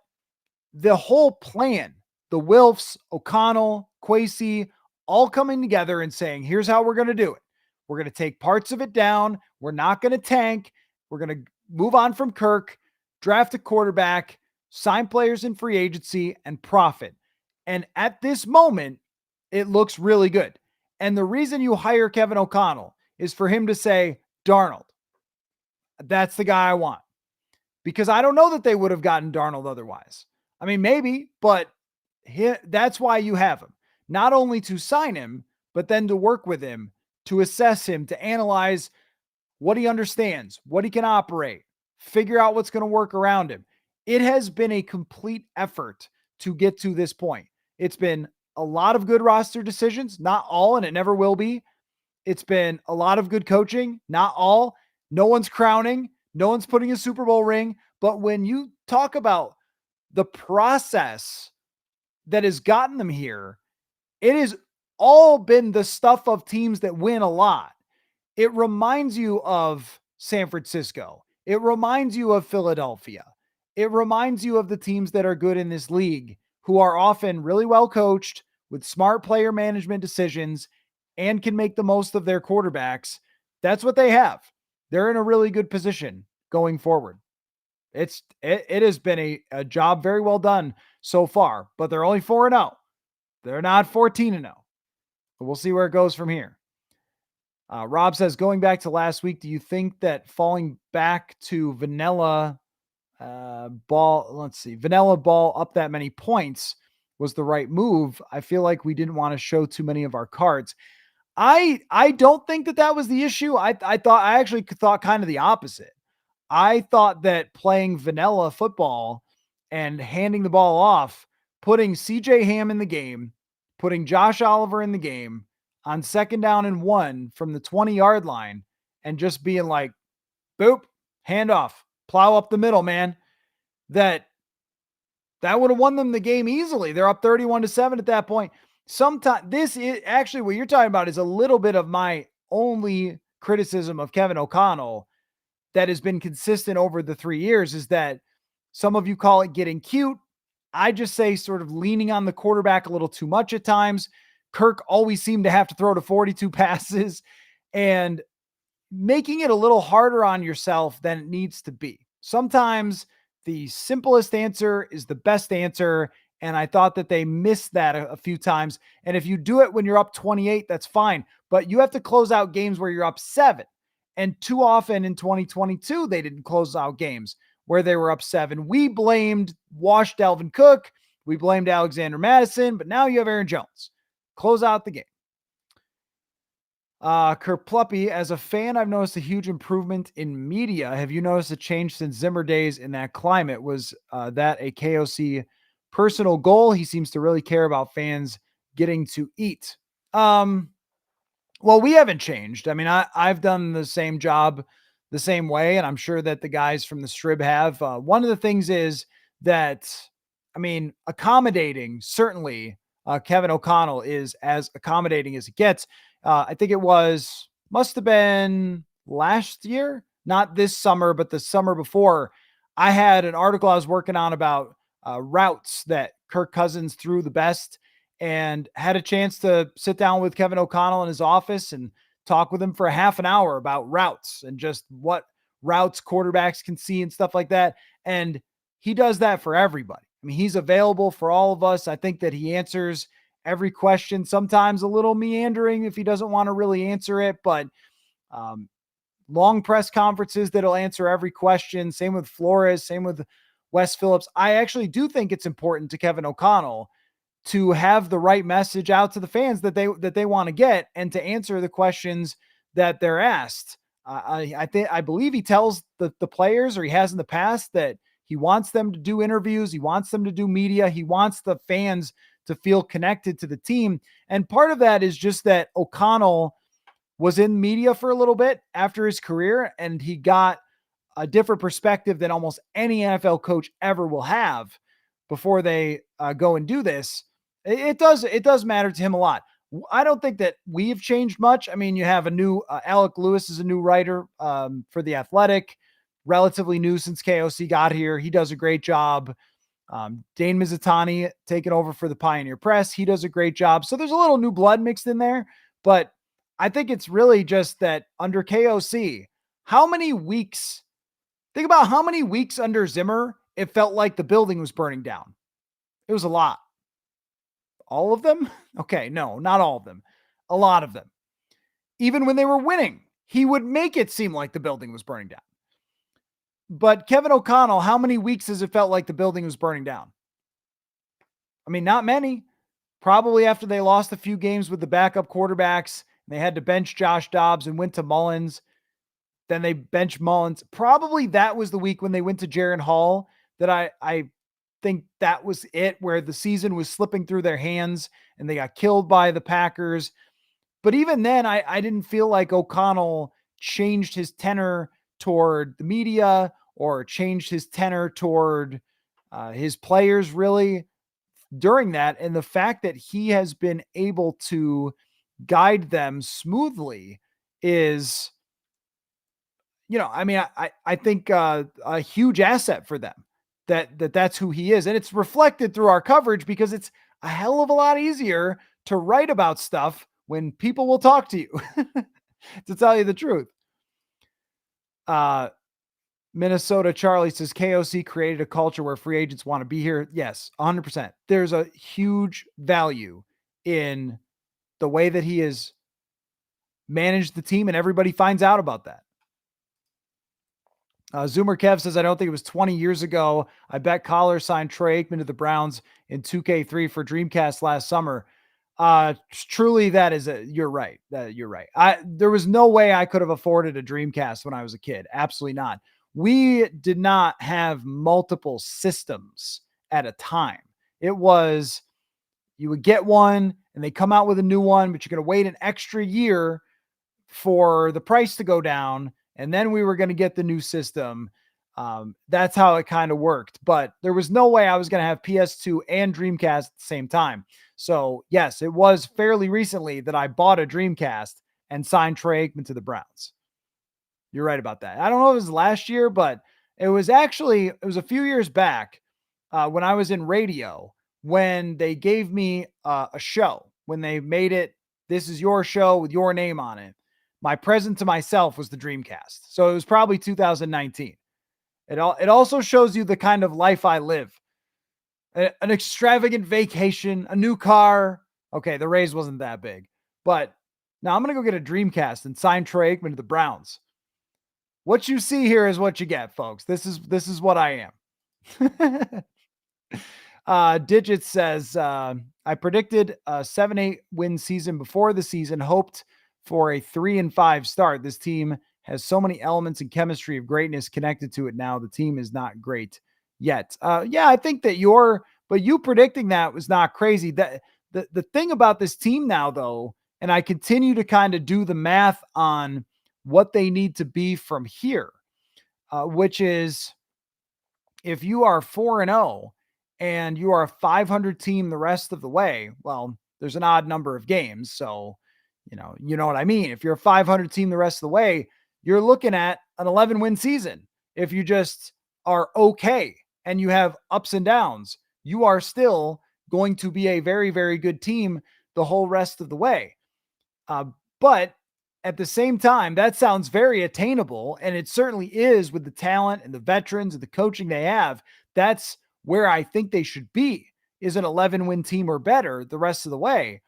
the whole plan, the Wilfs, O'Connell, Kwesi, all coming together and saying, here's how we're going to do it. We're going to take parts of it down. We're not going to tank. We're going to move on from Kirk, draft a quarterback, sign players in free agency, and profit. And at this moment, it looks really good. And the reason you hire Kevin O'Connell is for him to say, Darnold, that's the guy I want. Because I don't know that they would have gotten Darnold otherwise. I mean, maybe, but that's why you have him. Not only to sign him, but then to work with him, to assess him, to analyze what he understands, what he can operate, figure out what's going to work around him. It has been a complete effort to get to this point. It's been a lot of good roster decisions, not all, and it never will be. It's been a lot of good coaching, not all. No one's crowning. No one's putting a Super Bowl ring. But when you talk about the process that has gotten them here, it has all been the stuff of teams that win a lot. It reminds you of San Francisco. It reminds you of Philadelphia. It reminds you of the teams that are good in this league, who are often really well coached with smart player management decisions and can make the most of their quarterbacks. That's what they have. They're in a really good position going forward. It has been a job very well done so far, but they're only 4-0. They're not 14-0. But we'll see where it goes from here. Rob says, going back to last week, do you think that falling back to vanilla ball up that many points was the right move? I feel like we didn't want to show too many of our cards. I don't think that was the issue. I actually thought kind of the opposite. I thought that playing vanilla football and handing the ball off, putting CJ Ham in the game, putting Josh Oliver in the game on 2nd down and 1 from the 20-yard line, and just being like, boop, hand off, plow up the middle, man, that would have won them the game easily. They're up 31-7 at that point. Sometimes this is actually what you're talking about is a little bit of my only criticism of Kevin O'Connell that has been consistent over the 3 years, is that some of you call it getting cute. I just say sort of leaning on the quarterback a little too much at times. Kirk always seemed to have to throw to 42 passes. And making it a little harder on yourself than it needs to be. Sometimes the simplest answer is the best answer. And I thought that they missed that a few times. And if you do it when you're up 28, that's fine. But you have to close out games where you're up 7. And too often in 2022, they didn't close out games where they were up 7. We blamed washed Dalvin Cook. We blamed Alexander Madison. But now you have Aaron Jones. Close out the game. Kerpluppy, as a fan, I've noticed a huge improvement in media. Have you noticed a change since Zimmer days in that climate? Was that a KOC personal goal? He seems to really care about fans getting to eat. Well, we haven't changed. I mean, I've done the same job the same way, and I'm sure that the guys from the Strib have. One of the things is that, I mean, accommodating, certainly Kevin O'Connell is as accommodating as it gets. I think it must have been last year, not this summer, but the summer before. I had an article I was working on about routes that Kirk Cousins threw the best, and had a chance to sit down with Kevin O'Connell in his office and talk with him for a half an hour about routes and just what routes quarterbacks can see and stuff like that. And he does that for everybody. I mean, he's available for all of us. I think that he answers every question, sometimes a little meandering if he doesn't want to really answer it, but long press conferences that'll answer every question. Same with Flores, same with Wes Phillips. I actually do think it's important to Kevin O'Connell to have the right message out to the fans that they want to get, and to answer the questions that they're asked. I believe he tells the players, or he has in the past, that he wants them to do interviews. He wants them to do media. He wants the fans to feel connected to the team. And part of that is just that O'Connell was in media for a little bit after his career, and he got a different perspective than almost any NFL coach ever will have before they go and do this. It does matter to him a lot. I don't think that we've changed much. I mean, you have a new Alec Lewis is a new writer for The Athletic, relatively new since KOC got here. He does a great job. Dane Mizutani taking over for the Pioneer Press. He does a great job. So there's a little new blood mixed in there, but I think it's really just that under KOC, think about how many weeks under Zimmer it felt like the building was burning down. It was a lot. All of them? Okay, no, not all of them. A lot of them. Even when they were winning, he would make it seem like the building was burning down. But Kevin O'Connell, how many weeks has it felt like the building was burning down? I mean, not many. Probably after they lost a few games with the backup quarterbacks, and they had to bench Josh Dobbs and went to Mullins. Then they benched Mullins. Probably that was the week when they went to Jaron Hall that I think that was it, where the season was slipping through their hands and they got killed by the Packers. But even then, I didn't feel like O'Connell changed his tenor toward the media or changed his tenor toward his players really during that. And the fact that he has been able to guide them smoothly is, I mean, I think a huge asset for them. That's who he is. And it's reflected through our coverage, because it's a hell of a lot easier to write about stuff when people will talk to you, to tell you the truth. Minnesota Charlie says KOC created a culture where free agents want to be here. Yes, 100%. There's a huge value in the way that he has managed the team, and everybody finds out about that. Zoomer Kev says, I don't think it was 20 years ago. I bet Coller signed Troy Aikman to the Browns in 2K3 for Dreamcast last summer. Truly, you're right. You're right. There was no way I could have afforded a Dreamcast when I was a kid. Absolutely not. We did not have multiple systems at a time. It was, you would get one and they come out with a new one, but you're going to wait an extra year for the price to go down. And then we were going to get the new system. That's how it kind of worked. But there was no way I was going to have PS2 and Dreamcast at the same time. So, yes, it was fairly recently that I bought a Dreamcast and signed Troy Aikman to the Browns. You're right about that. I don't know if it was last year, but it was a few years back when I was in radio, when they gave me a show, when they made it, this is your show with your name on it. my present to myself was the Dreamcast. So it was probably 2019. It also shows you the kind of life I live. An extravagant vacation, a new car. Okay, the raise wasn't that big. But now I'm going to go get a Dreamcast and sign Troy Aikman to the Browns. What you see here is what you get, folks. This is what I am. Digits says, I predicted a 7-8 win season before the season, hoped for a 3-5 start. This team has so many elements and chemistry of greatness connected to it now. The team is not great yet. Yeah, I think that you predicting that was not crazy. That the thing about this team now, though, and I continue to kind of do the math on what they need to be from here, which is if you are 4-0 and you are a 500 team the rest of the way, well, there's an odd number of games. So, you know what I mean? If you're a 500 team the rest of the way, you're looking at an 11-win season. If you just are okay and you have ups and downs, you are still going to be a very, very good team the whole rest of the way. But at the same time, that sounds very attainable, and it certainly is with the talent and the veterans and the coaching they have. That's where I think they should be, is an 11-win team or better the rest of the way.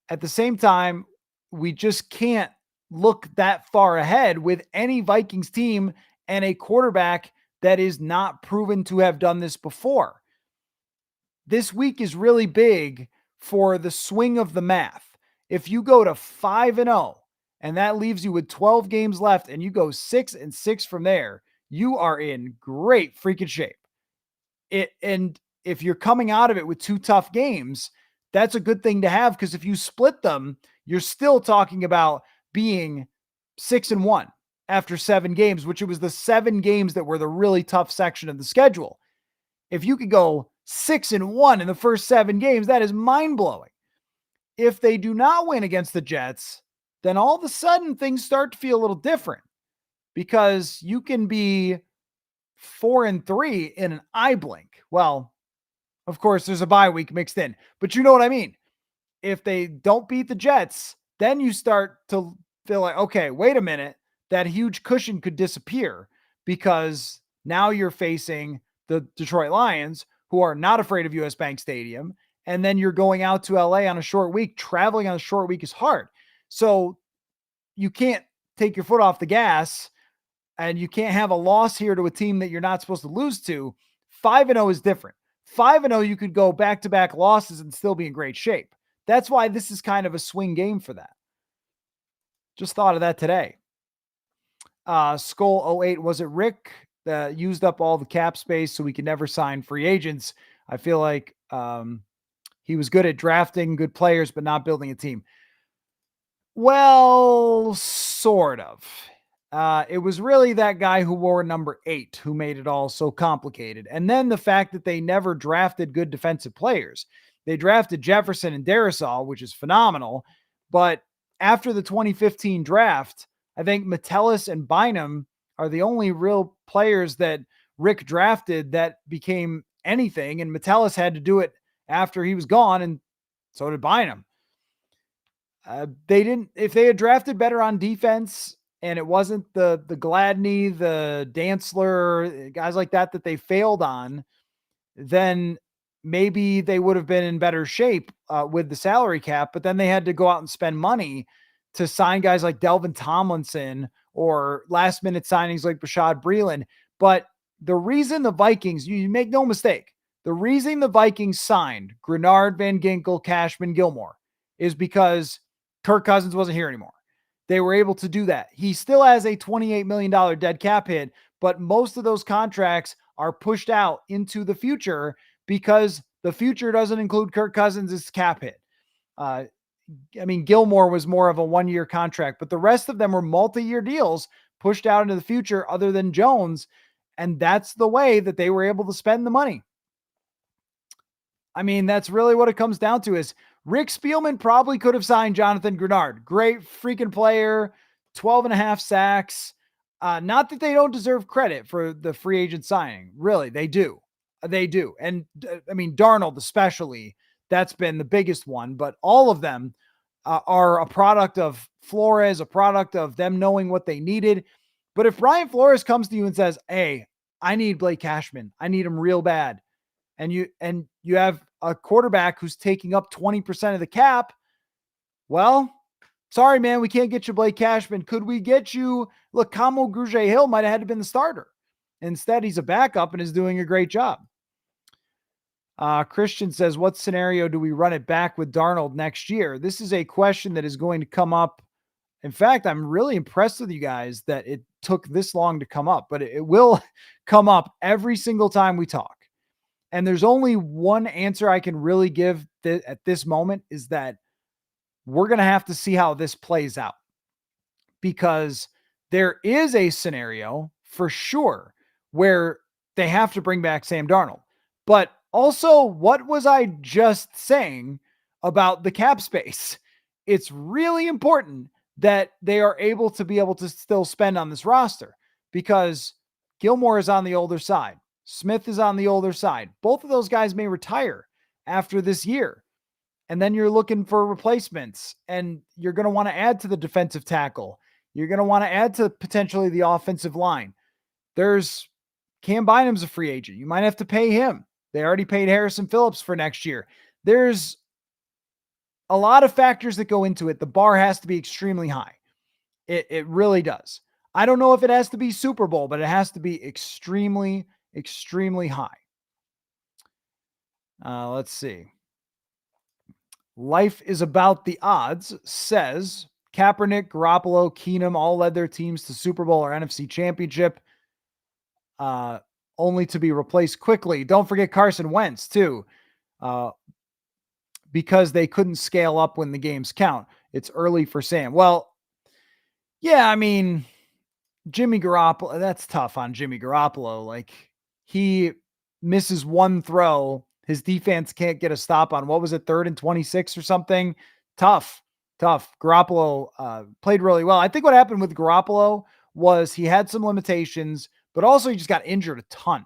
At the same time, we just can't look that far ahead with any Vikings team and a quarterback that is not proven to have done this before. This week is really big for the swing of the math. If you go to 5-0 and that leaves you with 12 games left and you go 6-6 from there, you are in great freaking shape. And if you're coming out of it with 2 tough games, that's a good thing to have, because if you split them, you're still talking about being 6-1 after 7 games, which it was the 7 games that were the really tough section of the schedule. If you could go 6-1 in the first 7 games, that is mind-blowing. If they do not win against the Jets, then all of a sudden things start to feel a little different, because you can be 4-3 in an eye blink. Well, of course, there's a bye week mixed in, but you know what I mean. If they don't beat the Jets, then you start to feel like, okay, wait a minute, that huge cushion could disappear, because now you're facing the Detroit Lions, who are not afraid of US Bank Stadium. And then you're going out to LA on a short week. Traveling on a short week is hard. So you can't take your foot off the gas, and you can't have a loss here to a team that you're not supposed to lose to. 5-0 is different. 5-0, you could go back-to-back losses and still be in great shape. That's why this is kind of a swing game for that. Just thought of that today. Skol 08, was it Rick that used up all the cap space so we could never sign free agents? I feel like he was good at drafting good players, but not building a team. Well, sort of. It was really that guy who wore number 8 who made it all so complicated. And then the fact that they never drafted good defensive players. They drafted Jefferson and Darisaw, which is phenomenal. But after the 2015 draft, I think Metellus and Bynum are the only real players that Rick drafted that became anything. And Metellus had to do it after he was gone, and so did Bynum. If they had drafted better on defense, and it wasn't the Gladney, the Dantzler, guys like that they failed on, then maybe they would have been in better shape with the salary cap. But then they had to go out and spend money to sign guys like Delvin Tomlinson, or last minute signings like Bashaud Breeland. But the reason the Vikings, you make no mistake, the reason the Vikings signed Grenard, Van Ginkel, Cashman, Gilmore is because Kirk Cousins wasn't here anymore. They were able to do that. He still has a $28 million dead cap hit, but most of those contracts are pushed out into the future because the future doesn't include Kirk Cousins' cap hit. Gilmore was more of a 1-year contract, but the rest of them were multi-year deals pushed out into the future, other than Jones. And that's the way that they were able to spend the money. That's really what it comes down to. Is Rick Spielman probably could have signed Jonathan Grenard. Great freaking player, 12.5 sacks. Not that they don't deserve credit for the free agent signing. Really, they do. They do. And Darnold especially, that's been the biggest one, but all of them, are a product of Flores, a product of them knowing what they needed. But if Brian Flores comes to you and says, "Hey, I need Blake Cashman. I need him real bad," and you have a quarterback who's taking up 20% of the cap, well, sorry, man, we can't get you Blake Cashman. Could we get you? Look, Kamo Grugier Hill might have had to been the starter. Instead, he's a backup and is doing a great job. Christian says, what scenario do we run it back with Darnold next year? This is a question that is going to come up. In fact, I'm really impressed with you guys that it took this long to come up, but it will come up every single time we talk. And there's only one answer I can really give at this moment, is that we're going to have to see how this plays out, because there is a scenario for sure where they have to bring back Sam Darnold. But also, what was I just saying about the cap space? It's really important that they are able to still spend on this roster, because Gilmore is on the older side. Smith is on the older side. Both of those guys may retire after this year. And then you're looking for replacements, and you're going to want to add to the defensive tackle. You're going to want to add to potentially the offensive line. There's Cam Bynum's a free agent. You might have to pay him. They already paid Harrison Phillips for next year. There's a lot of factors that go into it. The bar has to be extremely high. It really does. I don't know if it has to be Super Bowl, but it has to be extremely, extremely high. Let's see. Life is about the odds says Kaepernick, Garoppolo, Keenum all led their teams to Super Bowl or NFC Championship, only to be replaced quickly. Don't forget Carson Wentz too, because they couldn't scale up when the games count. It's early for Sam. Well, yeah, I mean, Jimmy Garoppolo, that's tough on Jimmy Garoppolo. Like, he misses one throw. His defense can't get a stop on, what was it, 3rd and 26 or something? Tough. Garoppolo played really well. I think what happened with Garoppolo was he had some limitations, but also he just got injured a ton.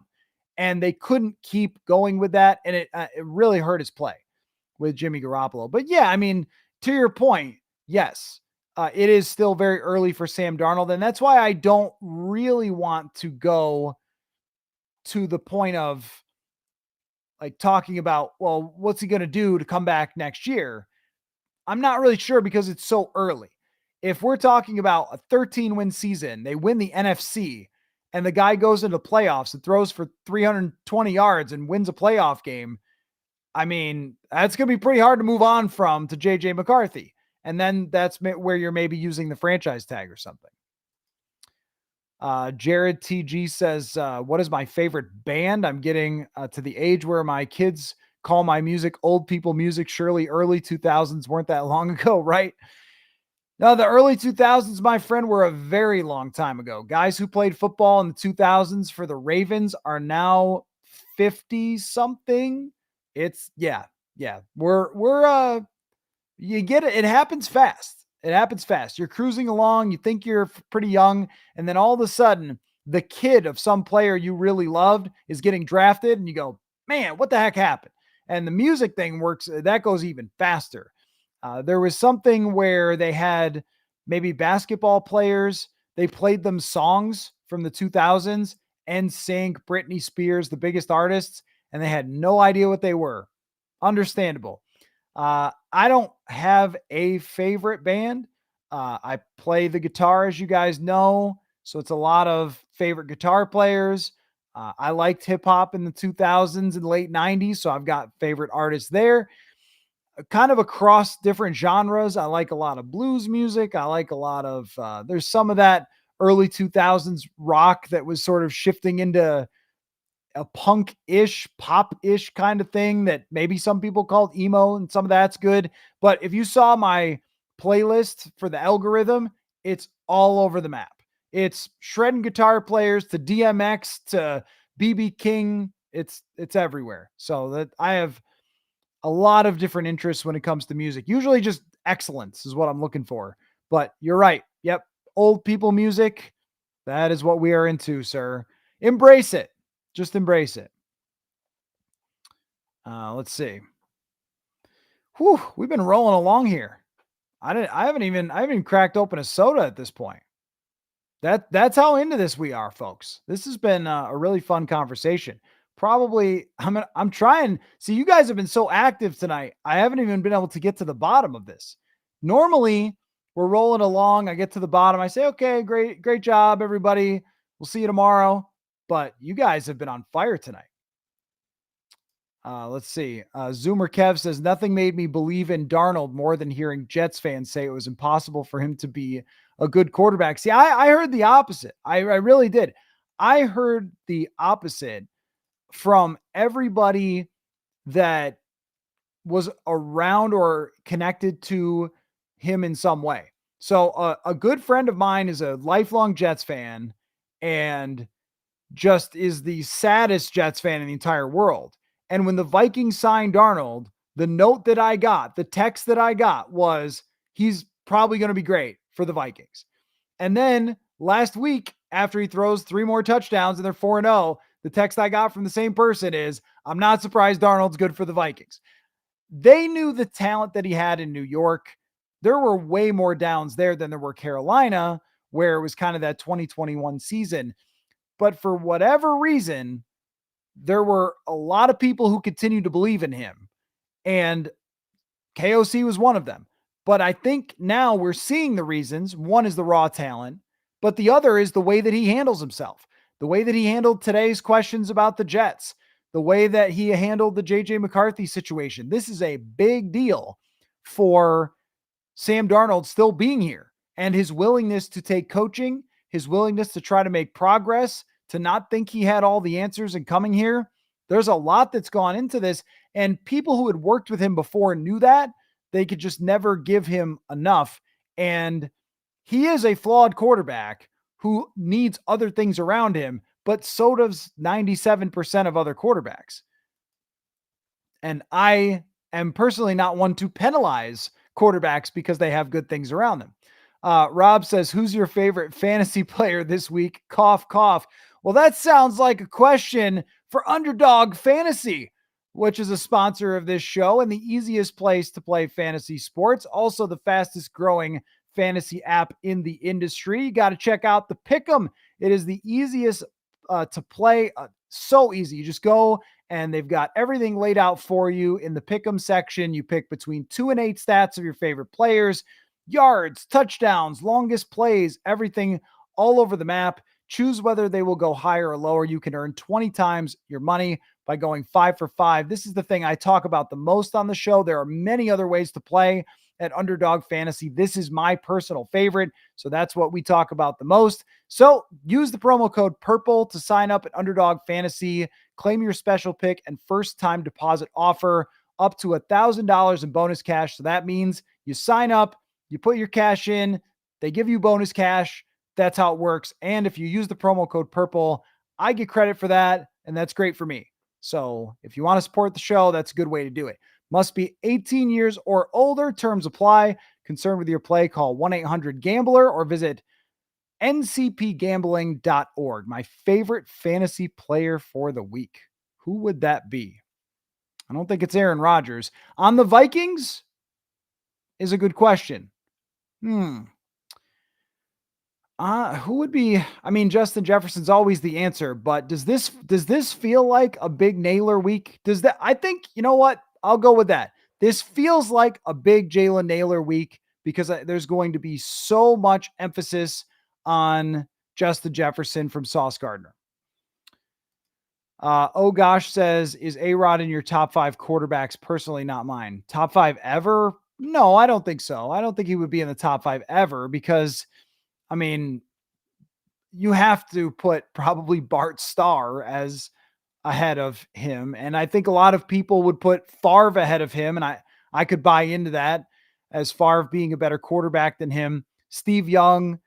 And they couldn't keep going with that. And it really hurt his play with Jimmy Garoppolo. But yeah, I mean, to your point, yes, it is still very early for Sam Darnold. And that's why I don't really want to go to the point of like talking about, well, what's he going to do to come back next year? I'm not really sure, because it's so early. If we're talking about a 13-win season, they win the NFC, and the guy goes into playoffs and throws for 320 yards and wins a playoff game, I mean, that's going to be pretty hard to move on from to JJ McCarthy. And then that's where you're maybe using the franchise tag or something. Jared TG says, what is my favorite band? I'm getting to the age where my kids call my music old people music. Surely early 2000s weren't that long ago, right? No, the early 2000s, my friend, were a very long time ago. Guys who played football in the 2000s for the Ravens are now 50 something. It's yeah. We're you get it. It happens fast. You're cruising along. You think you're pretty young. And then all of a sudden, the kid of some player you really loved is getting drafted. And you go, man, what the heck happened? And the music thing works. That goes even faster. There was something where they had maybe basketball players. They played them songs from the 2000s, NSYNC, Britney Spears, the biggest artists, and they had no idea what they were. Understandable. I don't have a favorite band. I play the guitar, as you guys know, so it's a lot of favorite guitar players. I liked hip hop in the 2000s and late 90s, so I've got favorite artists there. Kind of across different genres. I like a lot of blues music. I like a lot of, there's some of that early 2000s rock that was sort of shifting into a punk-ish, pop-ish kind of thing that maybe some people called emo, and some of that's good. But if you saw my playlist for the algorithm, it's all over the map. It's shredding guitar players to DMX to BB King. It's everywhere. So that I have a lot of different interests when it comes to music. Usually just excellence is what I'm looking for. But you're right. Yep. Old people music. That is what we are into, sir. Embrace it. Just embrace it. Let's see. Whew, we've been rolling along here. I haven't even cracked open a soda at this point. That's how into this we are, folks. This has been a really fun conversation. Probably, I'm trying. See, you guys have been so active tonight. I haven't even been able to get to the bottom of this. Normally, we're rolling along. I get to the bottom. I say, okay, great job, everybody. We'll see you tomorrow. But you guys have been on fire tonight. Let's see. Zoomer Kev says nothing made me believe in Darnold more than hearing Jets fans say it was impossible for him to be a good quarterback. See, I heard the opposite. I really did. I heard the opposite from everybody that was around or connected to him in some way. So a good friend of mine is a lifelong Jets fan and just is the saddest Jets fan in the entire world. And when the Vikings signed Darnold, the note that I got, the text that I got was, he's probably going to be great for the Vikings. And then last week, after he throws 3 more touchdowns and they're 4-0, the text I got from the same person is, I'm not surprised Darnold's good for the Vikings. They knew the talent that he had in New York. There were way more downs there than there were Carolina, where it was kind of that 2021 season. But for whatever reason, there were a lot of people who continued to believe in him. And KOC was one of them. But I think now we're seeing the reasons. One is the raw talent, but the other is the way that he handles himself, the way that he handled today's questions about the Jets, the way that he handled the JJ McCarthy situation. This is a big deal for Sam Darnold still being here and his willingness to take coaching, his willingness to try to make progress, to not think he had all the answers and coming here. There's a lot that's gone into this, and people who had worked with him before knew that. They could just never give him enough. And he is a flawed quarterback who needs other things around him, but so does 97% of other quarterbacks. And I am personally not one to penalize quarterbacks because they have good things around them. Rob says, who's your favorite fantasy player this week? Cough, cough. Well, that sounds like a question for Underdog Fantasy, which is a sponsor of this show and the easiest place to play fantasy sports. Also the fastest growing fantasy app in the industry. You got to check out the Pick'em. It is the easiest to play. So easy. You just go and they've got everything laid out for you in the Pick'em section. You pick between 2 and 8 stats of your favorite players, yards, touchdowns, longest plays, everything all over the map. Choose whether they will go higher or lower. You can earn 20 times your money by going 5 for 5. This is the thing I talk about the most on the show. There are many other ways to play at Underdog Fantasy. This is my personal favorite, so that's what we talk about the most. So use the promo code PURPLE to sign up at Underdog Fantasy. Claim your special pick and first-time deposit offer up to $1,000 in bonus cash. So that means you sign up, you put your cash in, they give you bonus cash. That's how it works. And if you use the promo code PURPLE, I get credit for that, and that's great for me. So if you want to support the show, that's a good way to do it. Must be 18 years or older. Terms apply. Concerned with your play, call 1-800-GAMBLER or visit ncpgambling.org. My favorite fantasy player for the week. Who would that be? I don't think it's Aaron Rodgers. On the Vikings is a good question. Who would be? I mean, Justin Jefferson's always the answer, but does this feel like a big nailer week? I think, you know what? I'll go with that. This feels like a big Jalen Nailor week because there's going to be so much emphasis on Justin Jefferson from Sauce Gardner. Oh gosh says, is A-Rod in your top 5 quarterbacks? Personally, not mine. Top 5 ever? No, I don't think so. I don't think he would be in the top 5 ever because, I mean, you have to put probably Bart Starr as ahead of him. And I think a lot of people would put Favre ahead of him. And I could buy into that as Favre being a better quarterback than him. Steve Young,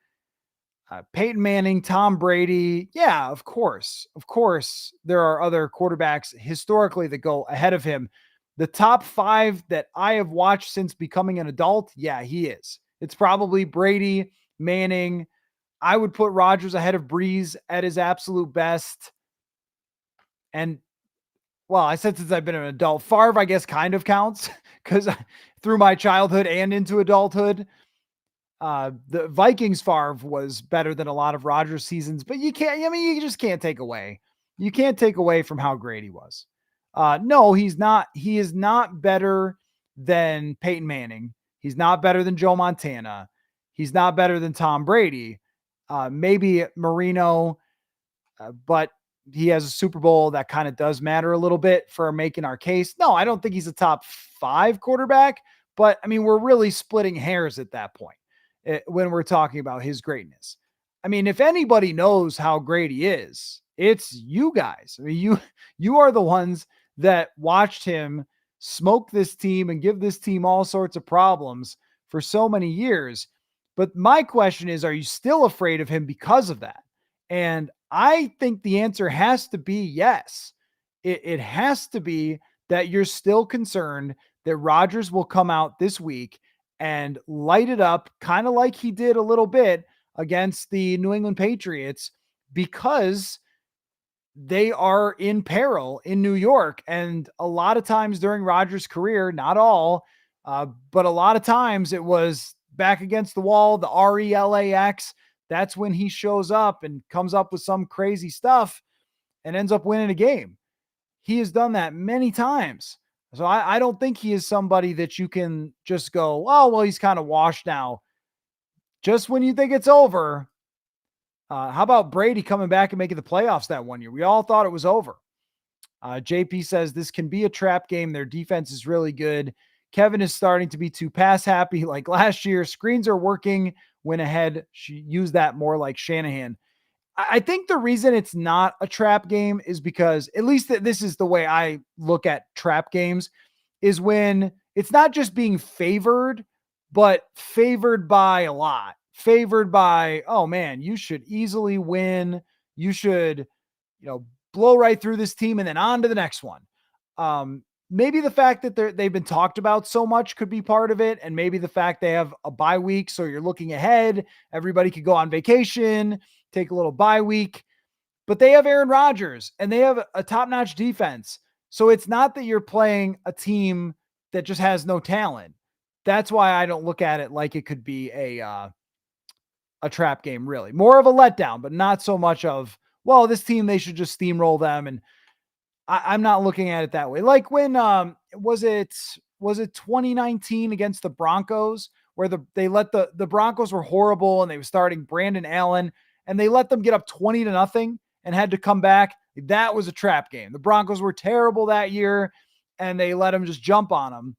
Peyton Manning, Tom Brady. Yeah, of course. Of course, there are other quarterbacks historically that go ahead of him. The top 5 that I have watched since becoming an adult, yeah, he is. It's probably Brady, Manning. I would put Rodgers ahead of Breeze at his absolute best. And, well, I said since I've been an adult, Favre, I guess, kind of counts because through my childhood and into adulthood. The Vikings Favre was better than a lot of Rodgers seasons, but you just can't take away. You can't take away from how great he was. No, he's not. He is not better than Peyton Manning. He's not better than Joe Montana. He's not better than Tom Brady. Maybe Marino, but he has a Super Bowl that kind of does matter a little bit for making our case. No, I don't think he's a top 5 quarterback, but I mean, we're really splitting hairs at that point when we're talking about his greatness. I mean, if anybody knows how great he is, it's you guys. I mean, you are the ones that watched him smoke this team and give this team all sorts of problems for so many years. But my question is, are you still afraid of him because of that? And I think the answer has to be yes. It has to be that you're still concerned that Rodgers will come out this week and light it up, kind of like he did a little bit against the New England Patriots, because they are in peril in New York. And a lot of times during Rodgers' career, not all, but a lot of times it was back against the wall, the RELAX. That's when he shows up and comes up with some crazy stuff and ends up winning a game. He has done that many times. So I don't think he is somebody that you can just go, oh, well, he's kind of washed now. Just when you think it's over. How about Brady coming back and making the playoffs that one year? We all thought it was over. JP says this can be a trap game. Their defense is really good. Kevin is starting to be too pass happy like last year. Screens are working. Went ahead. She used that more like Shanahan. I think the reason it's not a trap game is because, at least this is the way I look at trap games, is when it's not just being favored, but favored by a lot. Favored by, oh man, you should easily win. You should, blow right through this team and then on to the next one. Maybe the fact that they've been talked about so much could be part of it. And maybe the fact they have a bye week. So you're looking ahead. Everybody could go on vacation, take a little bye week, but they have Aaron Rodgers and they have a top-notch defense. So it's not that you're playing a team that just has no talent. That's why I don't look at it like it could be a trap game, really. More of a letdown, but not so much of, well, this team, they should just steamroll them. And I'm not looking at it that way. Like when, was it 2019 against the Broncos, where they let the Broncos were horrible and they were starting Brandon Allen and they let them get up 20-0 and had to come back. That was a trap game. The Broncos were terrible that year and they let them just jump on them.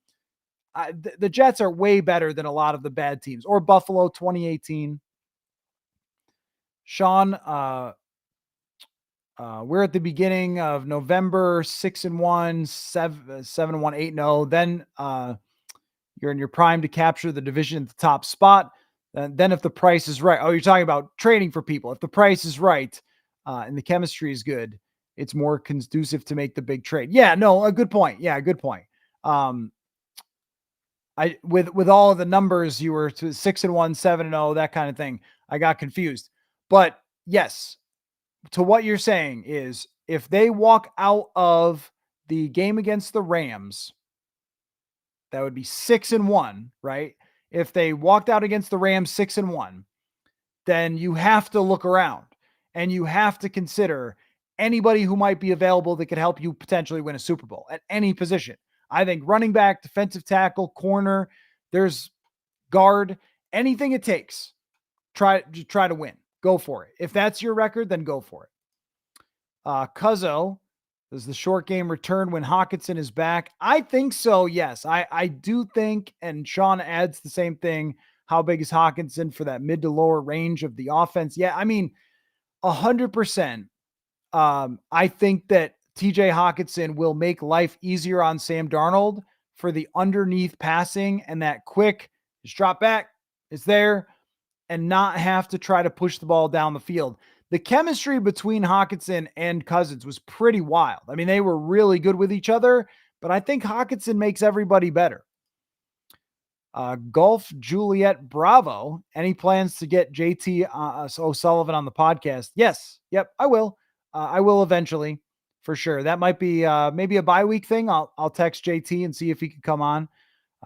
The Jets are way better than a lot of the bad teams. Or Buffalo 2018. Sean, we're at the beginning of November, 6-1, 7-1, 8-0. Then you're in your prime to capture the division at the top spot. And then if the price is right, you're talking about trading for people. If the price is right and the chemistry is good, it's more conducive to make the big trade. Yeah, no, a good point. Yeah, good point. With all of the numbers, you were to 6-1, 7-0, that kind of thing. I got confused. But yes, to what you're saying is, if they walk out of the game against the Rams, that would be 6-1, right? If they walked out against the Rams 6-1, then you have to look around and you have to consider anybody who might be available that could help you potentially win a Super Bowl at any position. I think running back, defensive tackle, corner, there's guard, anything it takes. Try to win. Go for it. If that's your record, then go for it. Cuzzo, does the short game return when Hockenson is back? I think so, yes. I do think, and Sean adds the same thing, how big is Hockenson for that mid to lower range of the offense? Yeah, I mean, 100%. I think that TJ Hockenson will make life easier on Sam Darnold for the underneath passing and that quick, just drop back, it's there, and not have to try to push the ball down the field. The chemistry between Hockenson and Cousins was pretty wild. I mean, they were really good with each other, but I think Hockenson makes everybody better. Golf Juliet Bravo. Any plans to get JT O'Sullivan on the podcast? Yes. Yep, I will. I will eventually, for sure. That might be maybe a bye week thing. I'll text JT and see if he can come on.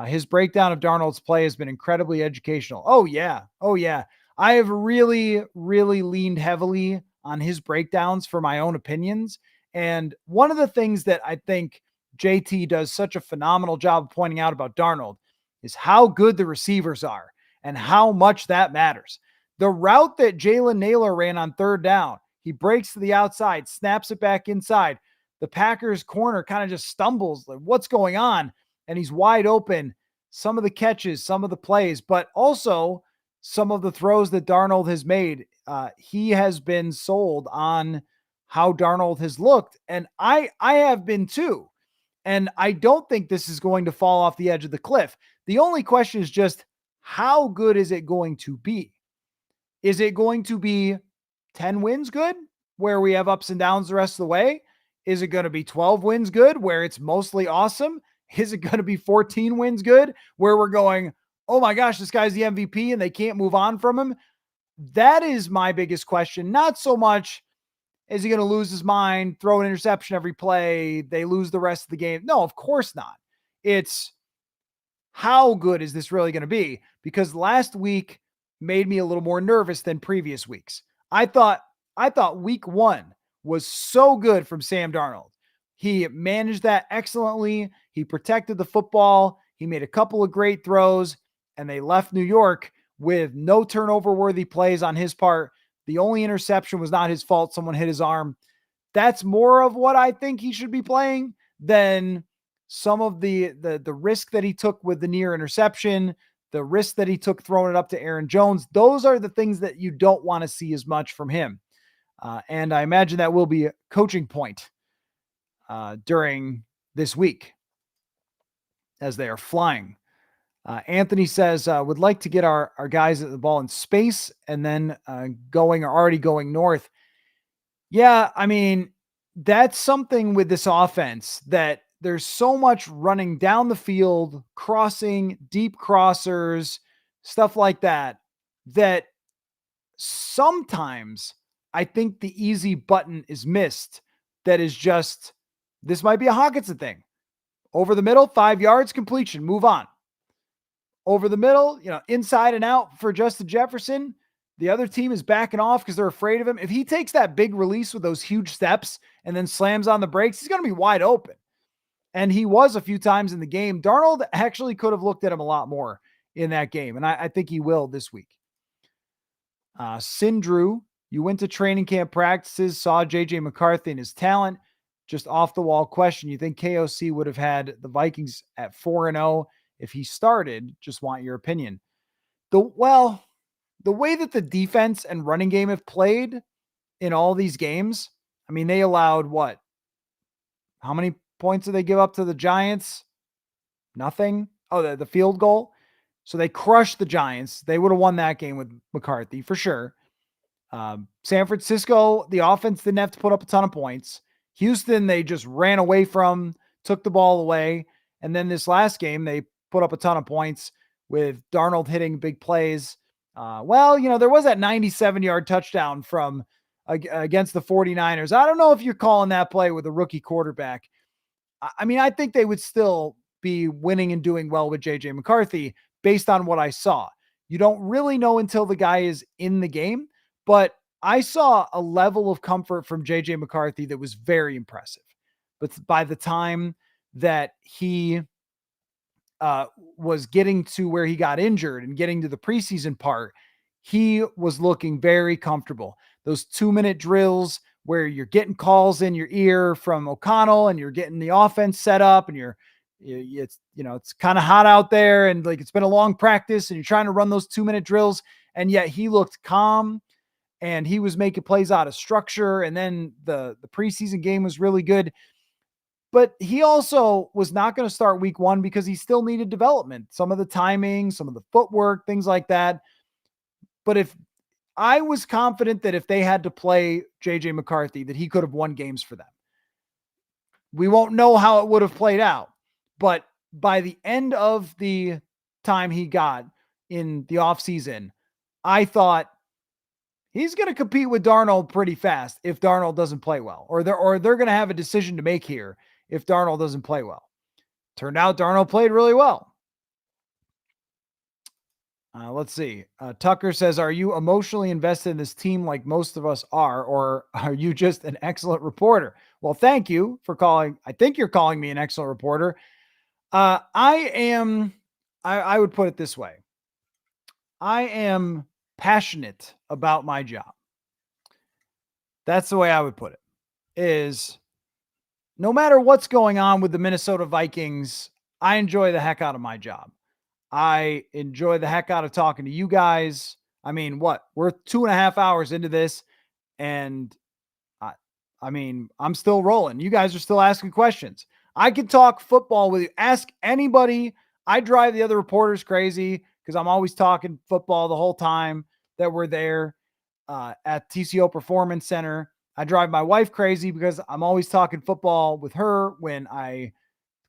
His breakdown of Darnold's play has been incredibly educational. Oh, yeah. Oh, yeah. I have really, really leaned heavily on his breakdowns for my own opinions. And one of the things that I think JT does such a phenomenal job of pointing out about Darnold is how good the receivers are and how much that matters. The route that Jalen Naylor ran on third down, he breaks to the outside, snaps it back inside. The Packers corner kind of just stumbles. Like, what's going on? And he's wide open. Some of the catches, some of the plays, but also some of the throws that Darnold has made. He has been sold on how Darnold has looked, and I have been too. And I don't think this is going to fall off the edge of the cliff. The only question is just how good is it going to be? Is it going to be 10 wins good, where we have ups and downs the rest of the way? Is it going to be 12 wins good, where it's mostly awesome? Is it going to be 14 wins good, where we're going, oh my gosh, this guy's the MVP and they can't move on from him? That is my biggest question. Not so much, is he going to lose his mind, throw an interception every play, they lose the rest of the game? No, of course not. It's how good is this really going to be? Because last week made me a little more nervous than previous weeks. I thought week 1 was so good from Sam Darnold. He managed that excellently. He protected the football. He made a couple of great throws, and they left New York with no turnover-worthy plays on his part. The only interception was not his fault. Someone hit his arm. That's more of what I think he should be playing than some of the risk that he took with the near interception, the risk that he took throwing it up to Aaron Jones. Those are the things that you don't want to see as much from him. And I imagine that will be a coaching point during this week as they are flying. Anthony says, would like to get our guys at the ball in space and then already going north. Yeah, I mean, that's something with this offense, that there's so much running down the field, crossing, deep crossers, stuff like that, that sometimes I think the easy button is missed. That is just, this might be a Hawkinson thing. Over the middle, 5 yards, completion, move on. Over the middle, inside and out for Justin Jefferson. The other team is backing off because they're afraid of him. If he takes that big release with those huge steps and then slams on the brakes, he's going to be wide open. And he was a few times in the game. Darnold actually could have looked at him a lot more in that game, and I think he will this week. Sindrew, you went to training camp practices, saw J.J. McCarthy and his talent. Just off the wall question, you think KOC would have had the Vikings at 4-0 if he started? Just want your opinion. The way that the defense and running game have played in all these games, I mean, they allowed what? How many points did they give up to the Giants? Nothing. Oh, the field goal. So they crushed the Giants. They would have won that game with McCarthy for sure. San Francisco, the offense didn't have to put up a ton of points. Houston, they just ran away from, took the ball away. And then this last game, they put up a ton of points with Darnold hitting big plays. There was that 97-yard touchdown from against the 49ers. I don't know if you're calling that play with a rookie quarterback. I mean, I think they would still be winning and doing well with J.J. McCarthy based on what I saw. You don't really know until the guy is in the game, but I saw a level of comfort from J.J. McCarthy that was very impressive. But by the time that he was getting to where he got injured and getting to the preseason part, he was looking very comfortable. Those 2-minute drills where you're getting calls in your ear from O'Connell and you're getting the offense set up and it's kind of hot out there and like it's been a long practice and you're trying to run those 2-minute drills, and yet he looked calm and he was making plays out of structure. And then the preseason game was really good. But he also was not going to start week 1 because he still needed development. Some of the timing, some of the footwork, things like that. But if I was confident that if they had to play J.J. McCarthy, that he could have won games for them. We won't know how it would have played out. But by the end of the time he got in the offseason, I thought he's going to compete with Darnold pretty fast if Darnold doesn't play well. Or they're going to have a decision to make here if Darnold doesn't play well. Turned out Darnold played really well. Let's see. Tucker says, are you emotionally invested in this team like most of us are, or are you just an excellent reporter? Well, thank you for calling. I think you're calling me an excellent reporter. I would put it this way. I am passionate about my job. That's the way I would put it, is no matter what's going on with the Minnesota Vikings, I enjoy the heck out of my job. I enjoy the heck out of talking to you guys. I mean, what? We're 2.5 hours into this, and I, I mean, I'm still rolling. You guys are still asking questions. I can talk football with you. Ask anybody. I drive the other reporters crazy because I'm always talking football the whole time that we're there at TCO Performance Center. I drive my wife crazy because I'm always talking football with her when I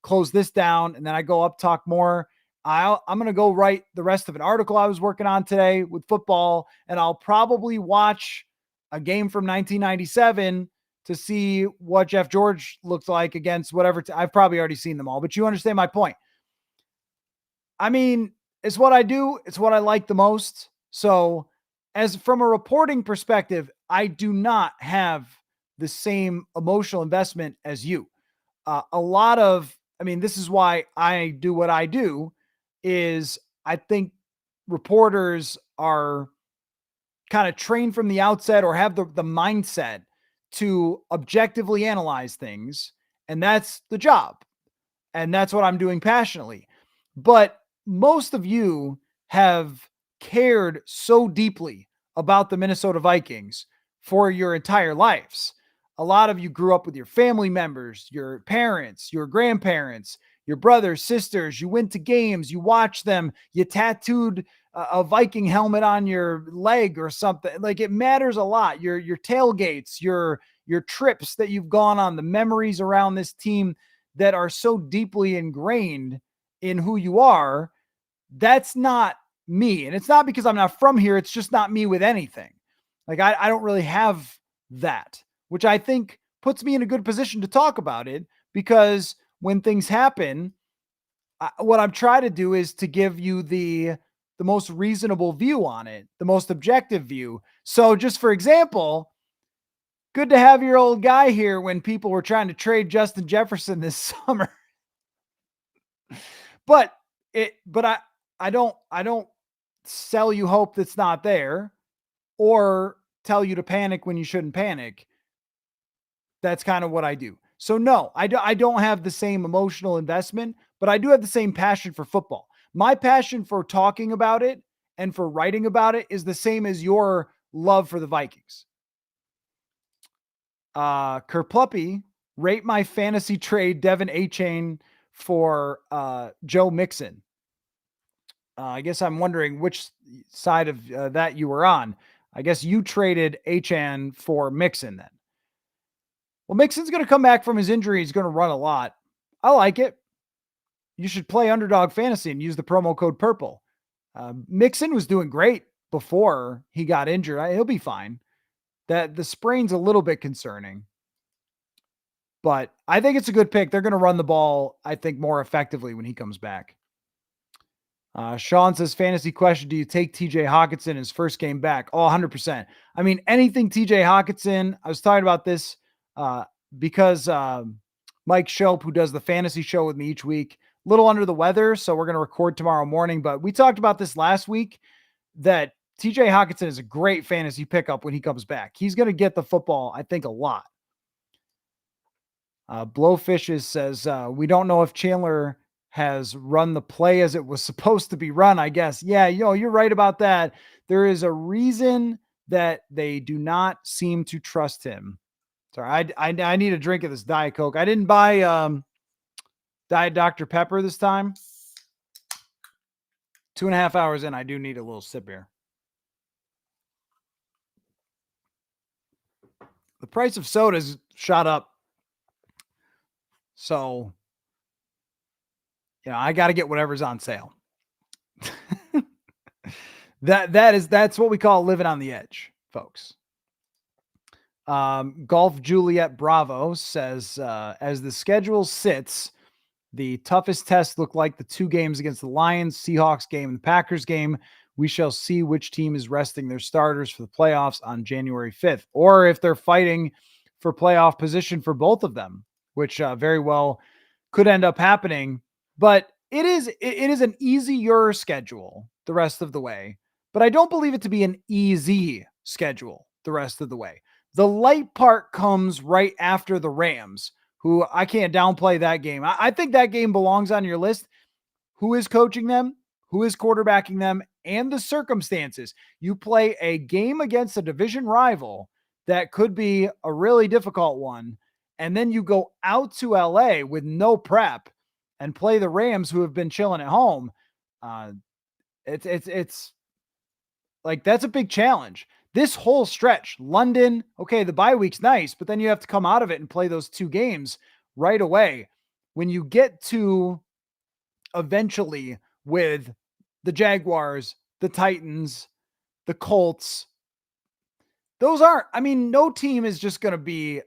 close this down and then I go up, talk more. I'm going to go write the rest of an article I was working on today with football, and I'll probably watch a game from 1997 to see what Jeff George looked like against whatever. I've probably already seen them all, but you understand my point. I mean, it's what I do. It's what I like the most. So as from a reporting perspective, I do not have the same emotional investment as you. This is why I do what I do, is I think reporters are kind of trained from the outset or have the mindset to objectively analyze things. And that's the job. And that's what I'm doing passionately. But most of you have cared so deeply about the Minnesota Vikings for your entire lives. A lot of you grew up with your family members, your parents, your grandparents, your brothers, sisters. You went to games, you watched them, you tattooed a Viking helmet on your leg or something. Like, it matters a lot. Your tailgates, your trips that you've gone on, the memories around this team that are so deeply ingrained in who you are. That's not me. And it's not because I'm not from here. It's just not me with anything. Like, I don't really have that, which I think puts me in a good position to talk about it, because when things happen, what I'm trying to do is to give you the most reasonable view on it, the most objective view. So just for example, good to have your old guy here when people were trying to trade Justin Jefferson this summer. but I don't sell you hope that's not there, or tell you to panic when you shouldn't panic. That's kind of what I do. So no, I don't have the same emotional investment, but I do have the same passion for football. My passion for talking about it and for writing about it is the same as your love for the Vikings. Kerpluppy, rate my fantasy trade Devin Achane for Joe Mixon. I guess I'm wondering which side of that you were on. I guess you traded Achane for Mixon then. Well, Mixon's going to come back from his injury. He's going to run a lot. I like it. You should play Underdog Fantasy and use the promo code PURPLE. Mixon was doing great before he got injured. He'll be fine. That the sprain's a little bit concerning, but I think it's a good pick. They're going to run the ball, I think, more effectively when he comes back. Sean says, fantasy question, do you take TJ Hawkinson his first game back? Oh, 100%. I mean, anything TJ Hawkinson. I was talking about this because Mike Shope, who does the fantasy show with me each week, a little under the weather, so we're going to record tomorrow morning. But we talked about this last week, that TJ Hawkinson is a great fantasy pickup when he comes back. He's going to get the football, I think, a lot. Blowfishes says, we don't know if Chandler has run the play as it was supposed to be run, I guess. Yeah, you're right about that. There is a reason that they do not seem to trust him. Sorry, I need a drink of this Diet Coke. I didn't buy Diet Dr. Pepper this time. 2.5 hours in, I do need a little sip here. The price of sodas shot up. So, I got to get whatever's on sale. That's what we call living on the edge, folks. Golf Juliet Bravo says, as the schedule sits, the toughest tests look like the two games against the Lions, Seahawks game, and the Packers game. We shall see which team is resting their starters for the playoffs on January 5th, or if they're fighting for playoff position for both of them, which very well could end up happening. But it is an easier schedule the rest of the way, but I don't believe it to be an easy schedule the rest of the way. The light part comes right after the Rams, who I can't downplay that game. I think that game belongs on your list. Who is coaching them? Who is quarterbacking them? And the circumstances. You play a game against a division rival that could be a really difficult one, and then you go out to LA with no prep and play the Rams, who have been chilling at home. It's like, that's a big challenge. This whole stretch, London, okay, the bye week's nice, but then you have to come out of it and play those 2 games right away. When you get to eventually with the Jaguars, the Titans, the Colts, no team is just going to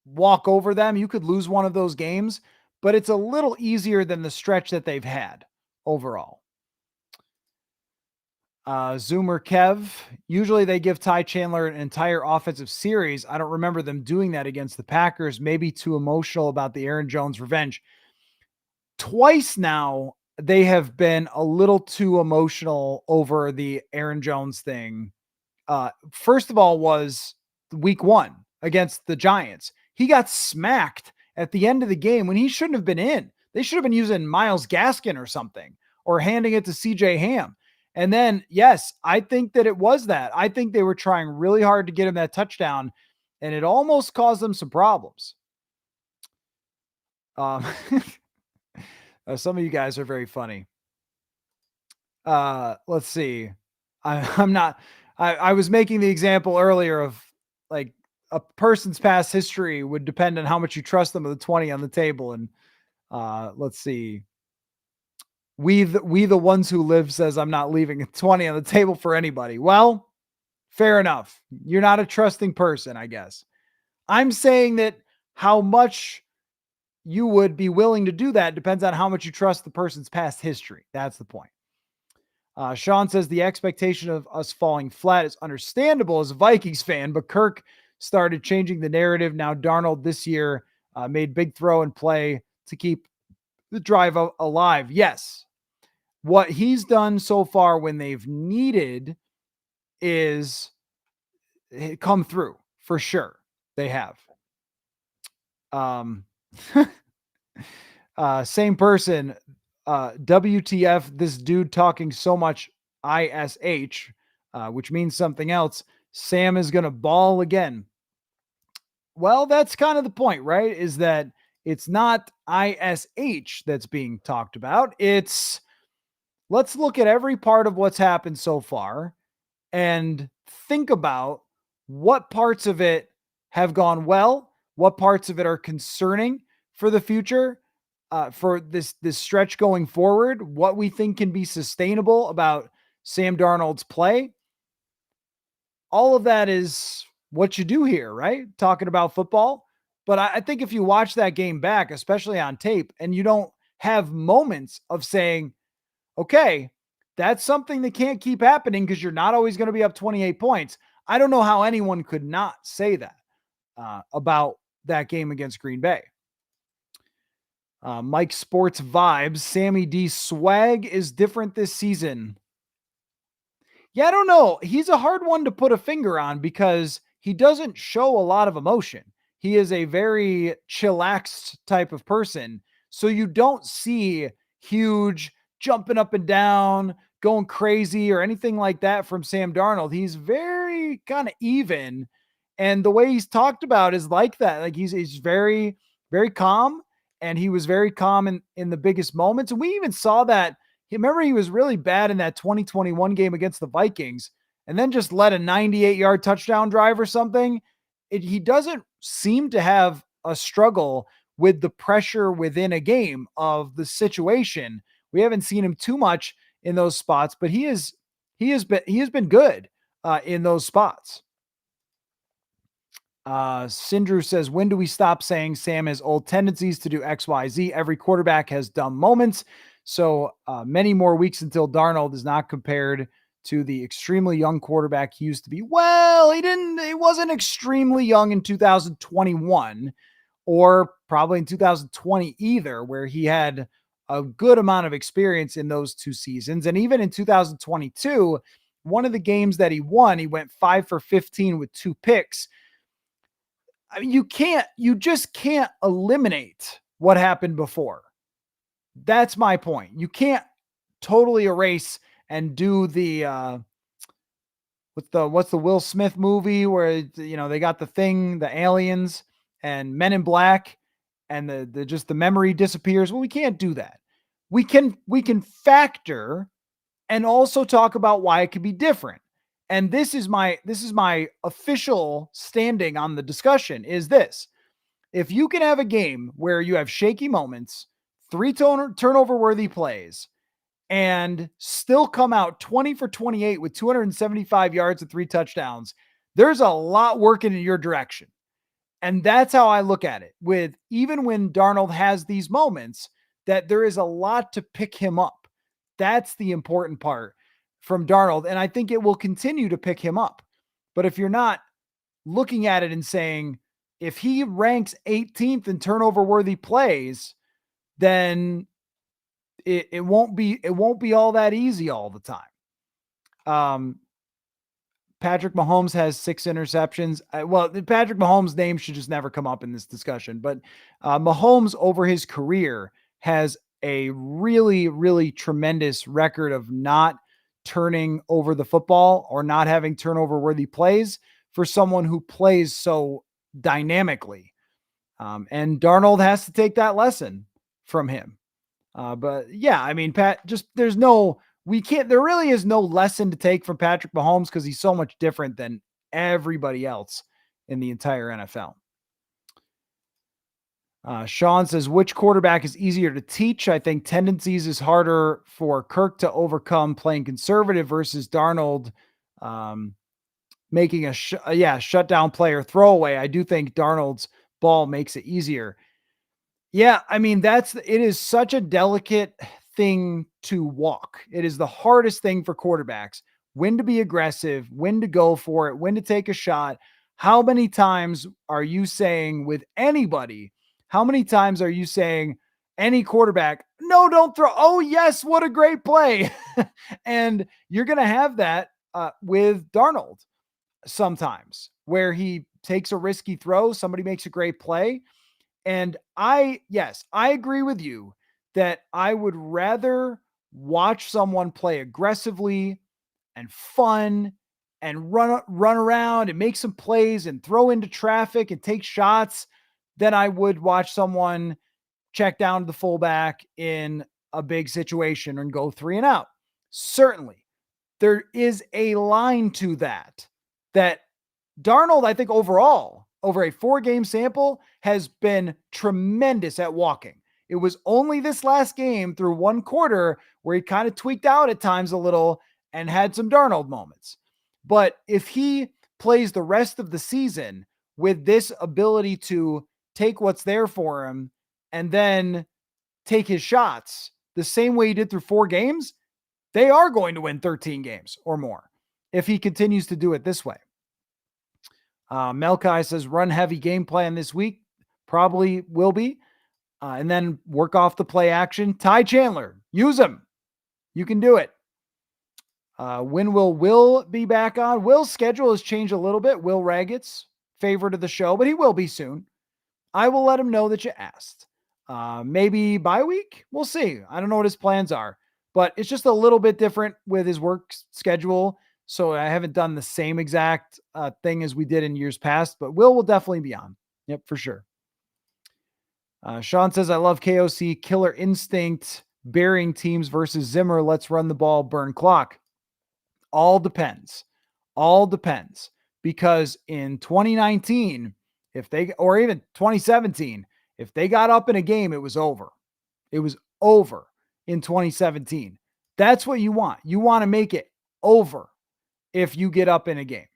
walk over them. You could lose one of those games, but it's a little easier than the stretch that they've had overall. Zoomer Kev, usually they give Ty Chandler an entire offensive series. I don't remember them doing that against the Packers. Maybe too emotional about the Aaron Jones revenge. Twice now, they have been a little too emotional over the Aaron Jones thing. First of all was week 1 against the Giants. He got smacked at the end of the game when he shouldn't have been in. They should have been using Myles Gaskin or something, or handing it to CJ Ham. And then, yes, I think that it was that. I think they were trying really hard to get him that touchdown, and it almost caused them some problems. Some of you guys are very funny. Let's see. I was making the example earlier of, like, a person's past history would depend on how much you trust them with the 20 on the table. And let's see. We the ones who live says I'm not leaving a 20 on the table for anybody. Well, fair enough. You're not a trusting person, I guess. I'm saying that how much you would be willing to do that depends on how much you trust the person's past history. That's the point. Sean says the expectation of us falling flat is understandable as a Vikings fan, but Kirk started changing the narrative. Now Darnold this year made big throw and play to keep the drive alive. Yes. What he's done so far when they've needed is come through for sure. They have. Same person. WTF, this dude talking so much ISH, which means something else. Sam is going to ball again. Well, that's kind of the point, right? Is that it's not ISH that's being talked about. It's, let's look at every part of what's happened so far and think about what parts of it have gone well, what parts of it are concerning for the future, for this stretch going forward, what we think can be sustainable about Sam Darnold's play. All of that is what you do here, right? Talking about football. But I think if you watch that game back, especially on tape, and you don't have moments of saying, okay, that's something that can't keep happening because you're not always going to be up 28 points. I don't know how anyone could not say that about that game against Green Bay. Mike Sports Vibes, Sammy D swag is different this season. Yeah, I don't know. He's a hard one to put a finger on because he doesn't show a lot of emotion. He is a very chillaxed type of person. So you don't see huge jumping up and down, going crazy or anything like that from Sam Darnold. He's very kind of even. And the way he's talked about is like that. Like he's very, very calm. And he was very calm in the biggest moments. And we even saw that. Remember, he was really bad in that 2021 game against the Vikings and then just led a 98-yard touchdown drive or something. He doesn't seem to have a struggle with the pressure within a game of the situation. We haven't seen him too much in those spots, but he has been good in those spots. Sindru says, when do we stop saying Sam has old tendencies to do X, Y, Z? Every quarterback has dumb moments. So many more weeks until Darnold is not compared to the extremely young quarterback he used to be. Well, he wasn't extremely young in 2021 or probably in 2020 either, where he had a good amount of experience in those 2 seasons. And even in 2022, one of the games that he won, he went 5 for 15 with 2 picks. I mean, you just can't eliminate what happened before. That's my point. You can't totally erase and do the what's the Will Smith movie where they got the thing, the aliens and Men in Black, and the just the memory disappears. Well, we can't do that. We can factor and also talk about why it could be different. And this is my official standing on the discussion is this. If you can have a game where you have shaky moments, 3 turnover worthy plays, and still come out 20 for 28 with 275 yards and 3 touchdowns, there's a lot working in your direction. And that's how I look at it, with even when Darnold has these moments, that there is a lot to pick him up. That's the important part from Darnold. And I think it will continue to pick him up. But if you're not looking at it and saying, if he ranks 18th in turnover worthy plays, then it won't be all that easy all the time. Patrick Mahomes has 6 interceptions. Patrick Mahomes' name should just never come up in this discussion, but Mahomes over his career has a really, really tremendous record of not turning over the football or not having turnover worthy plays for someone who plays so dynamically. And Darnold has to take that lesson from him. But yeah, I mean, Pat, there really is no lesson to take from Patrick Mahomes because he's so much different than everybody else in the entire NFL. Sean says, which quarterback is easier to teach? I think tendencies is harder for Kirk to overcome playing conservative versus Darnold making a shutdown play or throwaway. I do think Darnold's ball makes it easier. Yeah, I mean, it is such a delicate thing to walk. It is the hardest thing for quarterbacks. When to be aggressive, when to go for it, when to take a shot. How many times are you saying with anybody, how many times are you saying any quarterback, no, don't throw. Oh yes, what a great play. And you're going to have that with Darnold sometimes where he takes a risky throw, somebody makes a great play. And I agree with you that I would rather watch someone play aggressively and fun and run around and make some plays and throw into traffic and take shots than I would watch someone check down to the fullback in a big situation and go 3 and out. Certainly, there is a line to that Darnold, I think overall, over a 4-game sample, has been tremendous at walking. It was only this last game through 1 quarter where he kind of tweaked out at times a little and had some Darnold moments. But if he plays the rest of the season with this ability to take what's there for him and then take his shots the same way he did through 4 games, they are going to win 13 games or more if he continues to do it this way. Melkai says run heavy game plan this week. Probably will be. And then work off the play action. Ty Chandler, use him. You can do it. When will Will be back on? Will's schedule has changed a little bit. Will Raggets, favorite of the show, but he will be soon. I will let him know that you asked. Maybe bye week? We'll see. I don't know what his plans are, but it's just a little bit different with his work schedule. So I haven't done the same exact thing as we did in years past, but will definitely be on. Yep, for sure. Sean says, I love KOC, killer instinct, burying teams versus Zimmer. Let's run the ball, burn clock. All depends. Because in 2019, or even 2017, if they got up in a game, it was over. It was over in 2017. That's what you want. You want to make it over if you get up in a game.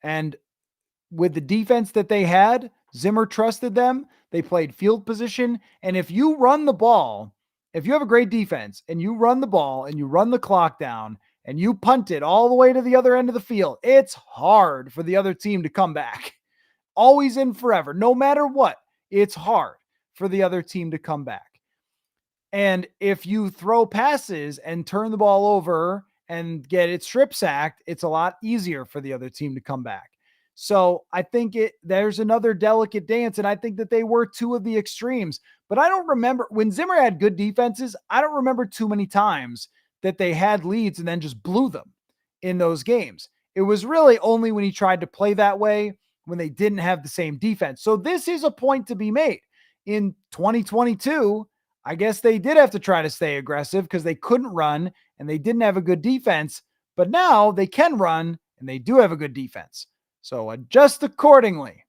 And with the defense that they had, Zimmer trusted them. They played field position. And if you run the ball, if you have a great defense and you run the ball and you run the clock down and you punt it all the way to the other end of the field, it's hard for the other team to come back. Always and forever, no matter what, it's hard for the other team to come back. And if you throw passes and turn the ball over and get it strip sacked, it's a lot easier for the other team to come back. So I think there's another delicate dance, and I think that they were two of the extremes. But I don't remember when Zimmer had good defenses. I don't remember too many times that they had leads and then just blew them in those games. It was really only when he tried to play that way when they didn't have the same defense. So this is a point to be made. In 2022, I guess they did have to try to stay aggressive because they couldn't run and they didn't have a good defense. But now they can run and they do have a good defense. So adjust accordingly.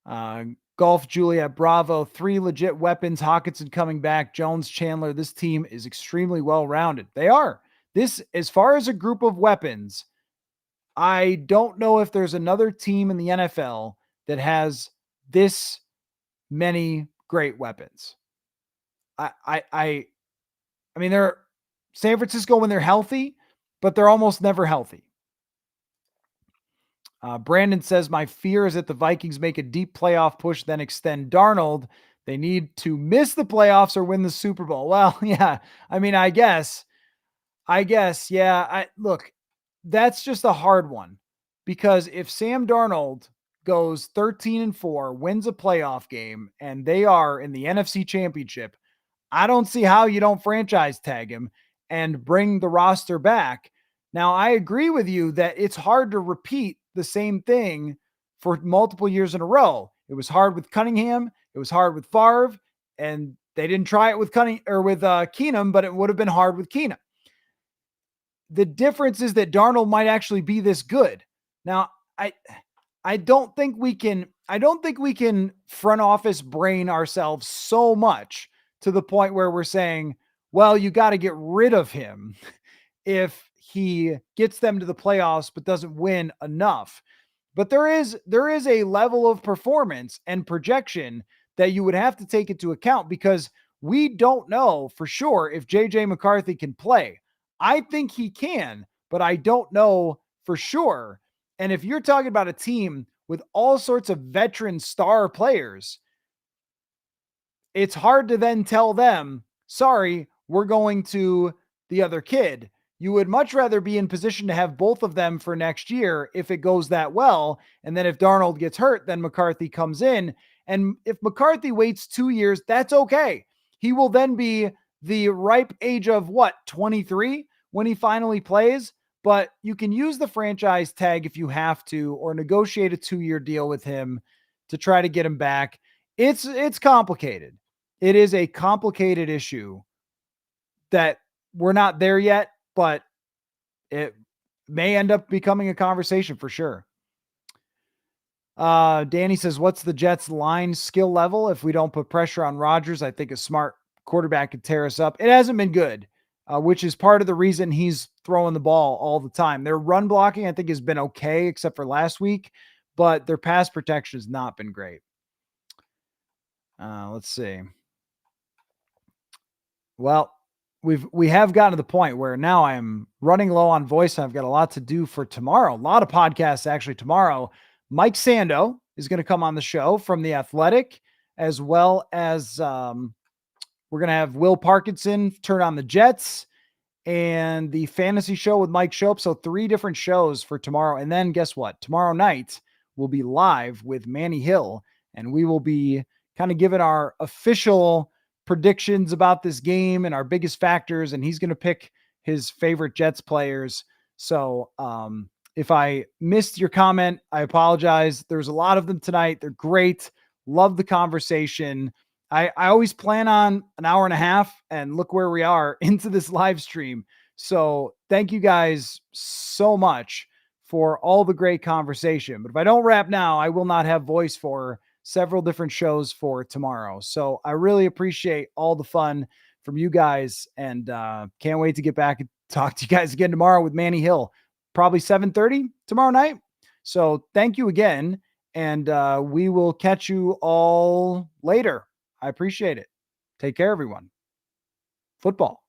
Golf Juliet Bravo, 3 legit weapons. Hawkinson coming back. Jones, Chandler. This team is extremely well-rounded. They are. This, as far as a group of weapons, I don't know if there's another team in the NFL that has this many great weapons. I mean, they're San Francisco when they're healthy, but they're almost never healthy. Brandon says, my fear is that the Vikings make a deep playoff push, then extend Darnold. They need to miss the playoffs or win the Super Bowl. Well, yeah. I mean, I guess, yeah. Look, that's just a hard one because if Sam Darnold goes 13-4, wins a playoff game, and they are in the NFC Championship, I don't see how you don't franchise tag him and bring the roster back. Now, I agree with you that it's hard to repeat the same thing for multiple years in a row. It was hard with Cunningham. It was hard with Favre, and they didn't try it with Keenum, but it would have been hard with Keenum. The difference is that Darnold might actually be this good. Now, I don't think we can front office brain ourselves so much to the point where we're saying, well, you got to get rid of him if he gets them to the playoffs but doesn't win enough. But there is a level of performance and projection that you would have to take into account because we don't know for sure if JJ McCarthy can play. I think he can, but I don't know for sure. And if you're talking about a team with all sorts of veteran star players, it's hard to then tell them, sorry, we're going to the other kid. You would much rather be in position to have both of them for next year if it goes that well. And then if Darnold gets hurt, then McCarthy comes in. And if McCarthy waits 2 years, that's okay. He will then be the ripe age of 23 when he finally plays. But you can use the franchise tag if you have to, or negotiate a 2-year deal with him to try to get him back. It's complicated. It is a complicated issue that we're not there yet, but it may end up becoming a conversation for sure. Danny says, what's the Jets line skill level? If we don't put pressure on Rodgers, I think a smart quarterback could tear us up. It hasn't been good, which is part of the reason he's throwing the ball all the time. Their run blocking, I think, has been okay, except for last week, but their pass protection has not been great. Let's see. Well, we have gotten to the point where now I'm running low on voice. And I've got a lot to do for tomorrow. A lot of podcasts actually tomorrow. Mike Sando is going to come on the show from The Athletic, as well as we're going to have Will Parkinson turn on the Jets and the fantasy show with Mike Shope. So 3 different shows for tomorrow. And then guess what? Tomorrow night we'll be live with Manny Hill, and we will be kind of giving our official predictions about this game and our biggest factors. And he's going to pick his favorite Jets players. So if I missed your comment, I apologize. There's a lot of them tonight. They're great. Love the conversation. I always plan on an hour and a half, and look where we are into this live stream. So thank you guys so much for all the great conversation. But if I don't wrap now, I will not have voice for several different shows for tomorrow. So I really appreciate all the fun from you guys, and can't wait to get back and talk to you guys again tomorrow with Manny Hill, probably 7:30 tomorrow night. So thank you again, and we will catch you all later. I appreciate it. Take care, everyone. Football